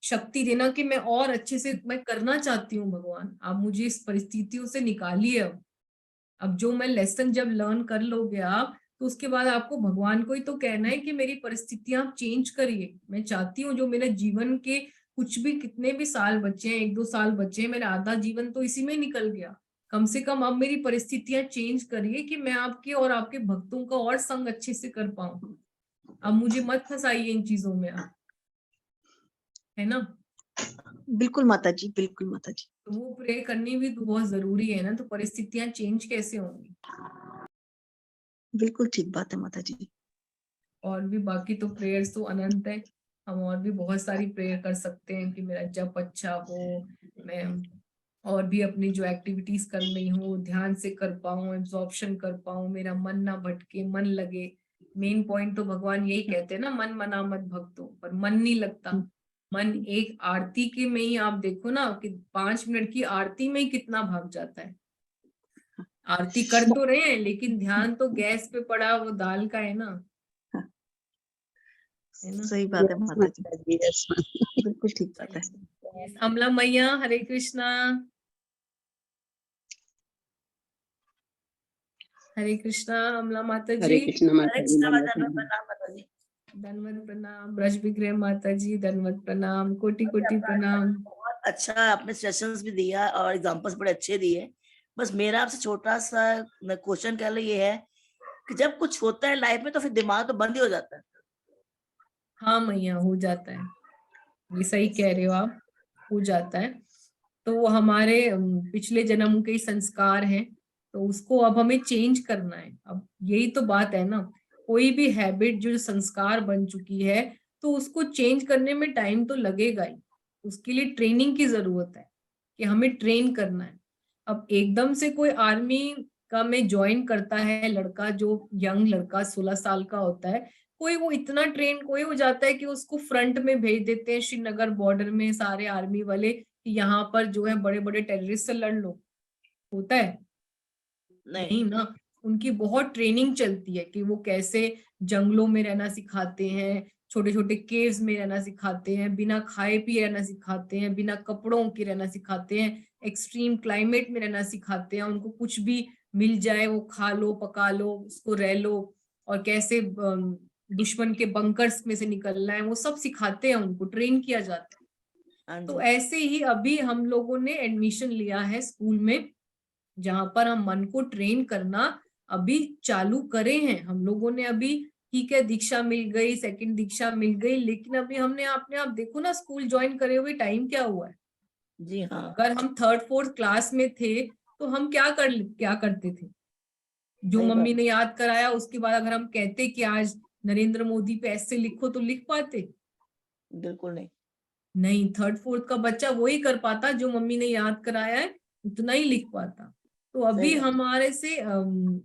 शक्ति देना कि मैं और अच्छे से मैं करना चाहती हूँ। भगवान आप मुझे इस परिस्थितियों से निकालिए। अब जो मैं लेसन जब लर्न कर लोगे आप, तो उसके बाद आपको भगवान को ही तो कहना है कि मेरी परिस्थितियां आप चेंज करिए। मैं चाहती हूँ जो मेरे जीवन के कुछ भी कितने भी साल बचे हैं, 1-2 साल बचे हैं, मेरा आधा जीवन तो इसी में निकल गया, कम से कम अब मेरी परिस्थितियां चेंज करिए कि मैं आपके और आपके भक्तों का और संग अच्छे से कर पाऊं। अब मुझे मत फंसाइए इन चीजों में आप, है ना। बिल्कुल माता जी, बिल्कुल माता जी। तो वो प्रे करनी भी तो बहुत जरूरी है ना, तो परिस्थितियां चेंज कैसे होंगी। बिल्कुल ठीक बात है माता जी। और भी बाकी तो प्रेयर्स तो अनंत है, हम और भी बहुत सारी प्रेयर कर सकते हैं कि मेरा जप अच्छा हो, मैं और भी अपनी जो एक्टिविटीज कर रही हूँ ध्यान से कर पाऊँ, एब्जॉर्प्शन कर पाऊँ, मेरा मन ना भटके, मन लगे। मेन पॉइंट तो भगवान यही कहते हैं ना, मन मना मत भक्तों, पर मन नहीं लगता। मन एक आरती के में ही आप देखो ना कि 5 मिनट की आरती में ही कितना भाग जाता है। आरती कर तो रहे हैं लेकिन ध्यान तो गैस पे पड़ा वो दाल का है ना, है ना। सही बात है माता जी, बिल्कुल ठीक बात है। अमला मैया हरे कृष्णा। हरे कृष्णा अमला माता जी। हरे कृष्ण माता जी, धन्यवाद प्रणाम। ब्रज विग्रह माता जी, धन्यवाद प्रणाम, कोटि कोटि प्रणाम। बहुत अच्छा आपने सेशंस भी दिया और एग्जांपल्स बड़े अच्छे दिए। बस मेरा आपसे छोटा सा क्वेश्चन कह लो ये है कि जब कुछ होता है लाइफ में तो फिर दिमाग तो बंद ही हो जाता है। हाँ मैया, हो जाता है, ये सही कह रहे हो आप, हो जाता है। तो वो हमारे पिछले जन्म के संस्कार हैं, तो उसको अब हमें चेंज करना है। अब यही तो बात है ना, कोई भी हैबिट जो संस्कार बन चुकी है तो उसको चेंज करने में टाइम तो लगेगा ही। उसके लिए ट्रेनिंग की जरूरत है कि हमें ट्रेन करना है। अब एकदम से कोई आर्मी का में ज्वाइन करता है लड़का, जो यंग लड़का 16 साल का होता है, कोई वो इतना ट्रेन कोई हो जाता है कि उसको फ्रंट में भेज देते हैं श्रीनगर बॉर्डर में सारे आर्मी वाले, यहाँ पर जो है बड़े बड़े टेररिस्ट से लड़ लो, होता है नहीं ना। उनकी बहुत ट्रेनिंग चलती है कि वो कैसे जंगलों में रहना सिखाते हैं, छोटे छोटे केव्स में रहना सिखाते हैं, बिना खाए पिए रहना सिखाते हैं, बिना कपड़ों के रहना सिखाते हैं, एक्सट्रीम क्लाइमेट में रहना सिखाते हैं, उनको कुछ भी मिल जाए वो खा लो पका लो उसको रह लो, और कैसे दुश्मन के बंकर्स में से निकलना है वो सब सिखाते हैं, उनको ट्रेन किया जाता है। तो ऐसे ही अभी हम लोगों ने एडमिशन लिया है स्कूल में, जहां पर हम मन को ट्रेन करना अभी चालू करे हैं हम लोगों ने। अभी ठीक है दीक्षा मिल गई, सेकंड दीक्षा मिल गई, लेकिन अभी हमने अपने आप देखो ना स्कूल ज्वाइन करे हुए टाइम क्या हुआ है। जी हाँ। अगर हम 3rd-4th क्लास में थे तो हम क्या करते थे, जो मम्मी ने याद कराया उसके बाद अगर हम कहते कि आज नरेंद्र मोदी पे ऐसे लिखो तो लिख पाते? बिल्कुल नहीं। 3rd-4th का बच्चा वही कर पाता जो मम्मी ने याद कराया है, उतना ही लिख पाता। तो अभी हमारे से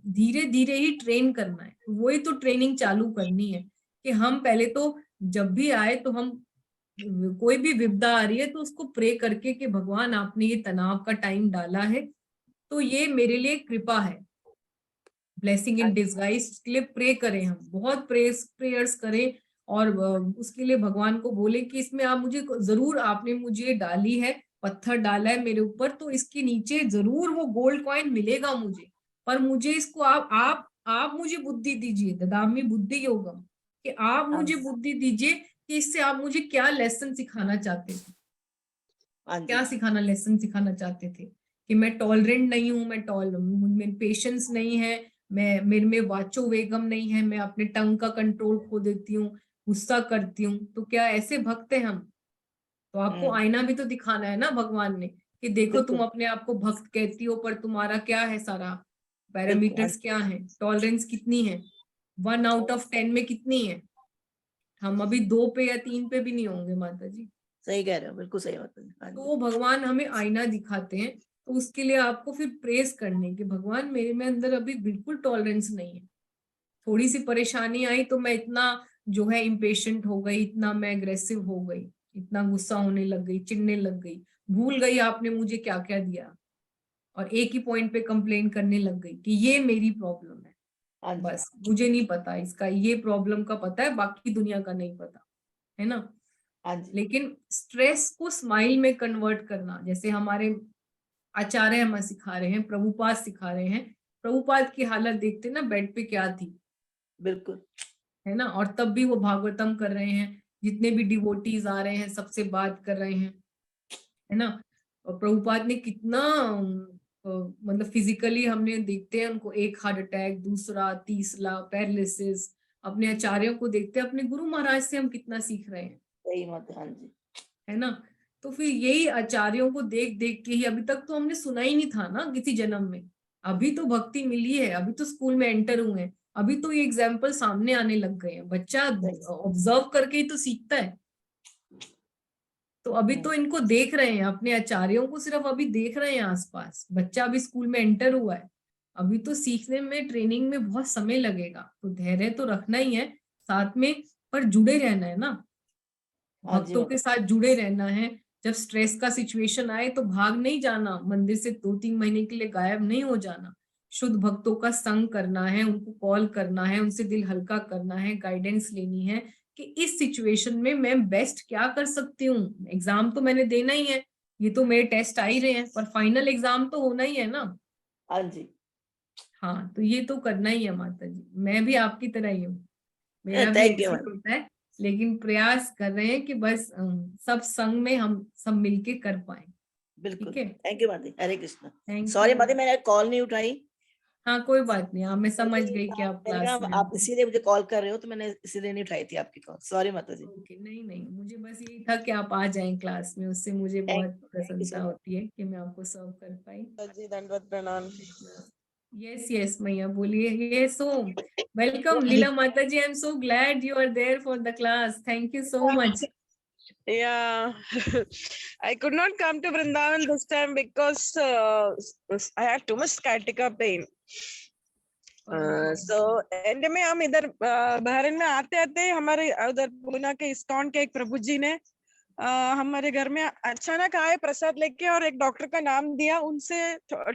धीरे धीरे ही ट्रेन करना है, वही तो ट्रेनिंग चालू करनी है कि हम पहले तो जब भी आए तो हम कोई भी विपदा आ रही है तो उसको प्रे करके कि भगवान आपने ये तनाव का टाइम डाला है तो ये मेरे लिए कृपा है, ब्लेसिंग इन डिस्गाइज के लिए प्रे करें, हम बहुत प्रेयर्स करें और उसके लिए भगवान को बोले कि इसमें आप मुझे जरूर, आपने मुझे डाली है, पत्थर डाला है मेरे ऊपर तो इसके नीचे जरूर वो गोल्ड कॉइन मिलेगा मुझे, पर मुझे इसको आप मुझे बुद्धि दीजिए, ददामी बुद्धि योगम, कि आप मुझे बुद्धि दीजिए कि इससे आप मुझे क्या लेसन सिखाना चाहते थे, क्या लेसन सिखाना चाहते थे कि मैं टॉलरेंट नहीं हूं, मैं पेशेंस नहीं है, मेरे में वाचो वेगम नहीं है, मैं अपने टंग का कंट्रोल खो देती हूँ, गुस्सा करती हूँ, तो क्या ऐसे भक्त हैं हम? तो आपको आईना भी तो दिखाना है ना भगवान ने कि देखो तुम अपने आप को भक्त कहती हो पर तुम्हारा क्या है, सारा पैरामीटर्स क्या है, टॉलरेंस कितनी है, 1 out of 10 में कितनी है, हम अभी 2 पे या 3 पे भी नहीं होंगे माता जी। सही कह रहे हो, बिल्कुल सही बात है। हाँ जी। तो भगवान हमें आईना दिखाते हैं, तो उसके लिए आपको फिर प्रेस करने की, भगवान मेरे में अंदर अभी बिल्कुल टॉलरेंस नहीं है, थोड़ी सी परेशानी आई तो मैं इतना जो है इम्पेशेंट हो गई, इतना मैं एग्रेसिव हो गई, इतना गुस्सा होने लग गई, चिढ़ने लग गई, भूल गई आपने मुझे क्या क्या दिया, और एक ही पॉइंट पे कंप्लेन करने लग गई कि ये मेरी प्रॉब्लम है, हाँ जी। बस मुझे नहीं पता इसका, ये प्रॉब्लम का पता है, बाकी दुनिया का नहीं पता, है ना। हाँ जी। लेकिन स्ट्रेस को स्माइल में कन्वर्ट करना, जैसे हमारे आचार्य हमें सिखा रहे हैं, प्रभुपाद सिखा रहे हैं, प्रभुपाद की हालत देखते ना, बेड पे क्या थी, बिल्कुल, है ना, और तब भी वो भागवतम कर रहे हैं, जितने भी डिवोटीज आ रहे हैं सबसे बात कर रहे हैं, है ना। और प्रभुपाद ने कितना मतलब फिजिकली हमने देखते हैं उनको, एक हार्ट अटैक, दूसरा, तीसरा पैरालिसिस, अपने आचार्यों को देखते हैं, अपने गुरु महाराज से हम कितना सीख रहे हैं, सही बात है। हाँ जी। है ना। तो फिर यही आचार्यों को देख देख के ही, अभी तक तो हमने सुना ही नहीं था ना किसी जन्म में, अभी तो भक्ति मिली है, अभी तो स्कूल में एंटर हुए हैं, अभी तो ये एग्जाम्पल सामने आने लग गए हैं, बच्चा ऑब्जर्व करके ही तो सीखता है। तो अभी तो इनको देख रहे हैं, अपने आचार्यों को सिर्फ अभी देख रहे हैं आसपास, बच्चा अभी स्कूल में एंटर हुआ है, अभी तो सीखने में, ट्रेनिंग में बहुत समय लगेगा, तो धैर्य तो रखना ही है साथ में, पर जुड़े रहना है ना, भक्तों के साथ जुड़े रहना है। जब स्ट्रेस का सिचुएशन आए तो भाग नहीं जाना, मंदिर से 2-3 महीने के लिए गायब नहीं हो जाना, शुद्ध भक्तों का संग करना है, उनको कॉल करना है, उनसे दिल हल्का करना है, गाइडेंस लेनी है कि इस सिचुएशन में मैं बेस्ट क्या कर सकती हूँ। एग्जाम तो मैंने देना ही है, ये तो मेरे टेस्ट आ ही रहे हैं, पर फाइनल एग्जाम तो होना ही है ना। हाँ जी। हाँ, तो ये तो करना ही है माता जी, मैं भी आपकी तरह ही हूँ, मेरा भी थैंक यू ऐसे होता है, लेकिन प्रयास कर रहे हैं कि बस सब संग में हम सब मिलके कर पाए। बिल्कुल, ठीक है, थैक यू माती, Hare Krishna. Thank sorry you. माती, मैंने कॉल नहीं उठाई। हाँ कोई बात नहीं, हाँ मैं समझ गई कि आप मैंने क्लास कहा में आप इसीलिए मुझे कॉल कर रहे हो, तो मैंने इसीलिए नहीं उठाई थी आपकी कॉल। सॉरी माता जी। ओके, नहीं नहीं, मुझे बस यही था कि आप आ जाएं क्लास में, उससे मुझे बहुत प्रसन्नता होती है कि मैं आपको सर्व कर पाई। जी दंडवत प्रणाम। Yes, yes, Maya, बोलिए। Yes, so welcome, Leela Mataji. I'm so glad you are there for the class. Thank you so much. Yeah, I could not come to Vrindavan this time because I had too much sciatica pain. So and में हम इधर बहरीन में आते आते हमारे उधर पूना के इस्कॉन के एक प्रभु जी ने हमारे घर में अचानक आए प्रसाद लेके, और एक डॉक्टर का नाम दिया, उनसे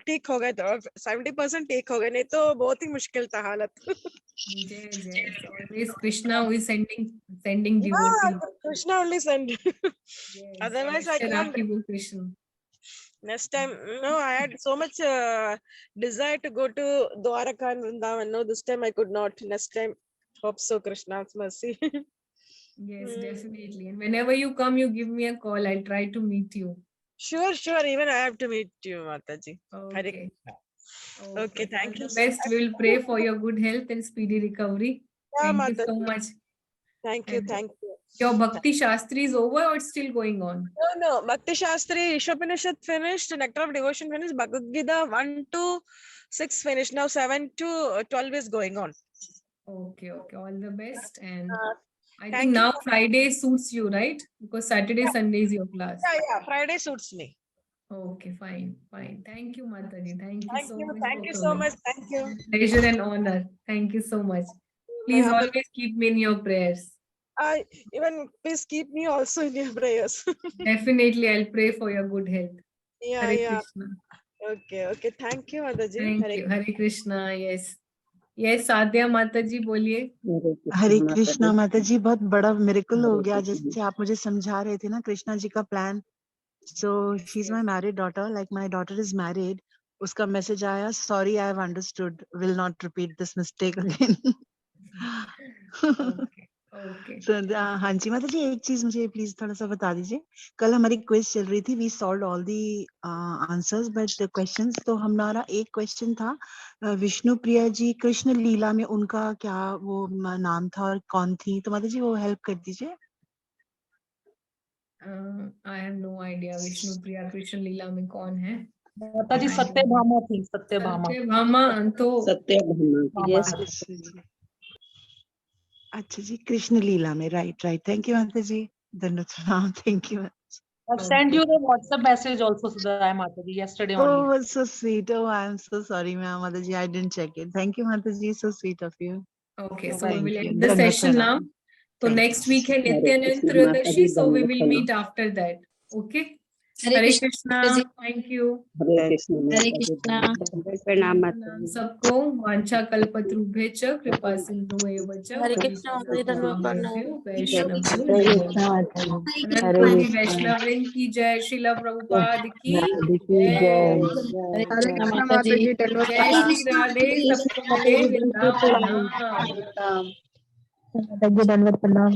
ठीक हो गए, तो 70% ठीक हो गए, नहीं तो बहुत ही मुश्किल था हालत। जय जय, always Krishna who is sending devotee. Krishna only send. Otherwise I can't. Krishna. Next time, no, I had so much desire to go to Dwaraka and Vrindavan. No, this time I could not. Next time, hope so, Krishna's mercy. Yes, definitely. And whenever you come, you give me a call. I'll try to meet you. Sure, sure. Even I have to meet you, Mataji. Okay. Okay, thank you. Best. We will pray for your good health and speedy recovery. Yeah, Thank you so Mataji. much. Thank you, thank you. Your Bhakti Shastri is over or it's still going on? No, Bhakti Shastri, Ishopanishad finished, Nectar of Devotion finished, Bhagavad Gita 1 to 6 finished. Now 7 to 12 is going on. Okay, okay. All the best. And I thank think now you. Friday suits you, right? Because Saturday, Sunday is your class. Yeah, Friday suits me. Okay, fine, fine. Thank you, Mataji. Thank you so much. Thank you so much. Thank you. Pleasure and honor. Thank you so much. Please always keep me in your prayers. Even please keep me also in your prayers. Definitely, I'll pray for your good health. Yeah, Hare yeah. Krishna. Okay, okay. Thank you, Mataji. Thank you. Hare Krishna. Yes. Yes, Sadhya Mataji, बोलिए। हरे कृष्णा माता जी, बहुत बड़ा मिरेकल हो गया जैसे आप मुझे समझा रहे थे ना कृष्णा जी का plan. So she's my married daughter, like my daughter is married. उसका मैसेज आया, sorry I have understood, will not repeat this mistake again. Okay. So हाँ जी माता जी, एक चीज मुझे प्लीज थोड़ा सा बता दीजिए। कल हमारी क्विज चल रही थी, we solved all the answers but the questions, तो हमारा एक क्वेश्चन था विष्णु प्रिया जी कृष्ण लीला में उनका क्या वो नाम था और कौन थी, तो माता जी वो हेल्प कर दीजिए। I have no idea Vishnu Priya Krishna लीला में कौन है। माताजी सत्यभामा थी, सत्यभामा। सत्यभामा तो सत्यभामा, yes। अच्छा जी, कृष्ण लीला में, right right, thank you Mata जी, धन्यवाद प्रणाम, thank you. I've sent you the WhatsApp message also, Sudhaya Mataji, yesterday only. Oh, so sweet. Oh, I'm so sorry, ma'am, Mata ji, I didn't check it. Thank you, Mata ji, so sweet of you. Okay, so Bye-bye. we will Thank you. end the Dhanwad session now. pranam. So Thank next you. week है Nityanand Triodashi, so we will meet after that. Okay. Hare Krishna. Thank you. हरे कृष्णा प्रणाम माता जी। सबको वांछा कल्पतरुभ्यश्च कृपा सिन्धुएव च हरे कृष्णा माताजी, धन्यवाद पतितानां प्रणाम। वैष्णवेभ्यो Hare नमो Krishna, Mata ji. नमः। Hare पूरी Krishna. वैष्णवृंद की जय, श्रीला प्रभुपाद की की जय। जय। हरे हरे कृष्णा कृष्णा माता जी, धन्यवाद जय प्रणाम। श्री राधे, सबको मिले वृंदावन धाम। धन्यवाद प्रणाम।